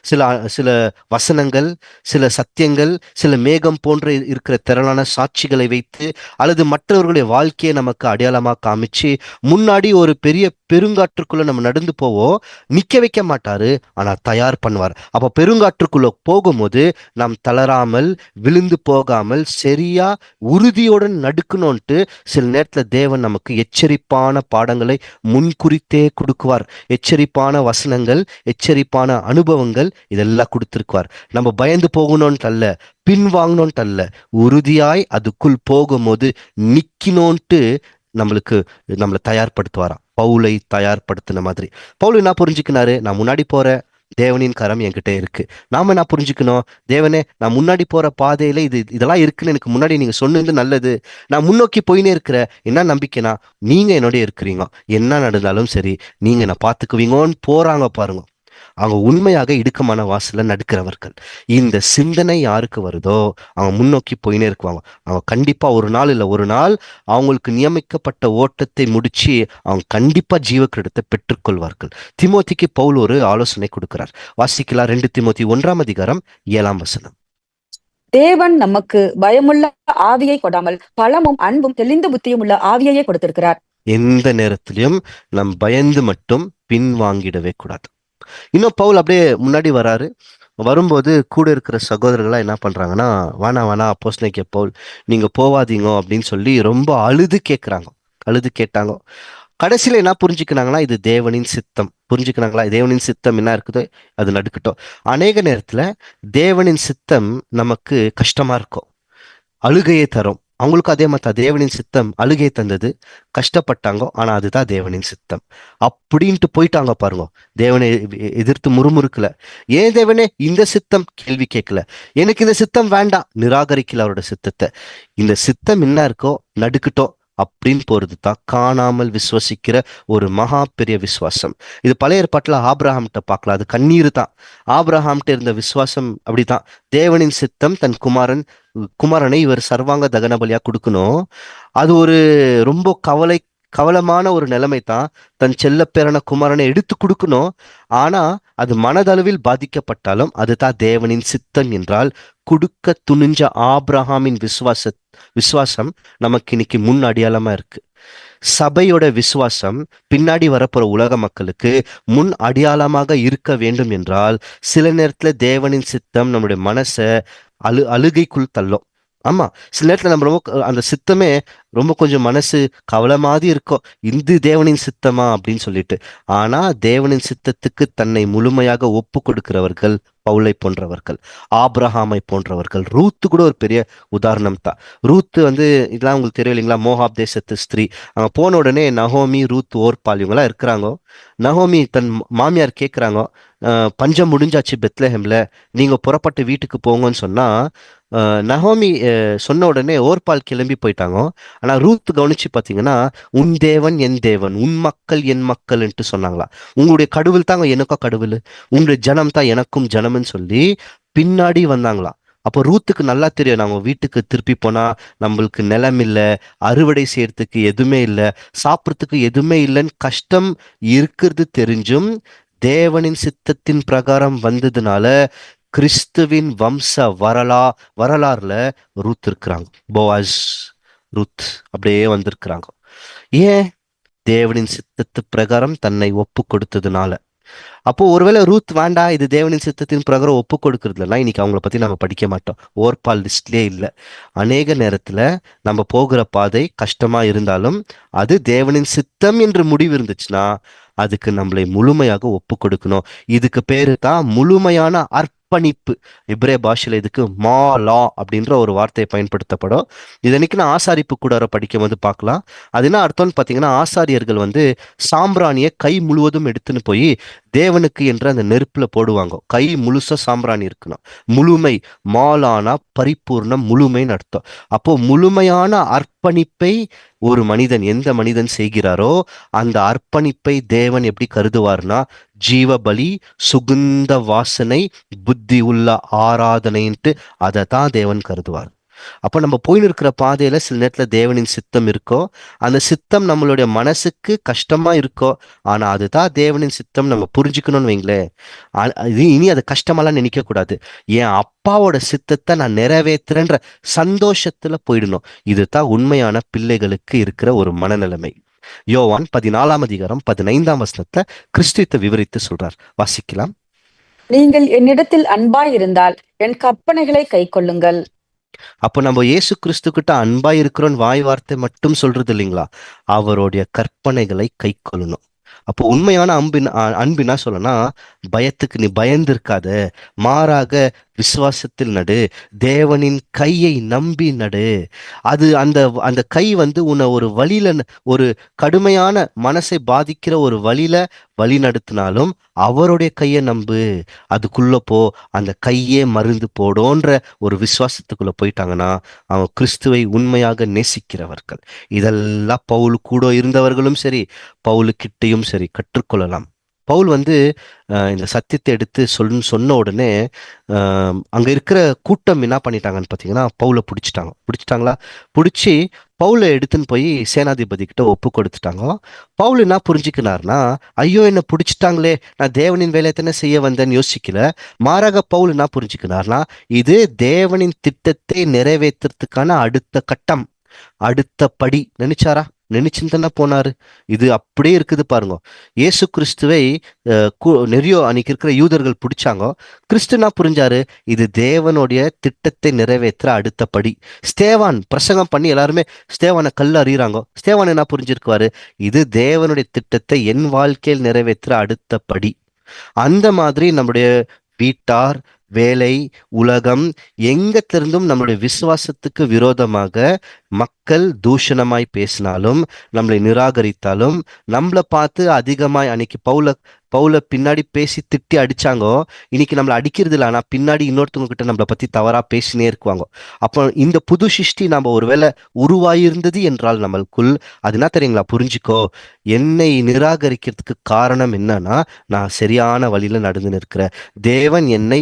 சில சில வசனங்கள், சில சத்தியங்கள், சில மேகம் போன்ற இருக்கிற திரளான சாட்சிகளை வைத்து, அல்லது மற்றவர்களுடைய வாழ்க்கையை நமக்கு அடையாளமா காமிச்சு, முன்னாடி ஒரு பெரிய பெருங்காற்றுக்குள்ள நம்ம நடந்து போவோம். நிக்க வைக்க மாட்டாரு, ஆனா தயார் பண்ணுவார். அப்ப பெருங்காற்றுக்குள்ள போகும்போது நாம் தளராமல், விழுந்து போகாமல், சரியா உறுதியுடன் நடுக்கணும்ட்டு சில நேரத்துல தேவன் நமக்கு எச்சரிப்பான பாடங்களை முன்குறித்தே கொடுக்குவார். எச்சரிப்பான வசனங்கள், எச்சரிப்பான அனுபவங்கள் இதெல்லாம் கொடுத்திருக்குவார். நம்ம பயந்து போகணும்னு அல்ல, பின்வாங்கணும்னு அல்ல, உறுதியாய் அதுக்குள் போகும்போது நிக்கணும்ட்டு நம்மளை தயார்படுத்துவாராம். பவுலை தயார்படுத்தின மாதிரி. பவுல் என்ன புரிஞ்சுக்கினாரு? நான் முன்னாடி போற தேவனின் கரம் என்கிட்ட இருக்கு. நாம என்ன புரிஞ்சுக்கணும்? தேவனே, நான் முன்னாடி போற பாதையில இதெல்லாம் இருக்குன்னு எனக்கு முன்னாடி நீங்க சொன்னது நல்லது. நான் முன்னோக்கி போயினே இருக்கிற. என்ன நம்பிக்கைனா, நீங்க என்னோட இருக்கிறீங்க. என்ன நடந்தாலும் சரி, நீங்க என்ன பாத்துக்குவீங்கன்னு போறாங்க பாருங்க. அவங்க உண்மையாக இடுக்கமான வாசல்ல நடுக்கிறவர்கள். இந்த சிந்தனை யாருக்கு வருதோ அவங்க முன்னோக்கி போயினே இருக்குவாங்க. அவங்க கண்டிப்பா ஒரு நாள் இல்ல ஒரு நாள் அவங்களுக்கு நியமிக்கப்பட்ட ஓட்டத்தை முடிச்சு அவங்க கண்டிப்பா ஜீவக்கிரீடத்தை பெற்றுக்கொள்வார்கள். திமோத்திக்கு பவுல் ஒரு ஆலோசனை கொடுக்கிறார். வாசிக்கலாம். 2 தீமோத்தி 1:7. தேவன் நமக்கு பயமுள்ள ஆவியை கொடாமல் பலமும் அன்பும் தெளிந்த புத்தியும் உள்ள ஆவியையே கொடுத்திருக்கிறார். எந்த நேரத்திலையும் நம் பயந்து மட்டும் பின்வாங்கிடவே கூடாது. இன்னும் பவுல் அப்படியே முன்னாடி வராரு. வரும்போது கூட இருக்கிற சகோதரர்களா என்ன பண்றாங்கன்னா, வேணா வேணா அப்போஸ்தலனாகிய பவுல், நீங்க போவாதீங்க அப்படின்னு சொல்லி ரொம்ப அழுது கேட்டாங்க. கடைசியில என்ன புரிஞ்சுக்கினாங்கன்னா, இது தேவனின் சித்தம். புரிஞ்சுக்கினாங்களா? தேவனின் சித்தம் என்ன இருக்குதோ அது நடக்கட்டும். அநேக நேரத்துல தேவனின் சித்தம் நமக்கு கஷ்டமா இருக்கும், அழுகையை தரும். அவங்களுக்கும் அதே மாதிரி தேவனின் சித்தம் அழுகையை தந்தது, கஷ்டப்பட்டாங்க. ஆனா அதுதான் தேவனின் சித்தம் அப்படின்ட்டு போயிட்டாங்க பாருங்க. தேவனை எதிர்த்து முறுமுறுக்கல. ஏன் தேவனே இந்த சித்தம் கேள்வி கேட்கல. எனக்கு இந்த சித்தம் வேண்டாம், நிராகரிக்கல அவரோட சித்தத்தை. இந்த சித்தம் என்ன இருக்கோ நடுக்கட்டும் அப்படின்னு போறது தான் காணாமல் விசுவசிக்கிற ஒரு மகா பெரிய விசுவாசம். இது பழைய ஏற்பாட்டுல ஆபிரகாம்கிட்ட பார்க்கலாம். அது கண்ணீர் தான். ஆபிரகாம்கிட்ட இருந்த விசுவாசம் அப்படித்தான். தேவனின் சித்தம் தன் குமாரனை இவர் சர்வாங்க தகன பலியா கொடுக்கணும். அது ஒரு ரொம்ப கவலமான ஒரு நிலைமை தான். தன் செல்லப்பேரான குமாரனை எடுத்து கொடுக்கணும். ஆனா அது மனதளவில் பாதிக்கப்பட்டாலும் அதுதான் தேவனின் சித்தம் என்றால், கொடுக்க துணிஞ்ச ஆபிரகாமின் விசுவாசம் நமக்கு இன்னைக்கு முன் அடையாளமா இருக்கு. சபையோட விசுவாசம் பின்னாடி வரப்போற உலக மக்களுக்கு முன் அடையாளமாக இருக்க வேண்டும் என்றால், சில நேரத்துல தேவனின் சித்தம் நம்முடைய மனசை அழுகைக்குள் தள்ளும். ஆமா. சில நேரத்துல நம்ம ரொம்ப அந்த சித்தமே ரொம்ப கொஞ்சம் மனசு கவலை மாதிரி இருக்கும். இது தேவனின் சித்தமா அப்படின்னு சொல்லிட்டு. ஆனா தேவனின் சித்தத்துக்கு தன்னை முழுமையாக ஒப்பு கொடுக்கிறவர்கள் பவுலை போன்றவர்கள், ஆபிரகாமை போன்றவர்கள், ரூத்து கூட ஒரு பெரிய உதாரணம் தான். ரூத்து வந்து இதெல்லாம் உங்களுக்கு தெரியும் இல்லைங்களா? மோகாப் தேசத்து ஸ்திரீ. அங்க போன உடனே நகோமி, ரூத், ஓர்பால் இவங்கெல்லாம் இருக்கிறாங்க. நகோமி தன் மாமியார் கேட்குறாங்க, பஞ்சம் முடிஞ்சாச்சு பெத்லஹேம்ல, நீங்க புறப்பட்டு வீட்டுக்கு போங்கன்னு சொன்னா நகோமி சொன்ன உடனே ஓர்பால் கிளம்பி போயிட்டாங்க. ஆனா ரூத் கவனிச்சு பாத்தீங்கன்னா, உன் தேவன் என் தேவன், உன் மக்கள் என் மக்கள்ன்ட்டு சொன்னாங்களா. உங்களுடைய கடவுள் தாங்க எனக்கும் கடவுள், உங்களுடைய ஜனம் தான் எனக்கும் ஜனம்னு சொல்லி பின்னாடி வந்தாங்களாம். அப்போ ரூத்துக்கு நல்லா தெரியும், நம்ம வீட்டுக்கு திருப்பி போனா நம்மளுக்கு நிலம் இல்லை, அறுவடை செய்யறதுக்கு எதுவுமே இல்லை, சாப்பிட்றதுக்கு எதுவுமே இல்லைன்னு கஷ்டம் இருக்கிறது தெரிஞ்சும் தேவனின் சித்தத்தின் பிரகாரம் வந்ததுனால கிறிஸ்துவின் வம்ச வரலாறுல ரூத் இருக்கிறாங்க. போவாஸ், ரூத் அப்படியே வந்திருக்கிறாங்க. ஏன்? தேவனின் சித்தத்து பிரகாரம் தன்னை ஒப்பு கொடுத்ததுனால. அப்போ ஒருவேளை ரூத் வேண்டாம், இது தேவனின் சித்தத்தின் பிரகாரம் ஒப்பு கொடுக்கறதுலன்னா இன்னைக்கு அவங்கள பத்தி நம்ம படிக்க மாட்டோம், ஓர்பால் லிஸ்ட்லயே இல்லை. அநேக நேரத்துல நம்ம போகிற பாதை கஷ்டமா இருந்தாலும் அது தேவனின் சித்தம் என்று முடிவு இருந்துச்சுன்னா அதுக்கு நம்மளை முழுமையாக ஒப்பு கொடுக்கணும். இதுக்கு பேரு தான் முழுமையான அர்ப்பணிப்பு. இப்ரே பாஷையில இதுக்கு லா அப்படின்ற ஒரு வார்த்தையை பயன்படுத்தப்படும். இதனைக்கு நான் ஆசாரிப்பு கூடார படிக்கும் போது பார்க்கலாம். அது என்ன அர்த்தம்னு பார்த்தீங்கன்னா, ஆசாரியர்கள் வந்து சாம்பிராணியை கை முழுவதும் எடுத்துன்னு போய் தேவனுக்கு என்று அந்த நெருப்புல போடுவாங்க. கை முழுசா சாம்பிராணி இருக்கணும். முழுமை, மாலானா பரிபூர்ணம், முழுமைன்னு அர்த்தம். அப்போ முழுமையான அர்ப்பணிப்பை ஒரு மனிதன், எந்த மனிதன் செய்கிறாரோ அந்த அர்ப்பணிப்பை தேவன் எப்படி கருதுவார்னா, ஜீவ பலி, சுகுந்த வாசனை, புத்தி உள்ள ஆராதனைன்ட்டு அதை தான் தேவன் கருதுவார். அப்போ நம்ம போயின்னு இருக்கிற பாதையில சில நேரத்துல தேவனின் சித்தம் இருக்கோ, அந்த சித்தம் நம்மளுடைய மனசுக்கு கஷ்டமா இருக்கோ, ஆனா அதுதான் தேவனின் சித்தம் நம்ம புரிஞ்சுக்கணும்னு வைங்களேன். இனி அதை கஷ்டமெல்லாம் நினைக்க கூடாது. என் அப்பாவோட சித்தத்தை நான் நிறைவேற்றுறேன்ற சந்தோஷத்துல போயிடணும். இதுதான் உண்மையான பிள்ளைகளுக்கு இருக்கிற ஒரு மனநிலைமை. யோவான் 14:15 கிறிஸ்துவத்தை விவரித்து சொல்றார். வாசிக்கலாம். நீங்கள் என்னிடத்தில் அன்பாய் இருந்தால் என் கற்பனைகளை கைக்கொள்ளுங்கள். அப்போ நம்ம இயேசு கிறிஸ்து கிட்ட அன்பா இருக்கிறோன்னு வாய் வார்த்தை மட்டும் சொல்றது இல்லைங்களா, அவருடைய கற்பனைகளை கை கொள்ளணும். அப்போ உண்மையான அன்பினா சொல்லனா, பயத்துக்கு நீ பயந்து இருக்காத, மாறாக விசுவாசத்தில் நடு, தேவனின் கையை நம்பி நடு. அது அந்த அந்த கை வந்து உன்னை ஒரு வழியில, ஒரு கடுமையான மனசை பாதிக்கிற ஒரு வழியில வழி நடத்தினாலும் அவருடைய கையை நம்பு, அதுக்குள்ள போ, அந்த கையே மருந்து போடோன்ற ஒரு விசுவாசத்துக்குள்ள போயிட்டாங்கன்னா அவன் கிறிஸ்துவை உண்மையாக நேசிக்கிறவர்கள். இதெல்லாம் பவுல் கூட இருந்தவர்களும் சரி, பவுலுக்கிட்டையும் சரி கற்றுக்கொள்ளலாம். பவுல் வந்து இந்த சத்தியத்தை எடுத்து சொன்ன உடனே அங்க இருக்கிற கூட்டம் என்ன பண்ணிட்டாங்கன்னு பார்த்தீங்கன்னா, பவுலை பிடிச்சிட்டாங்களா, பிடிச்சி பவுலை எடுத்துன்னு போய் சேனாதிபதி கிட்ட ஒப்பு கொடுத்துட்டாங்க. பவுல் என்ன புரிஞ்சுக்கினார்னா, ஐயோ என்ன பிடிச்சிட்டாங்களே, நான் தேவனின் வேலையை தானே செய்ய வந்தேன்னு யோசிக்கல. மாறாக பவுல் என்ன புரிஞ்சுக்கினார்னா, இது தேவனின் திட்டத்தை நிறைவேற்றுறதுக்கான அடுத்த கட்டம், அடுத்த படி நினைச்சாரா, நினைச்சுன்னு தானே போனாரு. இது அப்படியே இருக்குது பாருங்க. இயேசு கிறிஸ்துவை நெறியோ அன்னைக்கு இருக்கிற யூதர்கள் பிடிச்சாங்க. கிறிஸ்துனா புரிஞ்சாரு, இது தேவனுடைய திட்டத்தை நிறைவேற்ற அடுத்த படி. ஸ்தேவான் பிரசங்கம் பண்ணி எல்லாருமே ஸ்தேவானை கல் அறியறாங்க. ஸ்தேவான் என்ன புரிஞ்சிருக்குவாரு, இது தேவனுடைய திட்டத்தை என் வாழ்க்கையில் நிறைவேற்ற அடுத்த படி. அந்த மாதிரி நம்முடைய வீட்டார், வேலை, உலகம் எங்கத்திலிருந்தும் நம்முடைய விசுவாசத்துக்கு விரோதமாக மக்கள் தூஷணமாய் பேசினாலும், நம்மளை நிராகரித்தாலும், நம்மளை பார்த்து அதிகமாய் அன்னைக்கு பவுல பின்னாடி பேசி திட்டி அடிச்சாங்கோ, இன்னைக்கு நம்மளை அடிக்கிறது இல்லை, ஆனா பின்னாடி இன்னொருத்தவங்க கிட்ட நம்மளை பத்தி தவறா பேசினே இருக்குவாங்க. அப்போ இந்த புது சிருஷ்டி நம்ம ஒருவேளை உருவாயிருந்தது என்றால் நம்மளுக்குள் அது என்ன தெரியுங்களா, புரிஞ்சுக்கோ, என்னை நிராகரிக்கிறதுக்கு காரணம் என்னன்னா, நான் சரியான வழியில நடந்து நிற்கிறேன், தேவன் என்னை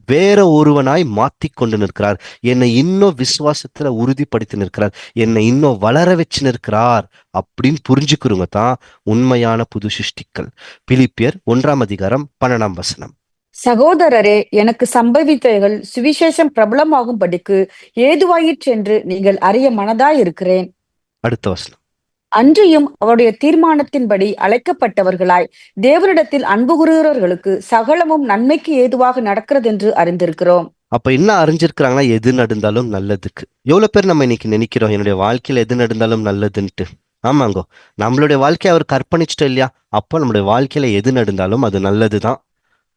வேற ஒருவனாய் மாத்தி கொண்டு நிற்கிறார், என்னை இன்னும் விசுவாசத்துல உறுதிப்படுத்தி நிற்கிறார், என்னை இன்னும் வளர வச்சு நிற்கிறார் அப்படின்னு புரிஞ்சுக்கிறவங்க தான் உண்மையான புது சிருஷ்டிகள். பிலிப்பியர் 1:12. சகோதரரே, எனக்கு சம்பவித்தவைகள் சுவிசேஷம் பிரபலமாகும்படிக்கு ஏதுவாயிற்று என்று நீங்கள் அறிய மனதாயிருக்கிறேன். அடுத்த வசனம். அன்றியும் அவருடைய தீர்மானத்தின்படி அழைக்கப்பட்டவர்களாய் தேவனிடத்தில் அன்பு கூறுகிறவர்களுக்கு சகலமும் நன்மைக்கு ஏதுவாக நடக்கிறது என்று அறிந்திருக்கிறோம். அப்ப என்ன அறிஞ்சிருக்கிறாங்கன்னா, எது நடந்தாலும் நல்லதுக்கு. எவ்வளவு பேர் நம்ம இன்னைக்கு நினைக்கிறோம் என்னுடைய வாழ்க்கையில எது நடந்தாலும் நல்லதுன்ட்டு. ஆமாங்கோ, நம்மளுடைய வாழ்க்கையை அவர் கற்பணிச்சிட்டோம் இல்லையா? அப்போ நம்மளுடைய வாழ்க்கையில எது நடந்தாலும் அது நல்லதுதான்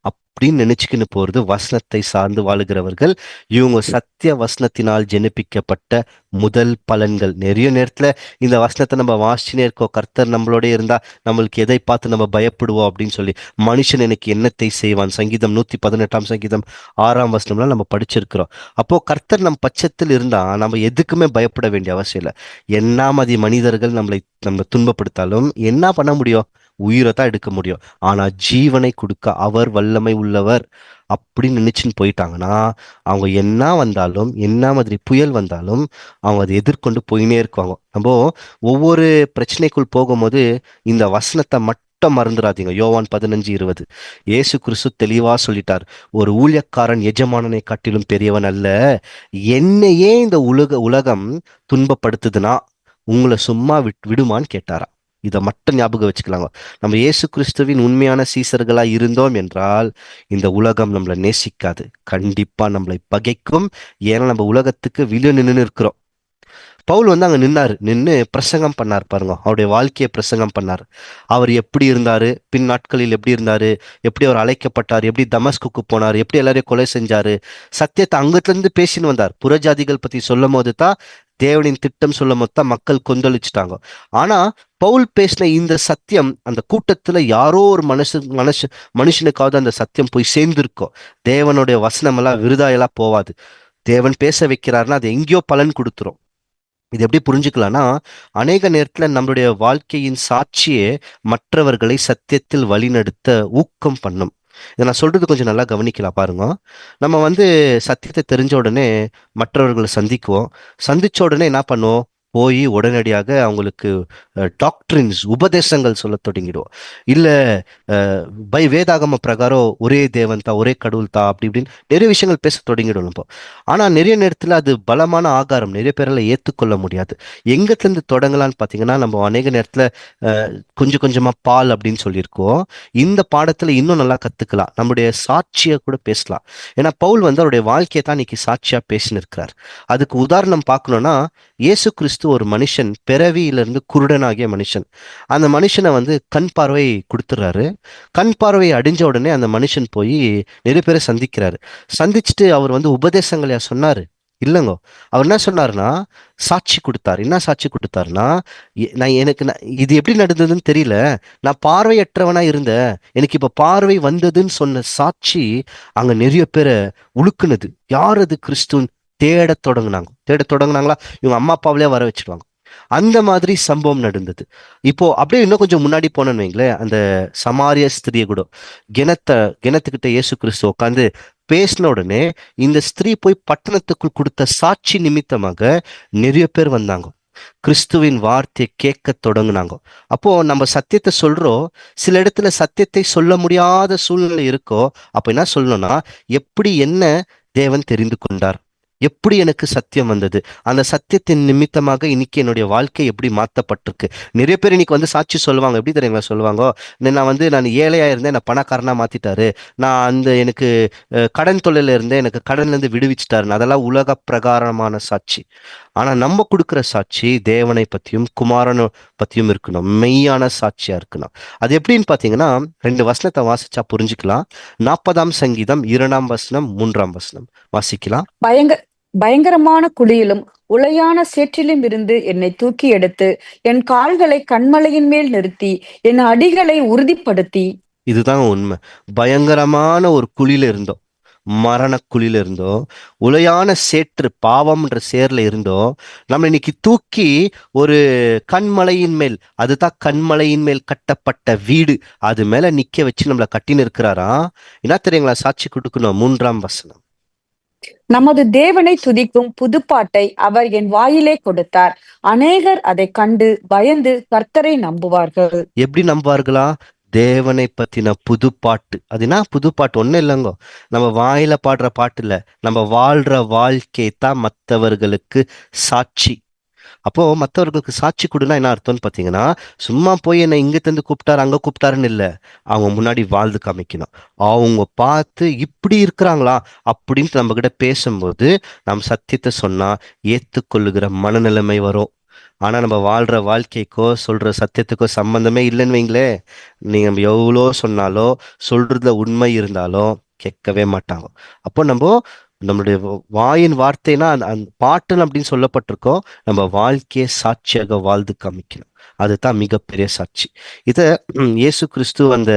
அப்படின்னு நினைச்சுக்கின்னு போறது வசனத்தை சார்ந்து வாழுகிறவர்கள். இவங்க சத்திய வசனத்தினால் ஜெனிப்பிக்கப்பட்ட முதல் பலன்கள். நிறைய நேரத்துல இந்த வசனத்தை நம்ம வாசிச்சுனே இருக்கோம், கர்த்தர் நம்மளோட இருந்தா நம்மளுக்கு எதை பார்த்து நம்ம பயப்படுவோம் அப்படின்னு சொல்லி. மனுஷன் எனக்கு என்னத்தை செய்வான், சங்கீதம் 118 சங்கீதம் 6 வசனம்லாம் நம்ம படிச்சிருக்கிறோம். அப்போ கர்த்தர் நம் பட்சத்தில் இருந்தா நம்ம எதுக்குமே பயப்பட வேண்டிய அவசியம் இல்லை. என்ன மதி மனிதர்கள் நம்மளை துன்பப்படுத்தாலும் என்ன பண்ண முடியும்? உயிரை தான் எடுக்க முடியும். ஆனா ஜீவனை கொடுக்க அவர் வல்லமை உள்ளவர் அப்படின்னு நினைச்சுன்னு போயிட்டாங்கன்னா, அவங்க என்ன வந்தாலும், என்ன மாதிரி புயல் வந்தாலும் அவங்க அதை எதிர்கொண்டு போயினே இருக்குவாங்க. நம்ம ஒவ்வொரு பிரச்சனைக்குள் போகும்போது இந்த வசனத்தை மட்டும் மறந்துடாதீங்க. யோவான் 15:20 இயேசு கிறிஸ்து தெளிவா சொல்லிட்டார், ஒரு ஊழியக்காரன் எஜமானனை காட்டிலும் பெரியவன் அல்ல. என்னையே இந்த உலகம் துன்பப்படுத்துதுன்னா உங்களை சும்மா விடுமான்னு கேட்டாரா. இதை மட்டும் ஞாபகம் வச்சுக்கலாங்க. நம்ம இயேசு கிறிஸ்துவின் உண்மையான சீசர்களா இருந்தோம் என்றால் இந்த உலகம் நம்மளை நேசிக்காது, கண்டிப்பா நம்மளை பகைக்கும். ஏன்னா நம்ம உலகத்துக்கு வெளியே நின்று இருக்கிறோம். பவுல் அங்க நின்று பிரசங்கம் பண்ணார் பாருங்க, அவருடைய வாழ்க்கையை பிரசங்கம் பண்ணார். அவர் எப்படி இருந்தாரு, பின் நாட்களில் எப்படி இருந்தாரு, எப்படி அவர் அழைக்கப்பட்டார், எப்படி தமஸ்குக்கு போனார், எப்படி எல்லாரையும் கொலை செஞ்சாரு, சத்தியத்தை அங்கத்துல இருந்து பேசின்னு வந்தார். புறஜாதிகள் பத்தி சொல்லும் போது தான், தேவனின் திட்டம் சொல்லும் போது தான் மக்கள் கொந்தளிச்சுட்டாங்க. ஆனா பவுல் பேசின இந்த சத்தியம் அந்த கூட்டத்துல யாரோ ஒரு மனுஷனுக்காவது அந்த சத்தியம் போய் சேர்ந்திருக்கோம். தேவனுடைய வசனம் எல்லாம் விருதாயெல்லாம் போவாது. தேவன் பேச வைக்கிறாருன்னா அது எங்கேயோ பலன் கொடுத்துரும். இது எப்படி புரிஞ்சுக்கலாம்னா, அநேக நேரத்துல நம்மளுடைய வாழ்க்கையின் சாட்சியே மற்றவர்களை சத்தியத்தில் வழிநடத்த ஊக்கம் பண்ணும். இதை நான் சொல்றது கொஞ்சம் நல்லா கவனிக்கலாம் பாருங்க. நம்ம சத்தியத்தை தெரிஞ்ச உடனே மற்றவர்களை சந்திக்குவோம். சந்திச்ச உடனே என்ன பண்ணுவோம்? போய் உடனடியாக அவங்களுக்கு டாக்டரின்ஸ் உபதேசங்கள் சொல்ல தொடங்கிடுவோம். இல்ல வேதாகம பிரகாரம் ஒரே தேவன் தான், ஒரே கடவுள் தான், அப்படி இப்படின்னு நிறைய விஷயங்கள் பேச தொடங்கிடும் இப்போ. ஆனா நிறைய நேரத்துல அது பலமான ஆகாரம், நிறைய பேரால ஏத்துக்கொள்ள முடியாது. எங்கத்துல இருந்து தொடங்கலான்னு பாத்தீங்கன்னா, நம்ம அநேக நேரத்துல கொஞ்சம் கொஞ்சமா பால் அப்படின்னு சொல்லியிருக்கோம். இந்த பாடத்துல இன்னும் நல்லா கத்துக்கலாம், நம்முடைய சாட்சியை கூட பேசலாம். ஏன்னா பவுல் அவருடைய வாழ்க்கையை தான் இன்னைக்கு சாட்சியா பேசின்னு இருக்கிறார். அதுக்கு உதாரணம் பார்க்கணும்னா, இயேசு கிறிஸ்து ஒரு மனுஷன், பிறவியிலிருந்து குருடனாகிய மனுஷன். அந்த மனுஷனை கண் பார்வை கொடுத்துறாரு. கண் பார்வை அடைஞ்ச உடனே அந்த மனுஷன் போய் நிறைய பேரை சந்திக்கிறாரு. சந்திச்சுட்டு அவர் உபதேசங்களையா சொன்னாரு? இல்லைங்கோ. அவர் என்ன சொன்னாருன்னா, சாட்சி கொடுத்தாரு. என்ன சாட்சி கொடுத்தாருன்னா, இது எப்படி நடந்ததுன்னு தெரியல, நான் பார்வையற்றவனா இருந்தேன், எனக்கு இப்ப பார்வை வந்ததுன்னு சொன்ன சாட்சி அங்க நிறைய பேரை உழுக்குனது. யார் அது? கிறிஸ்துவன் தேட தொடங்குனாங்களா, இவங்க அம்மா அப்பாவிலே வர வச்சிருவாங்க. அந்த மாதிரி சம்பவம் நடந்தது. இப்போ அப்படியே இன்னும் கொஞ்சம் முன்னாடி போனோன்னு வைங்களேன், அந்த சமாரிய ஸ்திரியை கூட கிணத்துக்கிட்ட இயேசு கிறிஸ்து உட்காந்து பேசின உடனே இந்த ஸ்திரீ போய் பட்டணத்துக்குள் கொடுத்த சாட்சி நிமித்தமாக நிறைய பேர் வந்தாங்க, கிறிஸ்துவின் வார்த்தையை கேட்க தொடங்குனாங்க. அப்போ நம்ம சத்தியத்தை சொல்றோம், சில இடத்துல சத்தியத்தை சொல்ல முடியாத சூழ்நிலை இருக்கோ, அப்ப என்ன சொல்லணும்னா, எப்படி என்ன தேவன் தெரிந்து கொண்டார், எப்படி எனக்கு சத்தியம் வந்தது, அந்த சத்தியத்தின் நிமித்தமாக இன்னைக்கு என்னுடைய வாழ்க்கை எப்படி மாற்றப்பட்டிருக்கு. நிறைய பேர் இன்னைக்கு சாட்சி சொல்லுவாங்க. எப்படி தெரியுங்களா சொல்லுவாங்க? நான் ஏழையா இருந்தேன், நான் பணக்காரனா மாத்திட்டாரு, நான் எனக்கு கடன் தொழில இருந்தேன், எனக்கு கடன்ல இருந்து விடுவிச்சிட்டாரு. அதெல்லாம் உலக பிரகாரமான சாட்சி. ஆனா நம்ம கொடுக்குற சாட்சி தேவனை பத்தியும் குமாரனை பத்தியும் இருக்கணும், மெய்யான சாட்சியா இருக்கணும். அது எப்படின்னு பாத்தீங்கன்னா, 2 வசனத்தை வாசிச்சா புரிஞ்சுக்கலாம். 40 சங்கீதம் 2 3 வாசிக்கலாம். பயங்கரமான குழியிலும் உளையான சேற்றிலும் இருந்து என்னை தூக்கி எடுத்து என் கால்களை கண்மலையின் மேல் நிறுத்தி என் அடிகளை உறுதிப்படுத்தி. இதுதான் உண்மை. பயங்கரமான ஒரு குழியில இருந்தோம், மரண குழியில இருந்தோம், உளையான சேற்று பாவம்ன்ற சேர்ல இருந்தோம். நம்ம இன்னைக்கு தூக்கி ஒரு கண்மலையின் மேல், அதுதான் கண்மலையின் மேல் கட்டப்பட்ட வீடு, அது மேல நிக்க வச்சு நம்மளை கட்டின்னு இருக்கிறாரா. என்ன தெரியுங்களா சாட்சி கொடுக்கணும்? 3 வசனம். நமது தேவனை துதிக்கும் புதுப்பாட்டை அவர் என் வாயிலே கொடுத்தார், அநேகர் அதை கண்டு பயந்து கர்த்தரை நம்புவார்கள். எப்படி நம்புவார்களா? தேவனை பத்தின புதுப்பாட்டு. அதுனா புதுப்பாட்டு ஒன்றும் இல்லைங்கோ, நம்ம வாயில பாடுற பாட்டு இல்லை, நம்ம வாழ்ற வாழ்க்கை தான் மற்றவர்களுக்கு சாட்சி. அப்போ மற்றவர்களுக்கு சாட்சி கொடுனா என்ன அர்த்தம்னு பார்த்தீங்கன்னா, சும்மா போய் என்னை இங்க தந்து கூப்பிட்டாரு அங்க கூப்பிட்டாருன்னு இல்லை. அவங்க முன்னாடி வாழ்ந்து காமிக்கணும். அவங்க பார்த்து இப்படி இருக்கிறாங்களா அப்படின்ட்டு நம்ம கிட்ட பேசும்போது நம்ம சத்தியத்தை சொன்னா ஏத்துக்கொள்ளுகிற மனநிலைமை வரும். ஆனா நம்ம வாழ்ற வாழ்க்கைக்கோ சொல்ற சத்தியத்துக்கோ சம்பந்தமே இல்லைன்னு வைங்களே, நீங்க நம்ம எவ்வளோ சொன்னாலோ சொல்றதுல உண்மை இருந்தாலோ கேட்கவே மாட்டாங்க. அப்போ நம்மளுடைய வாயின் வார்த்தைனா அந்த அந்த பாட்டன் அப்படின்னு சொல்லப்பட்டிருக்கோம். நம்ம வாழ்க்கையை சாட்சியாக வாழ்ந்து காமிக்கணும். அதுதான் மிகப்பெரிய சாட்சி. இத இயேசு கிறிஸ்து அந்த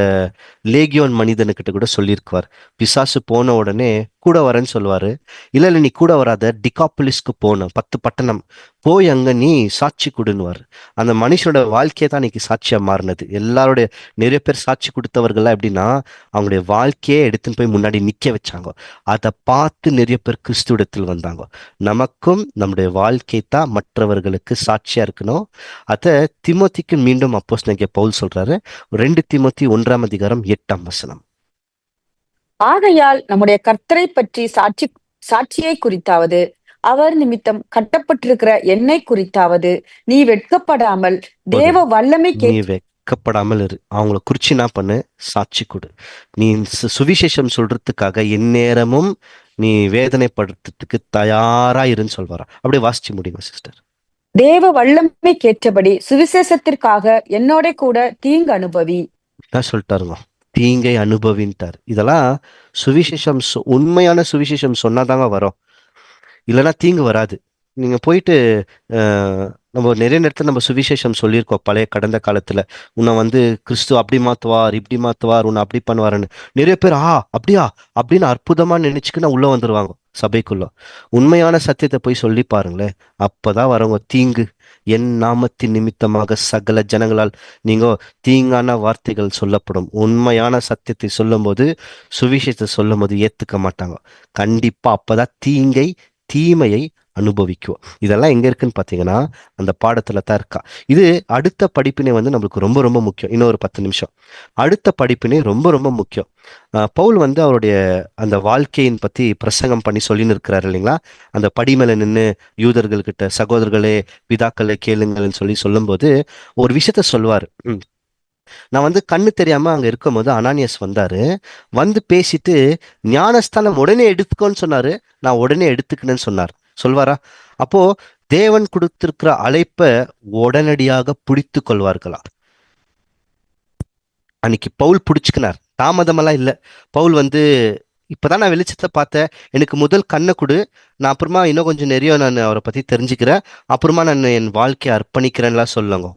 லேகியோன் மனிதனுக்கிட்ட கூட சொல்லியிருக்குவார். பிசாசு போன உடனே கூட வரேன்னு சொல்லுவாரு. இல்ல இல்ல, நீ கூட வராத, டிகாpolisக்கு போன 10 பட்டணம் போய் அங்க நீ சாட்சி கொடுன்னுவாரு. அந்த மனுஷனோட வாழ்க்கையை தான் இன்னைக்கு சாட்சியா மாறினது. எல்லாருடைய நிறைய பேர் சாட்சி கொடுத்தவர்கள்லாம் எப்படின்னா, அவங்களுடைய வாழ்க்கையே எடுத்துன்னு போய் முன்னாடி நிக்க வச்சாங்க. அதை பார்த்து நிறைய பேர் கிறிஸ்துவிடத்தில் வந்தாங்க. நமக்கும் நம்முடைய வாழ்க்கை தான் மற்றவர்களுக்கு சாட்சியா இருக்கணும். அத திமோத்திக்கு மீண்டும் அப்போஸ்தலனாகிய பவுல் சொல்றாரு. 2 தீமோத்தி 1:8. ஆகையால் நம்முடைய கர்த்தரை பற்றி சாட்சியை குறித்தாவது, அவர் நிமித்தம் கட்டப்பட்டிருக்கிற என்னை குறித்தாவது, நீ வெட்கப்படாமல் ஒரு தேவ வல்லமை நீ வெட்கப்படாமல் இரு. அவங்கள குறிச்சு என்ன பண்ணு, சாட்சி கொடு. நீ சுவிசேஷம் சொல்றதுக்காக எந்நேரமும் நீ வேதனைப்படுறதுக்கு தயாரா இருன்னு சொல்வாரா. அப்படியே வாசிச்சு முடியுமா சிஸ்டர்? தேவ வல்லமை கேட்டபடி சுவிசேஷத்திற்காக என்னோட கூட தீங்கு அனுபவி. என்ன சொல்லிட்டாருங்க, தீங்கை அனுபவின்ட்டார். இதெல்லாம் சுவிசேஷம் உண்மையான சுவிசேஷம் சொன்னாதாங்க வரும், இல்லைன்னா தீங்கு வராது. நீங்க போயிட்டு நம்ம நிறைய நேரத்துல நம்ம சுவிசேஷம் சொல்லியிருக்கோம் பழைய கடந்த காலத்துல. உன்னை கிறிஸ்து அப்படி மாத்துவார் இப்படி மாத்துவார், உன்னை அப்படி பண்ணுவாருன்னு. நிறைய பேர் அப்படியா அப்படின்னு அற்புதமா நினைச்சுக்கின்னு உள்ள வந்துருவாங்க சபைக்குள்ள. உண்மையான சத்தியத்தை போய் சொல்லி பாருங்களேன், அப்பதான் வரவங்க தீங்கு. என் நாமத்தின் நிமித்தமாக சகல ஜனங்களால் நீங்க தீங்கான வார்த்தைகள் சொல்லப்படும். உண்மையான சத்தியத்தை சொல்லும் போது, சுவிசேஷத்தை சொல்லும் போது ஏத்துக்க மாட்டாங்க. கண்டிப்பா அப்பதான் தீமையை அனுபவிக்கும். இதெல்லாம் எங்க இருக்குன்னு பாத்தீங்கன்னா அந்த பாடத்துல தான் இருக்கா. இது அடுத்த படிப்பினை நம்மளுக்கு ரொம்ப ரொம்ப முக்கியம். இன்னொரு 10 நிமிஷம். அடுத்த படிப்பினை ரொம்ப ரொம்ப முக்கியம். பவுல் அவருடைய அந்த வாழ்க்கையின் பத்தி பிரசங்கம் பண்ணி சொல்லின்னு இருக்கிறாரு இல்லைங்களா. அந்த படி மேல நின்று யூதர்கள் கிட்ட, சகோதரர்களே பிதாக்களே கேளுங்கள்னு சொல்லும்போது ஒரு விஷயத்த சொல்லுவாரு. நான் கண்ணு தெரியாம அங்க இருக்கும் போது அனானியஸ் வந்தாரு. பேசிட்டு ஞானஸ்தானம் உடனே எடுத்துக்கோன்னு சொன்னாரு. நான் உடனே எடுத்துக்கினேன்னு சொல்வாரா? அப்போ தேவன் கொடுத்திருக்கிற அழைப்பை உடனடியாக பிடித்து கொள்வார்களா? அன்னைக்கு பவுல் பிடிச்சுக்கினார், தாமதமெல்லாம் இல்லை. பவுல் இப்பதான் நான் வெளிச்சத்தை பார்த்தேன், எனக்கு முதல் கண்ணை கொடு, நான் அப்புறமா இன்னும் கொஞ்சம் நிறைய நான் அவரை பத்தி தெரிஞ்சுக்கிறேன், அப்புறமா நான் என் வாழ்க்கையை அர்ப்பணிக்கிறேன்லாம் சொல்லுங்க.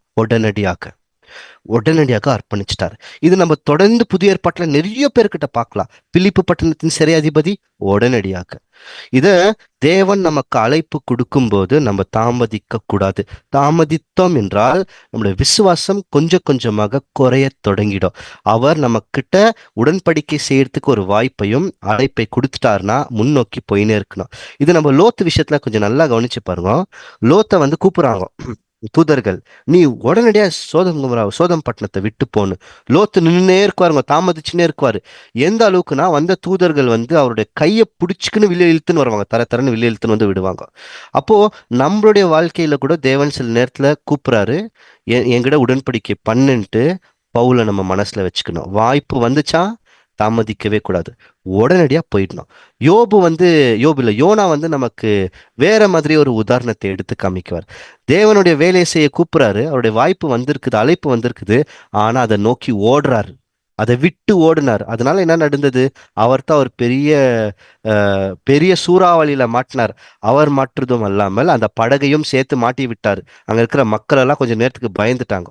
உடனடியாக அர்ப்பணிச்சிட்டாரு. இது நம்ம தொடர்ந்து புதிய ஏற்பாட்டுல நிறைய பேர்கிட்ட பார்க்கலாம். பிலிப்பு பட்டணத்தின் சிறையாதிபதி உடனடியாக. இத தேவன் நமக்கு அழைப்பு கொடுக்கும் போது நம்ம தாமதிக்க கூடாது. தாமதித்தோம் என்றால் நம்மளுடைய விசுவாசம் கொஞ்சம் கொஞ்சமாக குறைய தொடங்கிடும். அவர் நம்ம கிட்ட உடன்படிக்கை செய்யறதுக்கு ஒரு வாய்ப்பையும் அழைப்பை கொடுத்துட்டாருன்னா முன்னோக்கி போயினே இருக்கணும். இது நம்ம லோத்து விஷயத்துல கொஞ்சம் நல்லா கவனிச்சு பாருங்க. லோத்தை கூப்பிடுறாங்க தூதர்கள், நீ உடனடியா சோதம் பட்டணத்தை விட்டு போன்னு. லோத்து நின்றுனே இருக்குவாருங்க, தாமதிச்சுன்னே இருக்குவாரு. எந்த அளவுக்குன்னா வந்த தூதர்கள் அவருடைய கையை பிடிச்சுக்குன்னு வெளியே இழுத்துன்னு வருவாங்க, தரன்னு வெளியே இழுத்துன்னு விடுவாங்க. அப்போ நம்மளுடைய வாழ்க்கையில கூட தேவன் சில நேரத்துல கூப்பிடுறாரு, என்கிட்ட உடன்படிக்கை பண்ணுன்ட்டு. பவுலை நம்ம மனசுல வச்சுக்கணும். வாய்ப்பு வந்துச்சா தாமதிக்கவே கூடாது, உடனடியா போயிடணும். யோபு இல்ல, யோனா நமக்கு வேற மாதிரி ஒரு உதாரணத்தை எடுத்து காமிக்குவார். தேவனுடைய வேலையை செய்ய கூப்பிடுறாரு, அவருடைய வாய்ப்பு வந்திருக்குது, அழைப்பு வந்திருக்குது. ஆனா அதை நோக்கி ஓடுறாரு, அதை விட்டு ஓடினார். அதனால என்ன நடந்தது? அவர் பெரிய சூறாவளியில மாட்டினார். அவர் மாற்றுவதும் அல்லாமல் அந்த படகையும் சேர்த்து மாட்டி விட்டார். அங்க இருக்கிற மக்கள் எல்லாம் கொஞ்சம் நேரத்துக்கு பயந்துட்டாங்க.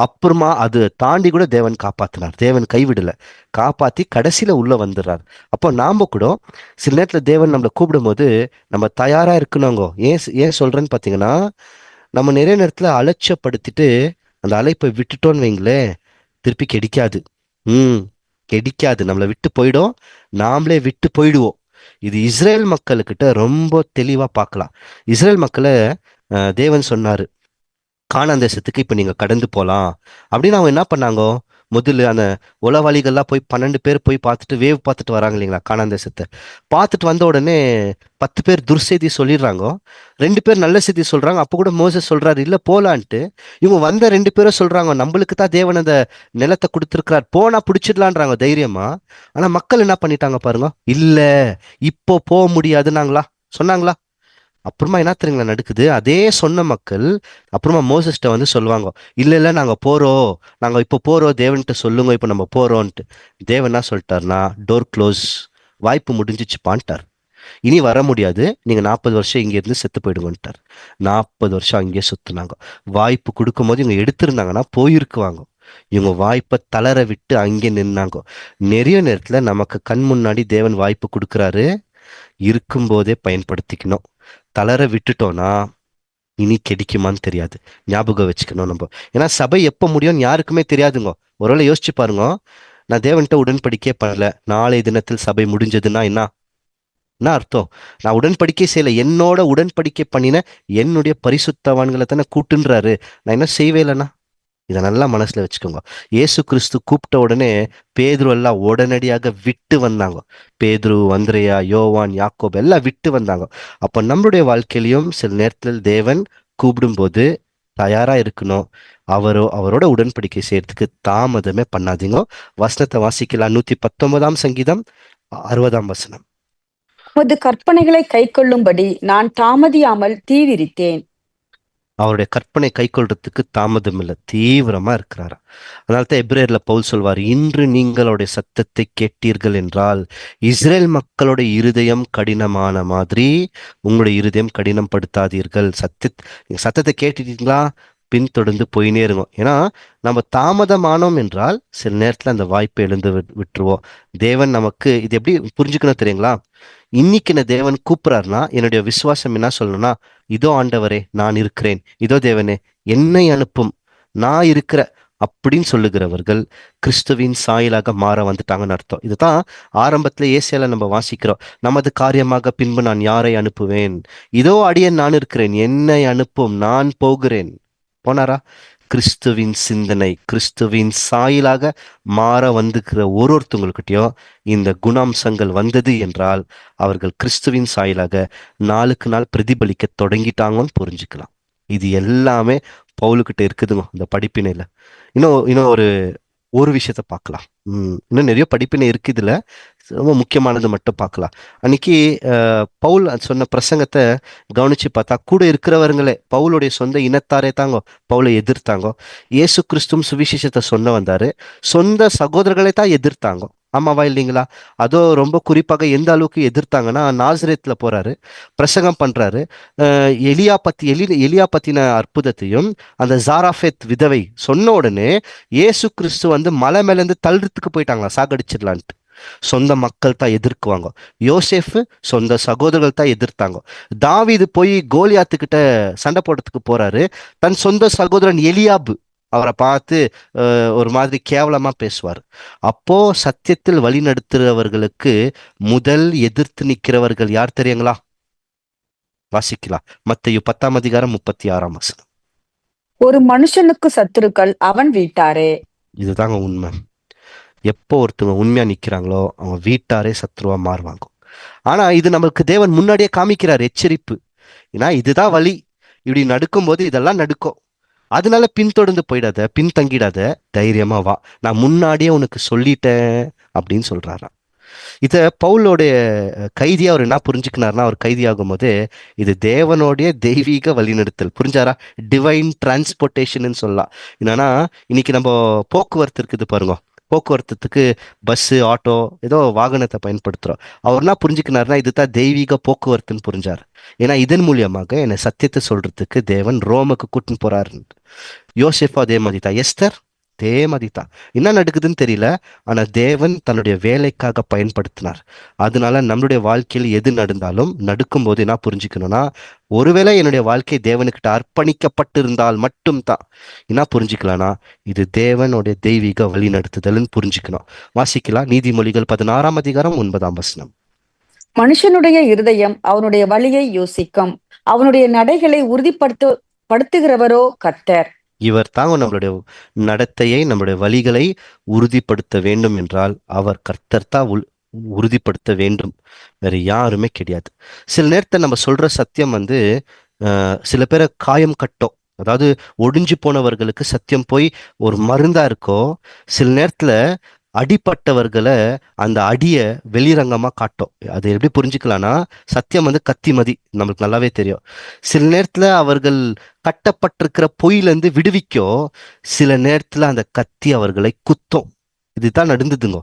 அப்புறமா அது தாண்டி கூட தேவன் காப்பாத்தினார். தேவன் கைவிடல, காப்பாத்தி கடைசியில உள்ள வந்துடுறார். அப்போ நாம கூட சில நேரத்துல தேவன் நம்மளை கூப்பிடும் போது நம்ம தயாரா இருக்கணுங்க. ஏன் சொல்றேன்னு பாத்தீங்கன்னா, நம்ம நிறைய நேரத்துல அலட்சியப்படுத்திட்டு அந்த அழைப்பை விட்டுட்டோன்னு வைங்களேன், திருப்பி கிடைக்காது. கிடைக்காது, நம்மளை விட்டு போயிடும், நாமளே விட்டு போயிடுவோம். இது இஸ்ரேல் மக்களுக்கிட்ட ரொம்ப தெளிவா பார்க்கலாம். இஸ்ரேல் மக்களை தேவன் சொன்னாரு, கானான் தேசத்துக்கு இப்ப நீங்க கடந்து போலாம் அப்படின்னு. அவங்க என்ன பண்ணாங்க? முதல்ல அந்த உளவாளிகள்லாம் போய் 12 பேர் போய் பார்த்துட்டு வேவ் பார்த்துட்டு வராங்க இல்லைங்களா, கானான் தேசத்தை பார்த்துட்டு வந்த உடனே 10 பேர் துர்செய்தி சொல்லிடுறாங்க, 2 பேர் நல்ல செய்தி சொல்றாங்க. அப்போ கூட மோசஸ் சொல்றாரு இல்ல போலான்ட்டு. இவங்க வந்த 2 பேரும் சொல்றாங்க நம்மளுக்கு தான் தேவன் அந்த நிலத்தை கொடுத்துருக்கிறார், போனா பிடிச்சிடலான்றாங்க தைரியமா. ஆனா மக்கள் என்ன பண்ணிட்டாங்க பாருங்க, இல்ல இப்போ போக முடியாதுன்னாங்களா, சொன்னாங்களா. அப்புறமா என்ன தெரியுங்களா நடக்குது, அதே சொன்ன மக்கள் அப்புறமா மோசஸ்ட்ட வந்து சொல்லுவாங்க, இல்ல இல்ல நாங்க போறோம், நாங்க இப்போ போறோம், தேவன்கிட்ட சொல்லுங்க இப்போ நம்ம போறோம்ட்டு. தேவன் என்ன சொல்லிட்டாருன்னா, டோர் க்ளோஸ், வாய்ப்பு முடிஞ்சிச்சுப்பான்ட்டார். இனி வர முடியாது, நீங்க 40 வருஷம் இங்க இருந்து செத்து போயிடுங்கன்ட்டார். 40 வருஷம் அங்கேயே சுத்துனாங்க. வாய்ப்பு கொடுக்கும் போது இவங்க எடுத்திருந்தாங்கன்னா போயிருக்குவாங்க. இவங்க வாய்ப்பை தளர விட்டு அங்கே நின்னாங்க. நிறைய நேரத்துல நமக்கு கண் முன்னாடி தேவன் வாய்ப்பு கொடுக்குறாரு, இருக்கும்போதே பயன்படுத்திக்கணும். தளர விட்டுட்டோம்னா இனி கிடைக்குமான்னு தெரியாது. ஞாபகம் வச்சுக்கணும் நம்ம. ஏன்னா சபை எப்ப முடியும்னு யாருக்குமே தெரியாதுங்க. ஒருவேளை யோசிச்சு பாருங்க, நான் தேவன்கிட்ட உடன்படிக்கையே பண்ணல, நாளை தினத்தில் சபை முடிஞ்சதுன்னா என்ன என்ன அர்த்தம்? நான் உடன்படிக்கை செய்யல, என்னோட உடன்படிக்கை பண்ணின என்னுடைய பரிசுத்தவான்களை தானே கூட்டுன்றாரு, நான் என்ன செய்வே இல்லைன்னா. இதை நல்லா மனசுல வச்சுக்கோங்க. இயேசு கிறிஸ்து கூப்பிட்ட உடனே பேதுரு எல்லாம் உடனடியாக விட்டு வந்தாங்க. பேதுரு, அந்திரேயா, யோவான், யாக்கோப் எல்லாம் விட்டு வந்தாங்க. அப்ப நம்மளுடைய வாழ்க்கையிலையும் சில நேரத்தில் தேவன் கூப்பிடும்போது தயாரா இருக்கணும். அவரோட உடன்படிக்கை செய்யறதுக்கு தாமதமே பண்ணாதீங்க. வசனத்தை வாசிக்கலாம். 119 சங்கீதம் 60 உமது கற்பனைகளை கைக்கொள்ளும்படி நான் தாமதியாமல் தீவிரித்தேன். அவருடைய கற்பனை கைக்கொள்றதுக்கு தாமதம் இல்லை, தீவிரமா இருக்கிறாரா. அதனால்தான் எபிரேயர்ல பவுல் சொல்வார், இன்று நீங்களுடைய சத்தத்தை கேட்டீர்கள் என்றால் இஸ்ரேல் மக்களுடைய இருதயம் கடினமான மாதிரி உங்களுடைய இருதயம் கடினம் படுத்தாதீர்கள். சத்தத்தை கேட்டுட்டீங்களா, பின்தொடர்ந்து போயினே இருக்கும். ஏன்னா நம்ம தாமதமானோம் என்றால் சில நேரத்துல அந்த வாய்ப்பை எழுந்து விட்டுருவோம். தேவன் நமக்கு இது எப்படி புரிஞ்சுக்கணும் தெரியுங்களா? இன்னைக்கு நான் தேவன் கூப்பிடுறாருன்னா என்னுடைய விசுவாசம் என்ன சொல்லணும்னா, இதோ ஆண்டவரே நான் இருக்கிறேன், இதோ தேவனே என்னை அனுப்பும், நான் இருக்கிற அப்படின்னு சொல்லுகிறவர்கள் கிறிஸ்துவின் சாயலாக மாற வந்துட்டாங்கன்னு அர்த்தம். இதுதான் ஆரம்பத்துல ஏசியால நம்ம வாசிக்கிறோம், நமது காரியமாக பின்பு நான் யாரை அனுப்புவேன், இதோ அடியேன் நான் இருக்கிறேன், என்னை அனுப்பும், நான் போகிறேன். போனாரா? கிறிஸ்துவின் சிந்தனை, கிறிஸ்துவின் சாயலாக மாற வந்துக்கிற ஒருத்தவங்கள்கிட்டயும் இந்த குணாம்சங்கள் வந்தது என்றால் அவர்கள் கிறிஸ்துவின் சாயலாக நாளுக்கு நாள் பிரதிபலிக்க தொடங்கிட்டாங்கன்னு புரிஞ்சுக்கலாம். இது எல்லாமே பவுலுக்கிட்ட இருக்குதுங்க இந்த படிப்பினையில. இன்னும் ஒரு விஷயத்த பார்க்கலாம். இன்னும் நிறைய படிப்பினை இருக்கு, இதுல ரொம்ப முக்கியமானது மட்டும் பார்க்கலாம். அன்னைக்கு பவுல் சொன்ன பிரசங்கத்தை கவனிச்சு பார்த்தா கூட இருக்கிறவங்களே பவுலுடைய சொந்த இனத்தாரே தாங்க பவுலை எதிர்த்தாங்க. இயேசு கிறிஸ்துவும் சுவிசேஷத்தை சொன்ன வந்தாரு, சொந்த சகோதரர்களை தான் எதிர்த்தாங்க. ஆமாவா இல்லைங்களா? அதோ ரொம்ப குறிப்பாக எந்த அளவுக்கு எதிர்த்தாங்கன்னா, நாசரேத்ல போறாரு, பிரசங்கம் பண்றாரு, எலியா பத்தின அற்புதத்தையும் அந்த ஜாராஃபேத் விதவை சொன்ன உடனே இயேசு கிறிஸ்து வந்து மலை மேல இருந்து தள்ளுறதுக்கு போயிட்டாங்களா, சாகடிச்சிடலான்ட்டு. சொந்த மக்கள் தான் எதிர்க்குவாங்க. யோசேஃப் சொந்த சகோதரர்கள் தான் எதிர்த்தாங்க. தாவீது போய் கோலியாத்துக்கிட்ட சண்டை போடுறதுக்கு போறாரு, தன் சொந்த சகோதரன் எலியாபு அவரை பார்த்து ஒரு மாதிரி கேவலமா பேசுவார். அப்போ சத்தியத்தில் வழி நடத்துறவர்களுக்கு முதல் எதிர்த்து நிற்கிறவர்கள் யார் தெரியுங்களா? வாசிக்கலாம், மத்தேயு 10:36. ஒரு மனுஷனுக்கு சத்துருக்கள் அவன் வீட்டாரே. இதுதாங்க உண்மை. எப்போ ஒருத்தவங்க உண்மையா நிக்கிறாங்களோ அவங்க வீட்டாரே சத்ருவா மாறுவாங்க. ஆனா இது நம்மளுக்கு தேவன் முன்னாடியே காமிக்கிறார், எச்சரிப்பு. ஏன்னா இதுதான் வழி, இப்படி நடக்கும் போது இதெல்லாம் நடக்கும், அதனால பின்தொடர்ந்து போயிடாத, பின்தங்கிடாத, தைரியமா வா, நான் முன்னாடியே உனக்கு சொல்லிட்டேன் அப்படின்னு சொல்றாராம். இத பவுலோடைய கைதியா அவர் என்ன புரிஞ்சுக்கினார்னா, அவர் கைதி ஆகும் போது இது தேவனுடைய தெய்வீக வழிநடத்தல், புரிஞ்சாரா? டிவைன் டிரான்ஸ்போர்டேஷன் சொல்லலாம். என்னன்னா இன்னைக்கு நம்ம போக்குவரத்து இருக்குது பாருங்க, போக்குவரத்துக்கு பஸ்ஸு, ஆட்டோ, ஏதோ வாகனத்தை பயன்படுத்துறோம். அவர் என்ன புரிஞ்சுக்கினார்னா இதுதான் தெய்வீக போக்குவரத்துன்னு புரிஞ்சார். ஏன்னா இதன் மூலியமாக என்னை சத்தியத்தை சொல்றதுக்கு தேவன் ரோமுக்கு கூட்டின்னு போறாரு. யோசேஃபா அதே மாதிரி தான், எஸ்தர் அதே மாதிரி தான். என்ன நடக்குதுன்னு தெரியல, ஆனா தேவன் தன்னுடைய வேலைக்காக பயன்படுத்தினார். அதனால நம்மளுடைய வாழ்க்கையில் எது நடந்தாலும் நடக்கும் போது என்ன புரிஞ்சுக்கணும்னா, ஒருவேளை என்னுடைய வாழ்க்கை தேவனுக்கிட்ட அர்ப்பணிக்கப்பட்டிருந்தால் மட்டும்தான் என்ன புரிஞ்சுக்கலாம்னா இது தேவனுடைய தெய்வீக வழி நடத்துதல்னு புரிஞ்சுக்கணும். வாசிக்கலாம், நீதிமொழிகள் 16:9. மனுஷனுடைய இருதயம் அவனுடைய வழியை யோசிக்கும், அவனுடைய நடைகளை உறுதிப்படுத்துகிறவரோ கர்த்தர். இவர் தாங்க நம்மளுடைய நடத்தையை, நம்மளுடைய வழிகளை உறுதிப்படுத்த வேண்டும் என்றால் அவர் கர்த்தர் தான் உறுதிப்படுத்த வேண்டும். வேற யாருமே கிடையாது. சில நேரத்தை நம்ம சொல்ற சத்தியம் வந்து சில பேரை காயம் கட்டும். அதாவது ஒடிஞ்சு போனவர்களுக்கு சத்தியம் போய் ஒரு மருந்தா இருக்கோ, சில நேரத்துல அடிப்பட்டவர்களை அந்த அடிய வெளிரங்கமா காட்டும். அது எப்படி புரிஞ்சுக்கலாம்னா, சத்தியம் வந்து கத்தி மதி, நம்மளுக்கு நல்லாவே தெரியும். சில நேரத்துல அவர்கள் கட்டப்பட்டிருக்கிற பொய்யிலிருந்து விடுவிக்கோ, சில நேரத்துல அந்த கத்தி அவர்களை குத்தும். இதுதான் நடந்ததுங்க.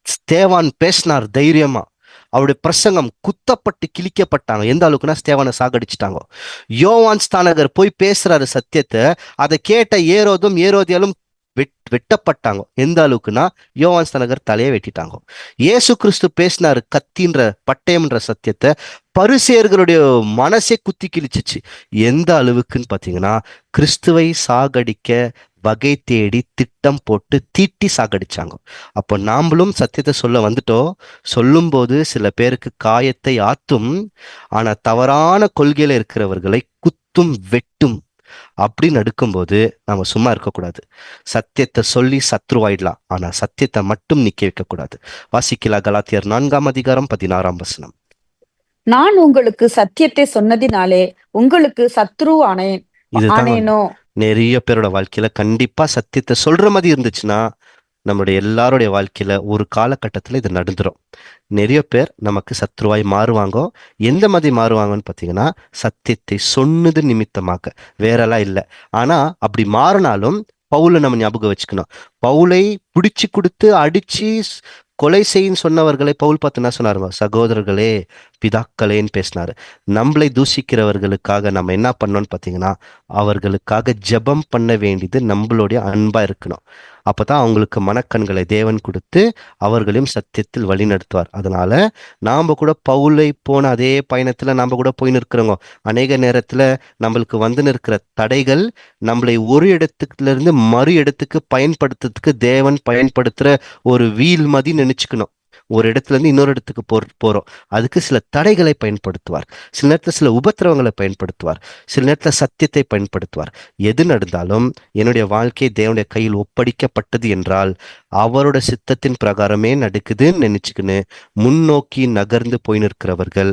ஸ்தேவான் பேசினார் தைரியமா. அவருடைய பிரசங்கம் குத்தப்பட்டு கிழிக்கப்பட்டாங்க. எந்த அளவுக்குன்னா ஸ்தேவானை சாகடிச்சிட்டாங்க. யோவான் ஸ்தானகர் போய் பேசுறாரு சத்தியத்தை, அதை கேட்ட ஏரோதியாலும் வெட்டப்பட்டாங்க. எந்த அளவுக்குன்னா யோவான் ஸ்தானகர் தலையை வெட்டிட்டாங்க. இயேசு கிறிஸ்து பேசினாரு கத்தின்ற பட்டயம்ன்ற சத்தியத்தை, பரிசேயர்களுடைய மனசே குத்தி கிழிச்சிச்சு. எந்த அளவுக்குன்னு பாத்தீங்கன்னா, கிறிஸ்துவை சாகடிக்க வகை தேடி திட்டம் போட்டு தீட்டி சாகடிச்சாங்க. அப்போ நாமளும் சத்தியத்தை சொல்ல வந்துட்டோம். சொல்லும் போது சில பேருக்கு காயத்தை ஆத்தும், ஆனா தவறான கொள்கையில இருக்கிறவர்களை குத்தும் வெட்டும். அப்படின்னு எடுக்கும்போது நாம சும்மா இருக்கக்கூடாது. சத்தியத்தை சொல்லி சத்ருவாயிடலாம், ஆனா சத்தியத்தை மட்டும் நிக்க வைக்க கூடாது. வாசிக்கலாம் கலாத்தியர் 4:16. நான் உங்களுக்கு சத்தியத்தை சொன்னதினாலே உங்களுக்கு சத்ரு ஆனேன் இதுதான் ஆனேனோ. நிறைய பேரோட வாழ்க்கையில கண்டிப்பா சத்தியத்தை சொல்ற மாதிரி இருந்துச்சுன்னா, நம்மளுடைய எல்லாருடைய வாழ்க்கையில ஒரு காலகட்டத்துல இது நடந்துரும். நிறைய பேர் நமக்கு சத்ருவாய் மாறுவாங்க. எந்த மாதிரி மாறுவாங்கன்னு பாத்தீங்கன்னா, சத்தியத்தை சொன்னது நிமித்தமாக, வேறெல்லாம் இல்லை. ஆனா அப்படி மாறினாலும் பவுலை நம்ம ஞாபகம் வச்சுக்கணும். பவுலை பிடிச்சு கொடுத்து அடிச்சு கொலை செய்யின்னு சொன்னவர்களை பவுல் பார்த்து என்ன சொன்னாருங்க? சகோதரர்களே, பிதாக்களேன்னு பேசினாரு. நம்மளை தூஷிக்கிறவர்களுக்காக நம்ம என்ன பண்ணோம்னு பார்த்தீங்கன்னா, அவர்களுக்காக ஜெபம் பண்ண வேண்டியது நம்மளுடைய அன்பா இருக்கணும். அப்பதான் அவங்களுக்கு மனக்கண்களை தேவன் கொடுத்து அவர்களையும் சத்தியத்தில் வழி நடத்துவார். அதனால நாம கூட பவுலை போன அதே பயணத்துல நாம கூட போய் நிற்கிறோங்க. அநேக நேரத்துல நம்மளுக்கு வந்து நிற்கிற தடைகள் நம்மளை ஒரு இடத்துல இருந்து மறு இடத்துக்கு பயன்படுத்துறதுக்கு தேவன் பயன்படுத்துற ஒரு வீல் மதி நினைச்சுக்கணும். ஒரு இடத்துல இருந்து இன்னொரு இடத்துக்கு போறோம். அதுக்கு சில தடைகளை பயன்படுத்துவார். சில நேரத்துல சில உபத்திரவங்களை பயன்படுத்துவார். சில நேரத்துல சத்தியத்தை பயன்படுத்துவார். எது நடந்தாலும் என்னுடைய வாழ்க்கை தேவனுடைய கையில் ஒப்படைக்கப்பட்டது என்றால் அவரோட சித்தத்தின் பிரகாரமே நடக்குதுன்னு நினைச்சுக்கின்னு முன்னோக்கி நகர்ந்து போய் நிற்கிறவர்கள்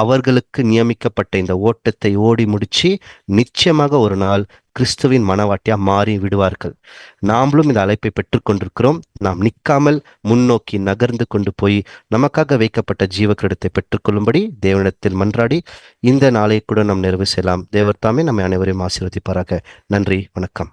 அவர்களுக்கு நியமிக்கப்பட்ட இந்த ஓட்டத்தை ஓடி முடிச்சு நிச்சயமாக ஒரு நாள் கிறிஸ்துவின் மனவாட்டியா மாறி விடுவார்கள். நாமளும் இந்த அழைப்பை பெற்றுக்கொண்டிருக்கிறோம். நாம் நிற்காமல் முன்னோக்கி நகர்ந்து கொண்டு போய் நமக்காக வைக்கப்பட்ட ஜீவ கிரீடத்தை பெற்றுக்கொள்ளும்படி தேவனிடத்தில் மன்றாடி இந்த நாளை கூட நாம் நிறைவு செய்யலாம். தேவர் தாமே நம்மை அனைவரையும் ஆசீர்வதிப்பாராக. நன்றி, வணக்கம்.